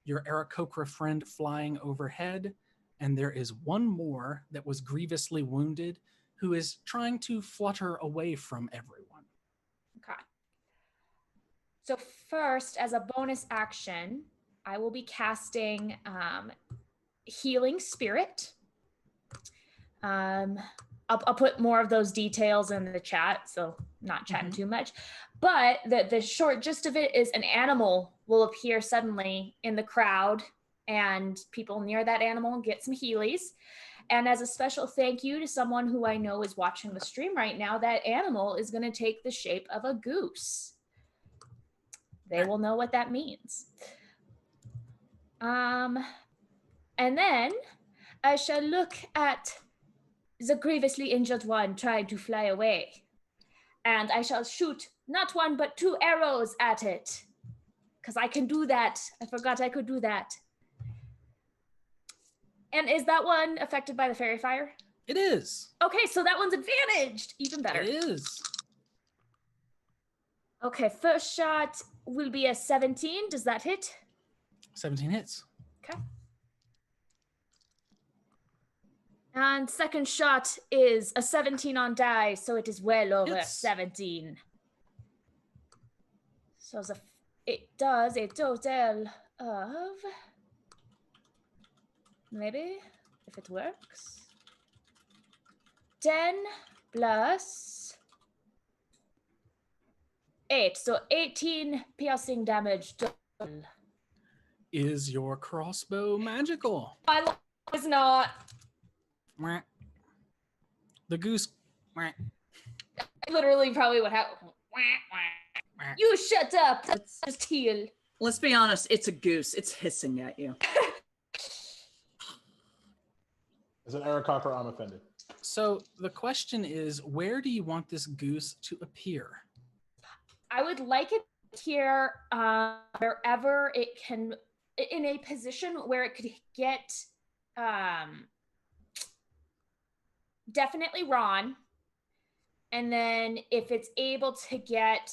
Your Aarakocra friend flying overhead. And there is 1 more that was grievously wounded who is trying to flutter away from everyone. Okay. So first, as a bonus action, I will be casting Healing Spirit. I'll put more of those details in the chat, so not chatting too much. But the short gist of it is an animal will appear suddenly in the crowd, and people near that animal get some healies. And as a special thank you to someone who I know is watching the stream right now, that animal is going to take the shape of a goose. They will know what that means. And then I shall look at the grievously injured one trying to fly away. And I shall shoot not 1, but 2 arrows at it. Because I can do that. I forgot I could do that. And is that one affected by the fairy fire? It is. Okay, so that one's advantaged. Even better. It is. Okay, first shot will be a 17. Does that hit? 17 hits. Okay. And second shot is a 17 on die, so it is well over Hits. 17. So it does a total of, maybe, if it works, 10 plus 8, so 18 piercing damage total. Is your crossbow magical? My lord is not. Mwah. The goose. Mwah. Literally probably what happened. You shut up. That's just heal. Let's be honest, it's a goose. It's hissing at you. As an Aarakocra, I'm offended. So the question is, where do you want this goose to appear? I would like it here wherever it can, in a position where it could get definitely Ron, And then if it's able to get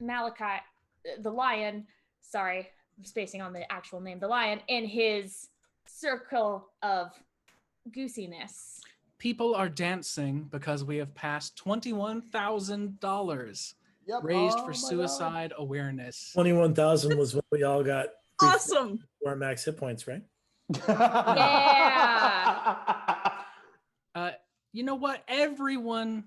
Malachi, the lion, sorry, I'm spacing on the actual name, the lion, in his circle of goosiness. People are dancing because we have passed $21,000 Yep. raised Oh for my God. suicide awareness. 21,000 was when we all got Awesome. our max hit points, right? You know what? Everyone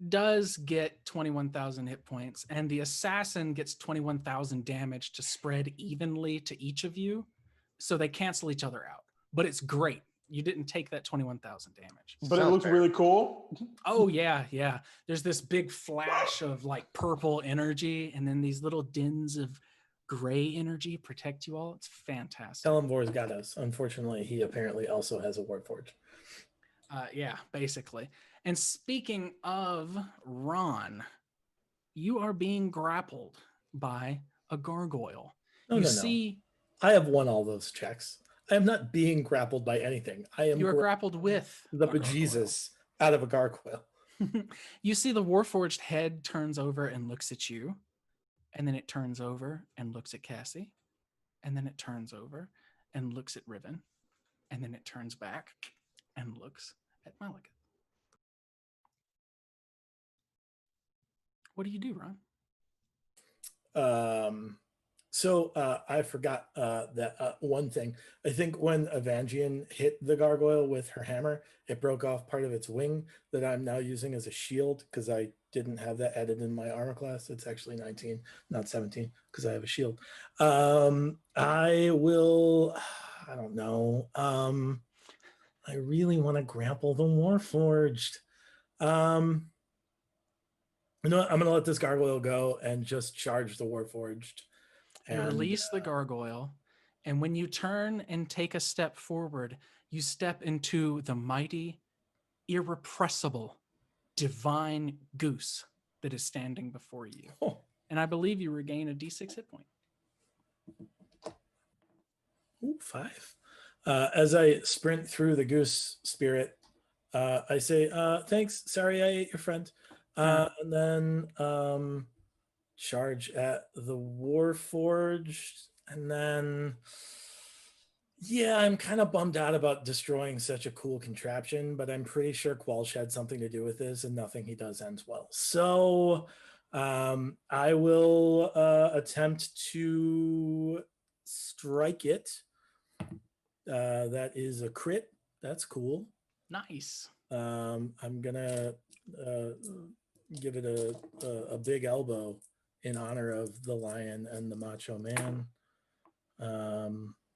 does get 21,000 hit points, and the assassin gets 21,000 damage to spread evenly to each of you, so they cancel each other out. But it's great. You didn't take that 21,000 damage. But it looks really cool. Oh yeah, yeah. There's this big flash of like purple energy, and then these little dins of gray energy protect you all. It's fantastic. Kalimvor's got us. Unfortunately, he apparently also has a Warforged. Yeah, basically. And speaking of Ron, you are being grappled by a gargoyle. No, you no, see, I have won all those checks. I am not being grappled by anything. I am you are grappled with the a gargoyle. bejesus out of a gargoyle. You see the Warforged head turns over and looks at you, and then it turns over and looks at Cassie, and then it turns over and looks at Riven, and then it turns back and looks at Malika. What do you do, Ron? So I forgot that one thing. I think when Evangeline hit the gargoyle with her hammer, it broke off part of its wing that I'm now using as a shield because I didn't have that added in my armor class. It's actually 19, not 17, because I have a shield. I don't know. I really want to grapple the Warforged. You know what? I'm going to let this gargoyle go and just charge the Warforged. You release the gargoyle, and when you turn and take a step forward, you step into the mighty, irrepressible, divine goose that is standing before you. Oh. And I believe you regain a d6 hit point. Ooh, 5. As I sprint through the goose spirit, I say, thanks, sorry I ate your friend. And then charge at the Warforged, and then yeah, I'm kind of bummed out about destroying such a cool contraption, but I'm pretty sure Qualsh had something to do with this, and nothing he does ends well. So I will attempt to strike it. That is a crit. That's cool. Nice. I'm gonna give it a big elbow in honor of the lion and the macho man.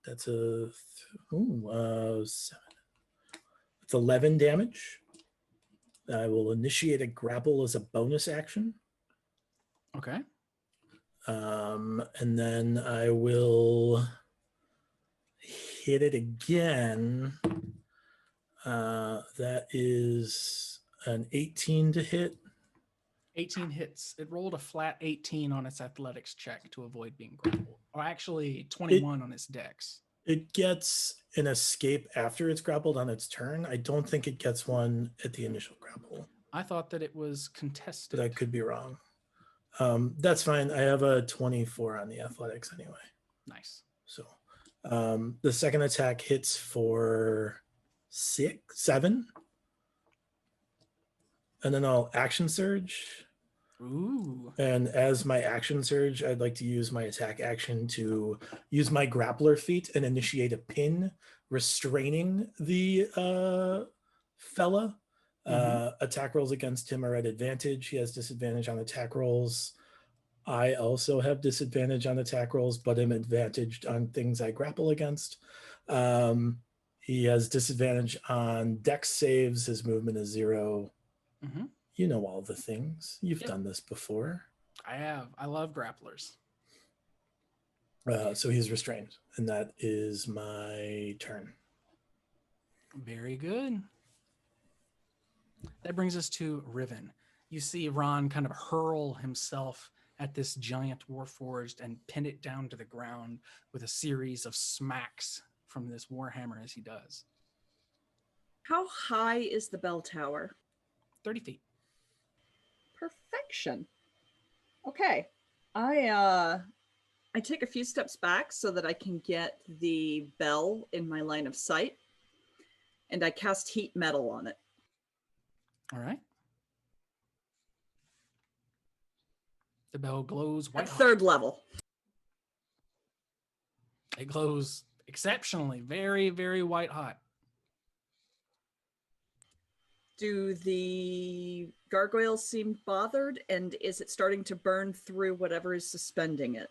That's a 7. It's 11 damage. I will initiate a grapple as a bonus action. Okay. And then I will hit it again. That is an 18 to hit. 18 hits. It rolled a flat 18 on its athletics check to avoid being grappled. Or actually 21 on its dex. It gets an escape after it's grappled on its turn. I don't think it gets one at the initial grapple. I thought that it was contested. But I could be wrong. That's fine. I have a 24 on the athletics anyway. Nice. So the second attack hits for 7. And then I'll action surge. Ooh. And as my action surge, I'd like to use my attack action to use my grappler feat and initiate a pin restraining the fella. Attack rolls against him are at advantage. He has disadvantage on attack rolls. I also have disadvantage on attack rolls, but am advantaged on things I grapple against. He has disadvantage on dex saves. His movement is 0. You know all the things. You've done this before. I have. I love grapplers. So he's restrained, and that is my turn. Very good. That brings us to Riven. You see Ron kind of hurl himself at this giant Warforged and pin it down to the ground with a series of smacks from this Warhammer as he does. How high is the bell tower? 30 feet. Perfection. Okay. I take a few steps back so that I can get the bell in my line of sight, and I cast heat metal on it. All right. The bell glows white At hot. 3rd level. It glows exceptionally, very, very white hot. Do the gargoyles seem bothered, and is it starting to burn through whatever is suspending it?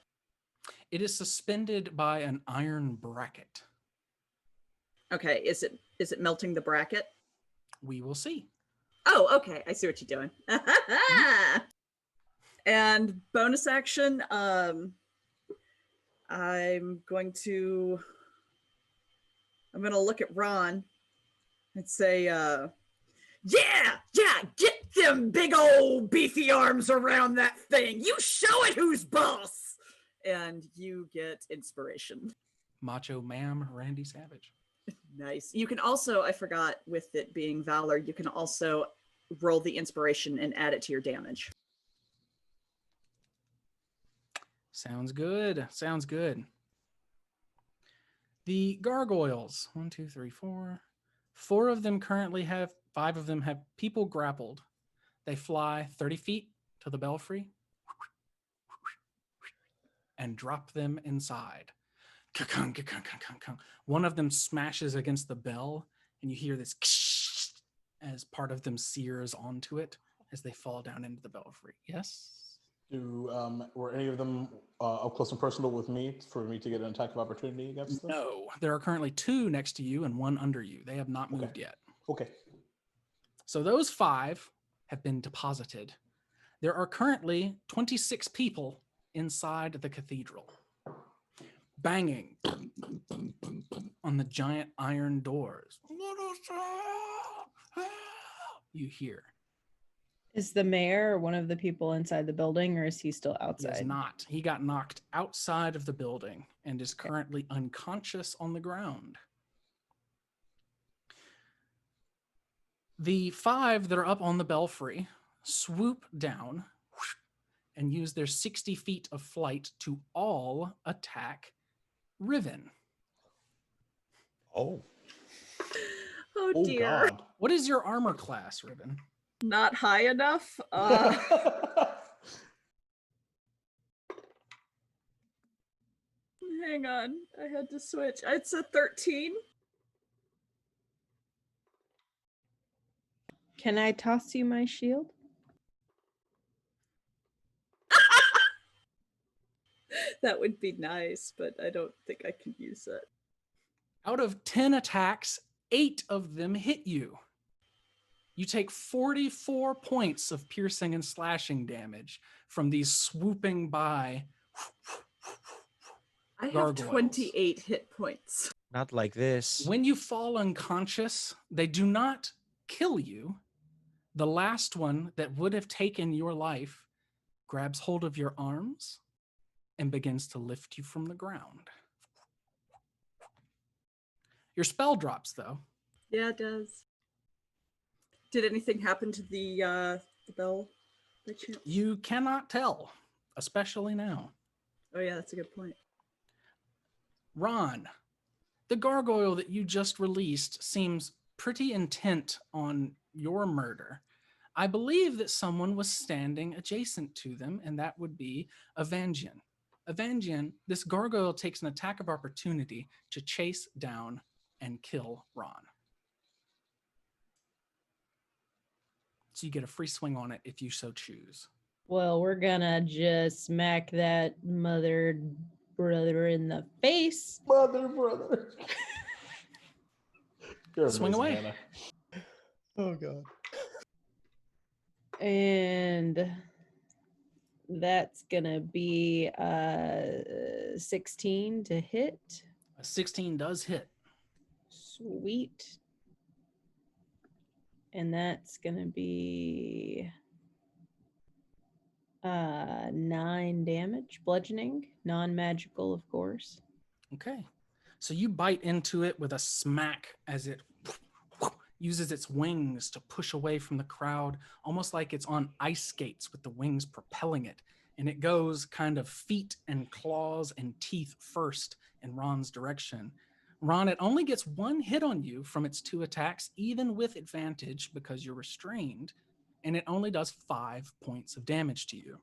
It is suspended by an iron bracket. Okay, is it melting the bracket? We will see. Oh, okay. I see what you're doing. And bonus action, I'm going to look at Ron and say, yeah, get them big old beefy arms around that thing. You show it who's boss. And you get inspiration. Macho Man Randy Savage. Nice. You can also, I forgot, with it being Valor, you can also roll the inspiration and add it to your damage. Sounds good. Sounds good. The gargoyles, 1, 2, 3, 4. 4 of them currently have, 5 of them have people grappled. They fly 30 feet to the belfry and drop them inside. One of them smashes against the bell, and you hear this as part of them sears onto it as they fall down into the belfry. Yes? Were any of them up close and personal with me for me to get an attack of opportunity against them? No. There are currently 2 next to you and 1 under you. They have not moved yet. Okay. So those 5 have been deposited. There are currently 26 people inside the cathedral, banging on the giant iron doors. You hear. Is the mayor one of the people inside the building, or is he still He outside? is not. He got knocked outside of the building and is currently unconscious on the ground. The 5 that are up on the belfry swoop down and use their 60 feet of flight to all attack Riven. Oh. Oh dear. God. What is your armor class, Riven? Not high enough. Hang on. I had to switch. It's a 13. Can I toss you my shield? That would be nice, but I don't think I can use it. Out of 10 attacks, 8 of them hit you. You take 44 points of piercing and slashing damage from these swooping by I have gargoyles. 28 hit points. Not like this. When you fall unconscious, they do not kill you. The last one that would have taken your life grabs hold of your arms and begins to lift you from the ground. Your spell drops, though. Yeah, it does. Did anything happen to the bell by chance? You cannot tell, especially now. Oh yeah, that's a good point. Ron, the gargoyle that you just released seems pretty intent on your murder. I believe that someone was standing adjacent to them, and that would be Evangian. Evangian, this gargoyle takes an attack of opportunity to chase down and kill Ron. So you get a free swing on it if you so choose. Well, we're gonna just smack that mother brother in the face. Brother. You're Swing amazing, away. Hannah. Oh god. And that's gonna be 16 to hit. A 16 does hit. Sweet. And that's gonna be 9 damage, bludgeoning, non-magical, of course. Okay. So you bite into it with a smack as it uses its wings to push away from the crowd, almost like it's on ice skates with the wings propelling it. And it goes kind of feet and claws and teeth first in Ron's direction. Ron, it only gets one hit on you from its 2 attacks, even with advantage because you're restrained, and it only does 5 points of damage to you.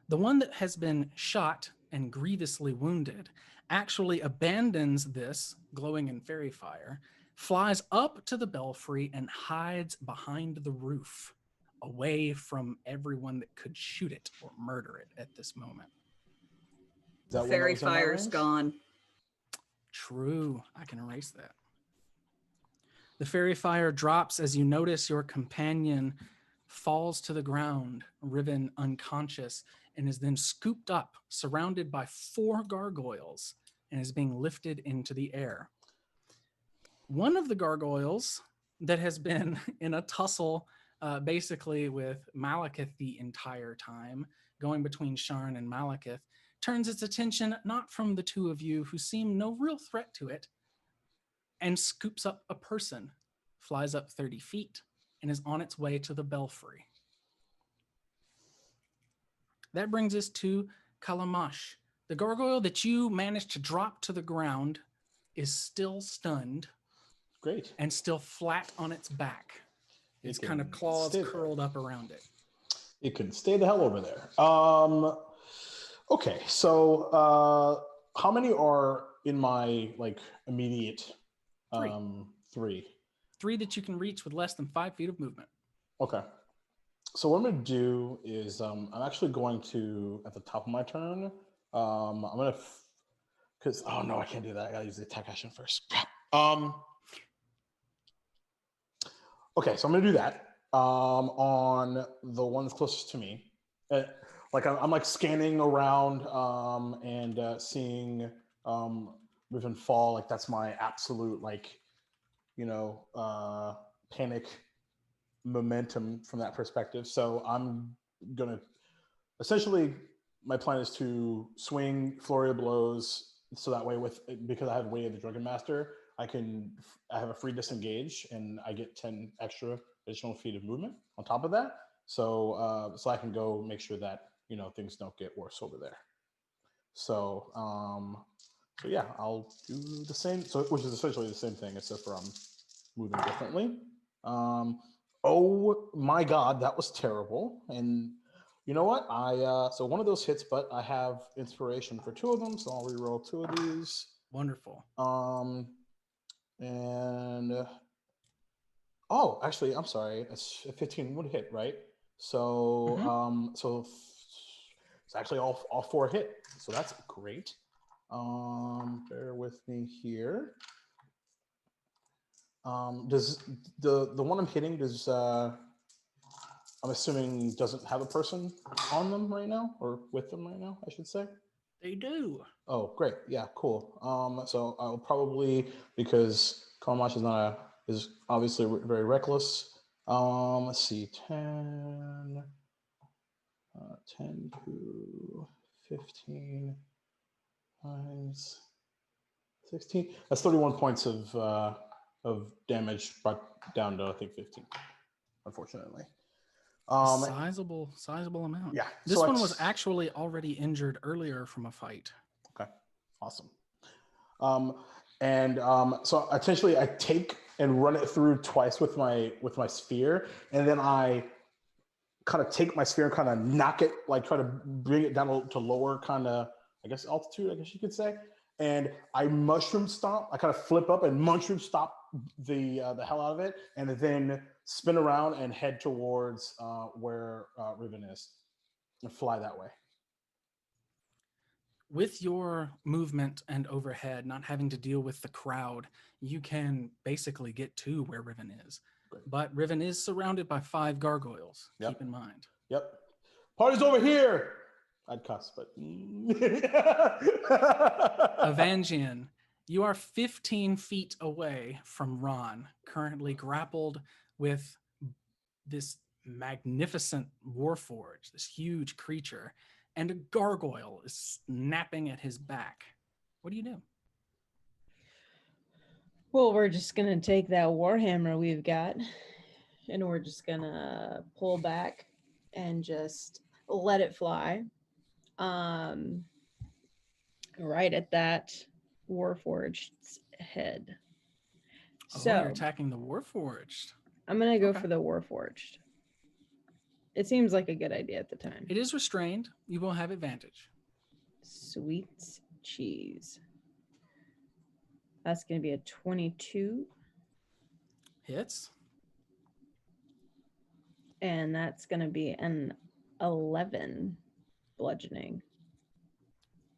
The one that has been shot and grievously wounded actually abandons this, glowing in fairy fire, flies up to the belfry and hides behind the roof, away from everyone that could shoot it or murder it at this moment. Is that one that Fairy was in my fire's range? gone. True, I can erase that. The fairy fire drops as you notice your companion falls to the ground, Riven unconscious, and is then scooped up, surrounded by 4 gargoyles, and is being lifted into the air. One of the gargoyles that has been in a tussle basically with Malekith the entire time, going between Sharn and Malekith, turns its attention not from the 2 of you who seem no real threat to it, and scoops up a person, flies up 30 feet, and is on its way to the belfry. That brings us to Kalamash. The gargoyle that you managed to drop to the ground is still stunned. Great. And still flat on its back. Its kind of claws curled up around it. It can stay the hell over there. Okay, so how many are in my immediate 3? 3 that you can reach with less than 5 feet of movement. Okay. So what I'm going to do is I'm actually going to, at the top of my turn, I'm going to, because, oh no, I can't do that. I got to use the attack action first. Okay, so I'm going to do that on the one that's closest to me. I'm like scanning around and seeing Riven fall. Like that's my absolute panic momentum from that perspective. So I'm gonna essentially, my plan is to swing flurry of blows, so that way because I have Way of the Drunken Master, I have a free disengage and I get 10 extra additional feet of movement on top of that. So I can go make sure that things don't get worse over there. So yeah, I'll do the same. So which is essentially the same thing, except for I'm moving differently. Oh my God, that was terrible. And you know what? So one of those hits, but I have inspiration for 2 of them, so I'll re-roll 2 of these. Wonderful. Oh, actually, I'm sorry. It's a 15 would hit, right? So so it's actually all 4 hit. So that's great. Bear with me here. Does the one I'm hitting I'm assuming doesn't have a person on them right now, or with them right now, I should say? They do. Oh, great. Yeah, cool. So I'll probably, because Kalamash is obviously very reckless. Let's see, 10 to 15 times 16. That's 31 points of damage, brought down to I think 15, unfortunately. Sizable amount. Yeah. This one was actually already injured earlier from a fight. Okay. Awesome. So essentially I take and run it through twice with my sphere, and then I kind of take my sphere and kind of knock it, like try to bring it down to lower kind of, I guess, altitude, I guess you could say. And I mushroom stomp. I kind of flip up and mushroom stomp the hell out of it, and then spin around and head towards where Riven is, and fly that way. With your movement and overhead, not having to deal with the crowd, you can basically get to where Riven is. Great. But Riven is surrounded by 5 gargoyles. Yep. Keep in mind. Yep. Party's over here. I'd cuss, but Evangian, you are 15 feet away from Ron, currently grappled with this magnificent warforged, this huge creature, and a gargoyle is snapping at his back. What do you do? Well, we're just gonna take that warhammer we've got, and we're just gonna pull back and just let it fly. Right at that warforged's head. Oh, So you're attacking the Warforged. I'm gonna go Okay. for the warforged. It seems like a good idea at the time. It is restrained. You will have advantage. Sweet cheese. That's gonna be a 22. Hits. And that's gonna be an 11 bludgeoning.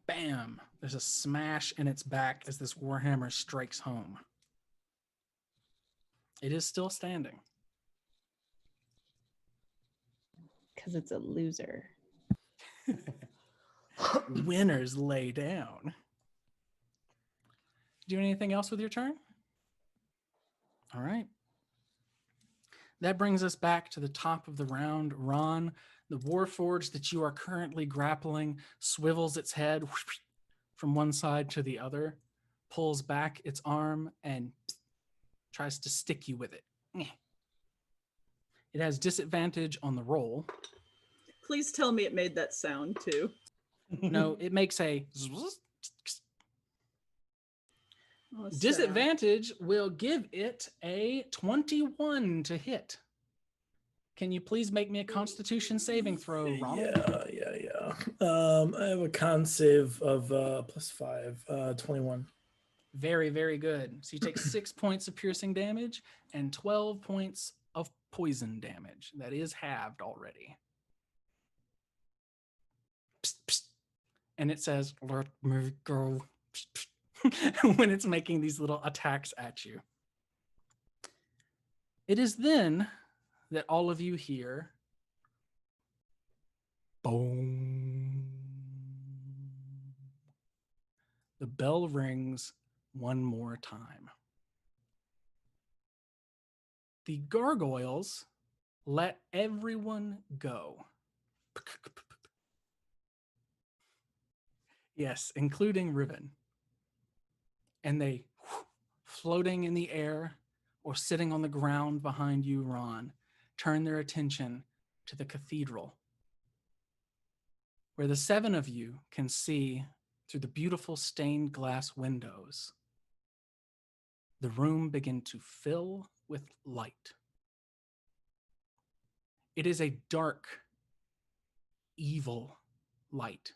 Bam! There's a smash in its back as this Warhammer strikes home. It is still standing. Because it's a loser. Winners lay down. Do anything else with your turn? All right. That brings us back to the top of the round. Ron, the Warforged that you are currently grappling swivels its head from one side to the other, pulls back its arm, and tries to stick you with it. It has disadvantage on the roll. Please tell me it made that sound too. No, it makes a Oh, sad. disadvantage will give it a 21 to hit. Can you please make me a Constitution saving throw, Ronald? Yeah. I have a con save of +5, 21. Very, very good. So you take 6 points of piercing damage and 12 points of poison damage. That is halved already. Psst, psst. And it says, "Let me go," psst, psst, when it's making these little attacks at you. It is then that all of you hear boom. The bell rings one more time. The gargoyles let everyone go. Yes, including Riven. And they, floating in the air or sitting on the ground behind you, Ron, turn their attention to the cathedral, where the 7 of you can see through the beautiful stained glass windows the room begin to fill with light. It is a dark, evil light.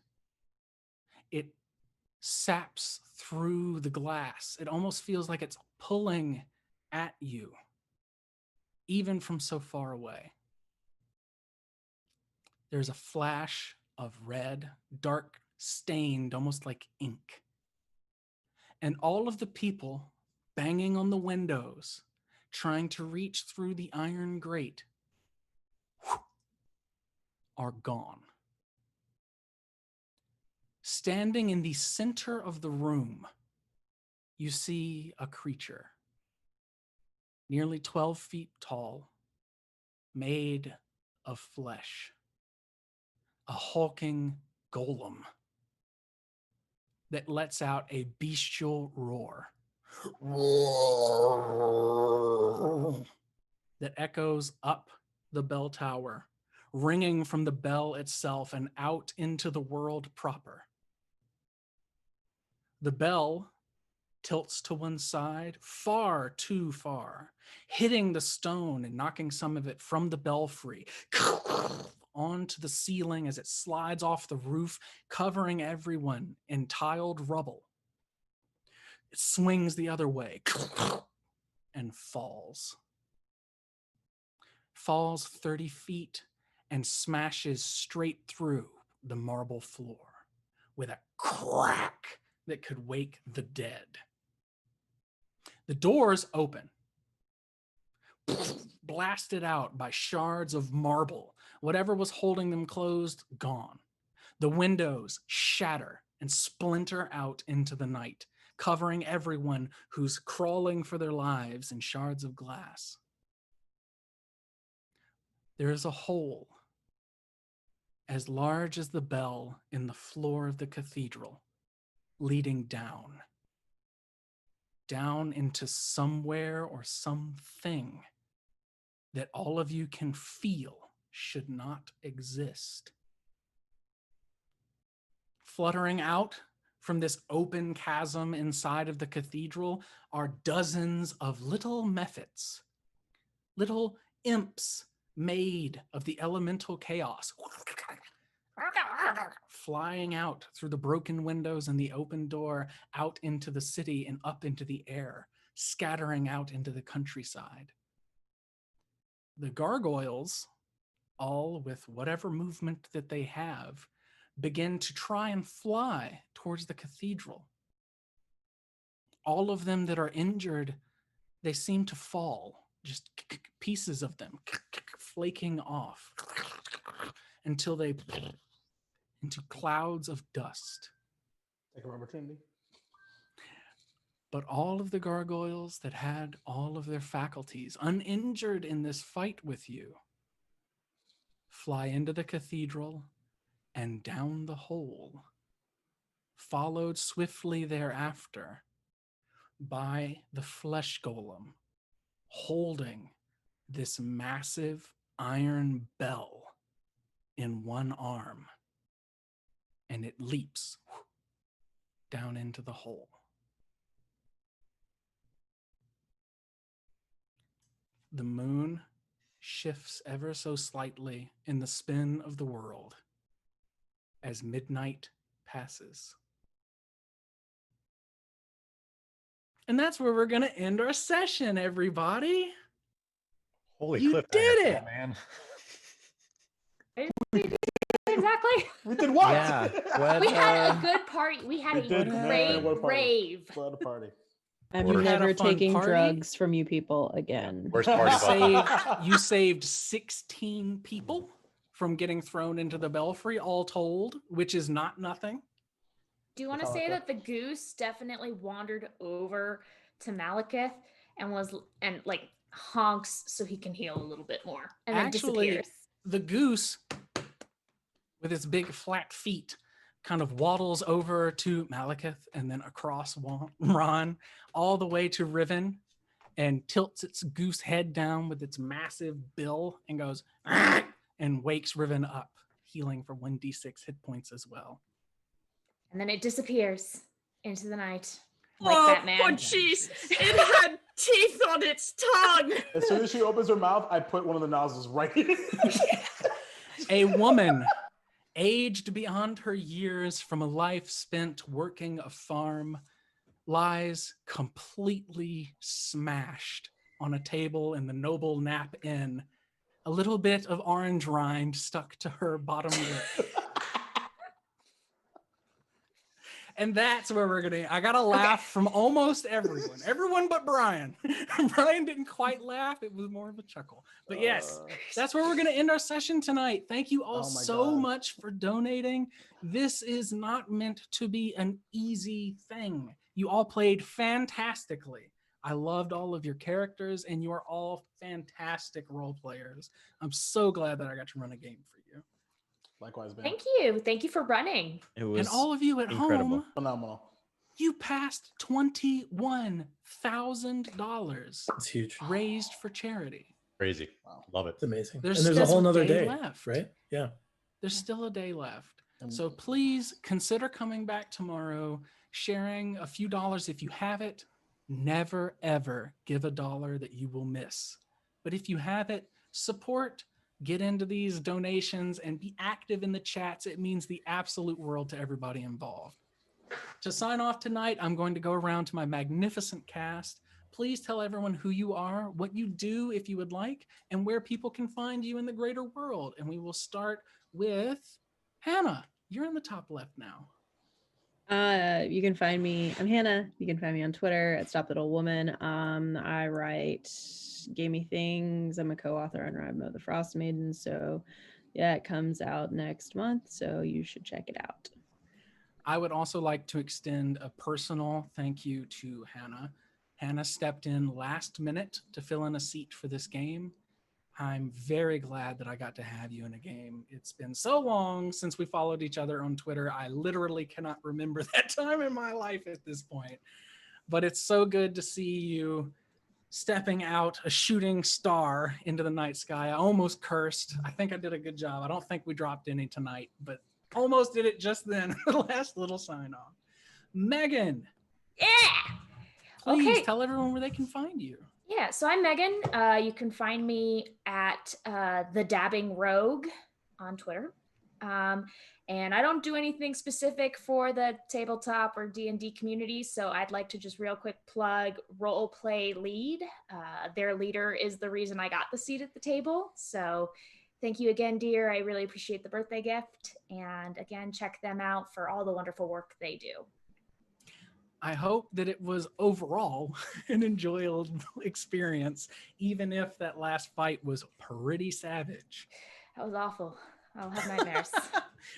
It saps through the glass. It almost feels like it's pulling at you, even from so far away. There's a flash of red, dark, stained, almost like ink. And all of the people banging on the windows, trying to reach through the iron grate, are gone. Standing in the center of the room, you see a creature, nearly 12 feet tall, made of flesh, a hulking golem that lets out a bestial roar that echoes up the bell tower, ringing from the bell itself and out into the world proper. The bell tilts to one side, far too far, hitting the stone and knocking some of it from the belfry onto the ceiling as it slides off the roof, covering everyone in tiled rubble. It swings the other way and falls. Falls 30 feet and smashes straight through the marble floor with a crack that could wake the dead. The doors open, blasted out by shards of marble. Whatever was holding them closed, gone. The windows shatter and splinter out into the night, covering everyone who's crawling for their lives in shards of glass. There is a hole as large as the bell in the floor of the cathedral, leading down down into somewhere or something that all of you can feel should not exist. Fluttering out from this open chasm inside of the cathedral are dozens of little mephits, little imps made of the elemental chaos, flying out through the broken windows and the open door out into the city and up into the air, scattering out into the countryside. The gargoyles, all with whatever movement that they have, begin to try and fly towards the cathedral. All of them that are injured, they seem to fall, just pieces of them flaking off until they into clouds of dust. Take an opportunity. But all of the gargoyles that had all of their faculties uninjured in this fight with you fly into the cathedral and down the hole, followed swiftly thereafter by the flesh golem holding this massive iron bell in one arm, and it leaps down into the hole. The moon shifts ever so slightly in the spin of the world as midnight passes. And that's where we're going to end our session, everybody. Holy You cliffhanger, did it! man. Exactly. We did what? Yeah. What, We had a good party. We had We a did, great man, what a party. rave. What a party. I'm Worst. Had a never fun taking party. drugs from you people again. Worst party possible. You saved 16 people from getting thrown into the belfry, all told, which is not nothing. Do you want to say that the goose definitely wandered over to Malekith and like honks so he can heal a little bit more and then Actually, disappears? the goose, with its big flat feet, kind of waddles over to Malekith and then across Ron, all the way to Riven, and tilts its goose head down with its massive bill and goes, "Argh!" and wakes Riven up, healing for 1d6 hit points as well. And then it disappears into the night like Oh, Batman. oh, jeez. It had teeth on its tongue. As soon as she opens her mouth, I put one of the nozzles right in. A woman aged beyond her years from a life spent working a farm lies completely smashed on a table in the Noble Nap Inn, a little bit of orange rind stuck to her bottom lip. And that's where we're gonna. I got a laugh from almost everyone but Brian. Brian didn't quite laugh; it was more of a chuckle. But yes, that's where we're gonna end our session tonight. Thank you all so much for donating. This is not meant to be an easy thing. You all played fantastically. I loved all of your characters, and you are all fantastic role players. I'm so glad that I got to run a game for you. Likewise, man. Thank you. Thank you for running. It was And all of you at incredible. home, Phenomenal. you passed $21,000 It's huge. raised for charity. Crazy. Wow. Love it. It's amazing. There's and there's a still whole nother day day left. right? Yeah. There's still a day left. And- So please consider coming back tomorrow, sharing a few dollars if you have it. Never, ever give a dollar that you will miss. But if you have it, support, get into these donations, and be active in the chats. It means the absolute world to everybody involved. To sign off tonight, I'm going to go around to my magnificent cast. Please tell everyone who you are, what you do if you would like, and where people can find you in the greater world. And we will start with Hannah. You're in the top left now. You can find me. I'm Hannah. You can find me on Twitter at Stop That Old Woman. I write gamey things. I'm a co-author on Rhyme of the Frost Maiden. So yeah, it comes out next month. So you should check it out. I would also like to extend a personal thank you to Hannah. Hannah stepped in last minute to fill in a seat for this game. I'm very glad that I got to have you in a game. It's been so long since we followed each other on Twitter. I literally cannot remember that time in my life at this point. but it's so good to see you stepping out a shooting star into the night sky. I almost cursed. I think I did a good job. I don't think we dropped any tonight, but almost did it just then. The last little sign off. Megan, Yeah. please Okay. tell everyone where they can find you. Yeah, so I'm Megan. You can find me at the Dabbing Rogue on Twitter, and I don't do anything specific for the tabletop or D&D community. So I'd like to just real quick plug Role Play Lead. Their leader is the reason I got the seat at the table. So thank you again, dear. I really appreciate the birthday gift, and again, check them out for all the wonderful work they do. I hope that it was overall an enjoyable experience, even if that last fight was pretty savage. That was awful. I'll have nightmares.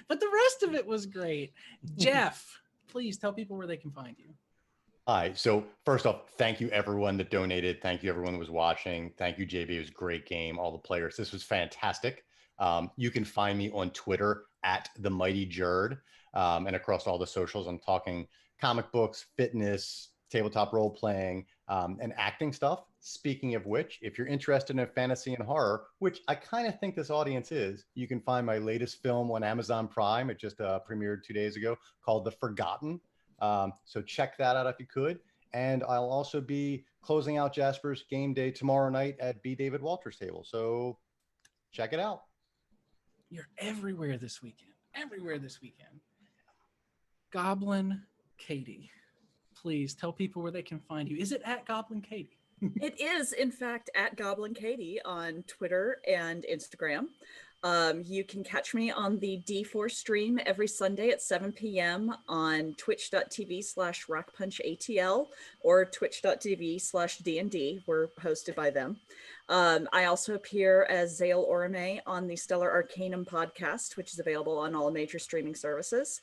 But the rest of it was great. Jeff, please tell people where they can find you. Hi. So first off, thank you everyone that donated. Thank you everyone that was watching. Thank you, JB. It was a great game. All the players. This was fantastic. You can find me on Twitter at the Mighty Jerd, and across all the socials. I'm talking comic books, fitness, tabletop role playing, and acting stuff. Speaking of which, if you're interested in fantasy and horror, which I kind of think this audience is, you can find my latest film on Amazon Prime. It just premiered 2 days ago, called The Forgotten. So check that out if you could. And I'll also be closing out Jasper's game day tomorrow night at B. David Walter's table. So check it out. You're everywhere this weekend. Everywhere this weekend. Goblin Katie, please tell people where they can find you. Is it at Goblin Katie? It is, in fact, at Goblin Katie on Twitter and Instagram. You can catch me on the D4 stream every Sunday at 7 p.m. on twitch.tv/rockpunchatl or twitch.tv/DND. We're hosted by them. I also appear as Zale Orame on the Stellar Arcanum podcast, which is available on all major streaming services.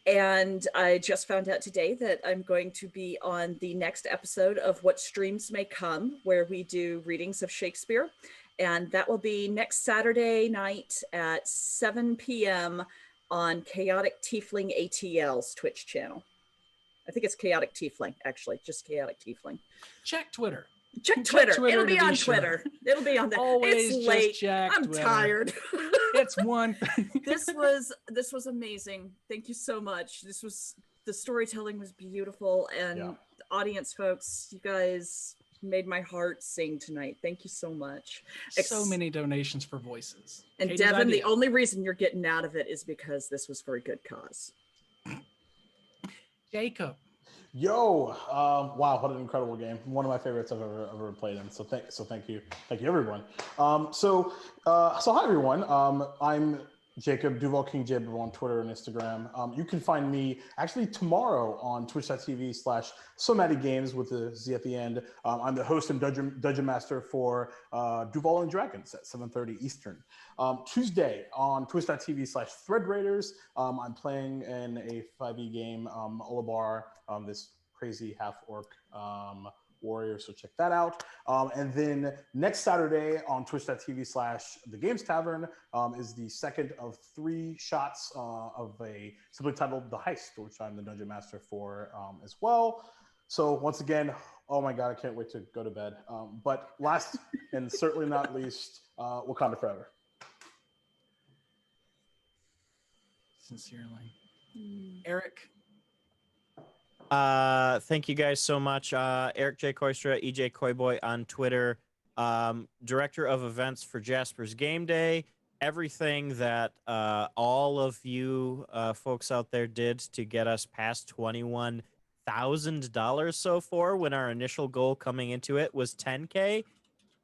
And I just found out today that I'm going to be on the next episode of What Streams May Come, where we do readings of Shakespeare. And that will be next Saturday night at 7 p.m. on Chaotic Tiefling ATL's Twitch channel. I think it's Chaotic Tiefling, actually, just Chaotic Tiefling. Check Twitter. Check Twitter. It'll to be on sure. Twitter. It'll be on there. Always It's just late. check I'm Twitter. tired. It's one thing. This was amazing. Thank you so much. The storytelling was beautiful, and the audience folks, you guys made my heart sing tonight. Thank you so much. So many donations for voices. And Katie's Devin, idea. the only reason you're getting out of it is because this was for a good cause. Jacob. Yo, wow, what an incredible game. One of my favorites I've ever played in. So thank you everyone. So hi everyone. I'm Jacob, Duval King Jacob on Twitter and Instagram. You can find me actually tomorrow on twitch.tv/SoMattyGames with the Z at the end. I'm the host and dungeon master for Duval and Dragons at 7:30 Eastern. Tuesday on twitch.tv/ThreadRaiders. I'm playing in a 5e game, Olabar, this crazy half-orc warrior, so check that out. And then next Saturday on twitch.tv/The Games Tavern is the second of 3 shots of a simply titled The Heist, which I'm the dungeon master for as well. So once again, oh my God, I can't wait to go to bed. But last and certainly not least, Wakanda Forever. Sincerely. Eric. Thank you guys so much. Eric J. Koistra, EJ Koiboy on Twitter, director of events for Jasper's Game Day. Everything that all of you folks out there did to get us past $21,000 so far, when our initial goal coming into it was 10K.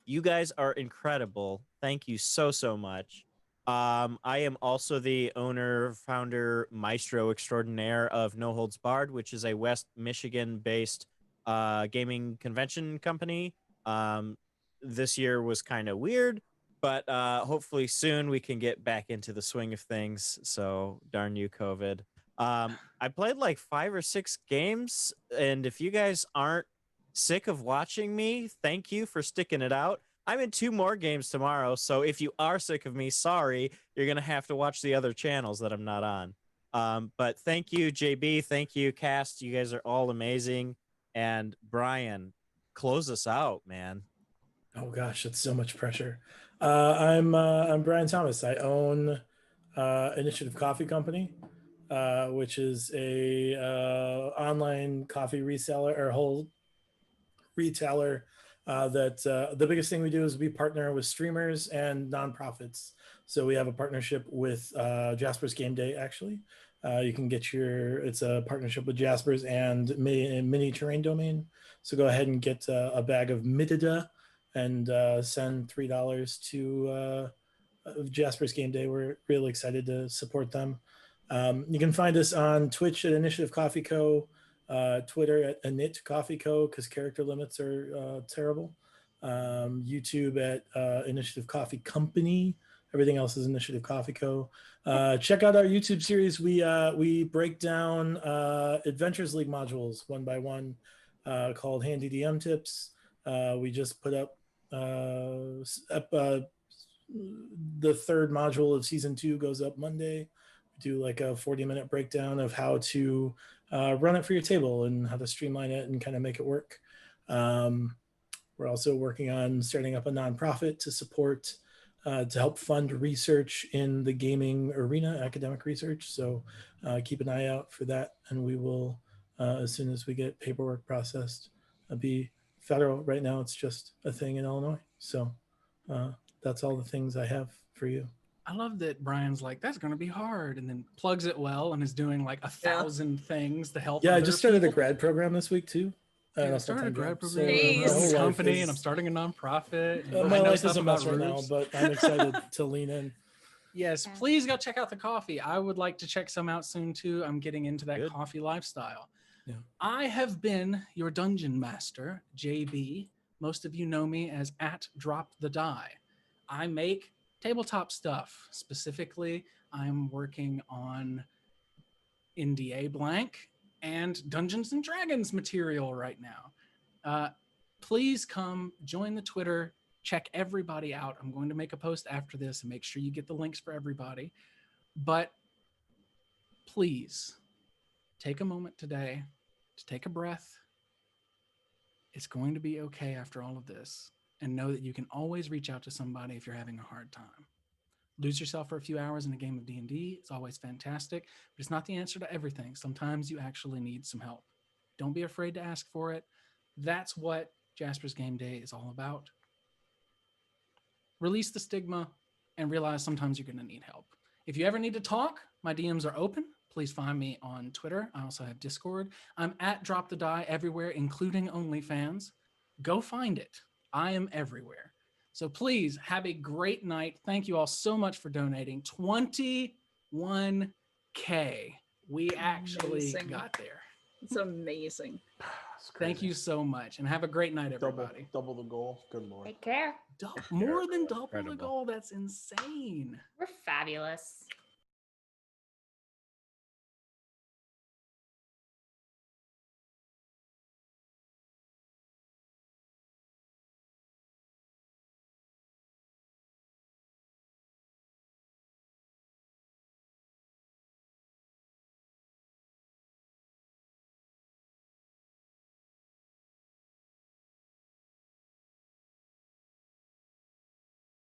You guys are incredible. Thank you so much. I am also the owner, founder, maestro extraordinaire of No Holds Barred, which is a West Michigan-based gaming convention company. This year was kind of weird, but hopefully soon we can get back into the swing of things. So darn you, COVID. I played like 5 or 6 games, and if you guys aren't sick of watching me, thank you for sticking it out. I'm in 2 more games tomorrow, so if you are sick of me, sorry, you're going to have to watch the other channels that I'm not on. But thank you, JB. Thank you, cast. You guys are all amazing. And Brian, close us out, man. Oh gosh, that's so much pressure. I'm Brian Thomas. I own Initiative Coffee Company, which is a online coffee reseller or whole retailer. The biggest thing we do is we partner with streamers and nonprofits. So we have a partnership with Jasper's Game Day. Actually, you can get it's a partnership with Jasper's and Mini Terrain Domain. So go ahead and get a bag of Midida and send $3 to Jasper's Game Day. We're really excited to support them. You can find us on Twitch at Initiative Coffee Co., Twitter at Init Coffee Co., because character limits are terrible. YouTube at Initiative Coffee Company. Everything else is Initiative Coffee Co. Check out our YouTube series. We break down Adventures League modules one by one, called Handy DM Tips. We just put up the third module of season 2 goes up Monday. We do like a 40-minute breakdown of how to run it for your table and how to streamline it and kind of make it work. We're also working on starting up a nonprofit to support, to help fund research in the gaming arena, academic research. So keep an eye out for that. And we will, as soon as we get paperwork processed, be federal. Right now, it's just a thing in Illinois. So that's all the things I have for you. I love that Brian's like, that's going to be hard, and then plugs it well and is doing like 1,000 things to help. Yeah, I other just started a people. grad program this week too. I started a grad program, Jeez. a my company, life is- and I'm starting a nonprofit. and my I know life stuff is a about mess right now, roofs. but I'm excited to lean in. Yes, Yeah. please go check out the coffee. I would like to check some out soon too. I'm getting into that Good. coffee lifestyle. Yeah. I have been your dungeon master, JB. Most of you know me as at DroptheDice. I make tabletop stuff. Specifically, I'm working on NDA blank and Dungeons and Dragons material right now. Please come join the Twitter. Check everybody out. I'm going to make a post after this and make sure you get the links for everybody. But please take a moment today to take a breath. It's going to be okay after all of this. And know that you can always reach out to somebody if you're having a hard time. Lose yourself for a few hours in a game of D&D. It's always fantastic, but it's not the answer to everything. Sometimes you actually need some help. Don't be afraid to ask for it. That's what Jasper's Game Day is all about. Release the stigma and realize sometimes you're going to need help. If you ever need to talk, my DMs are open. Please find me on Twitter. I also have Discord. I'm at DroptheDice everywhere, including OnlyFans. Go find it. I am everywhere. So please have a great night. Thank you all so much for donating. 21K. We actually Amazing. got there. It's amazing. Thank you so much. And have a great night, everybody. Double the goal. Good Lord. Take care. More than double the Incredible. goal. That's insane. We're fabulous.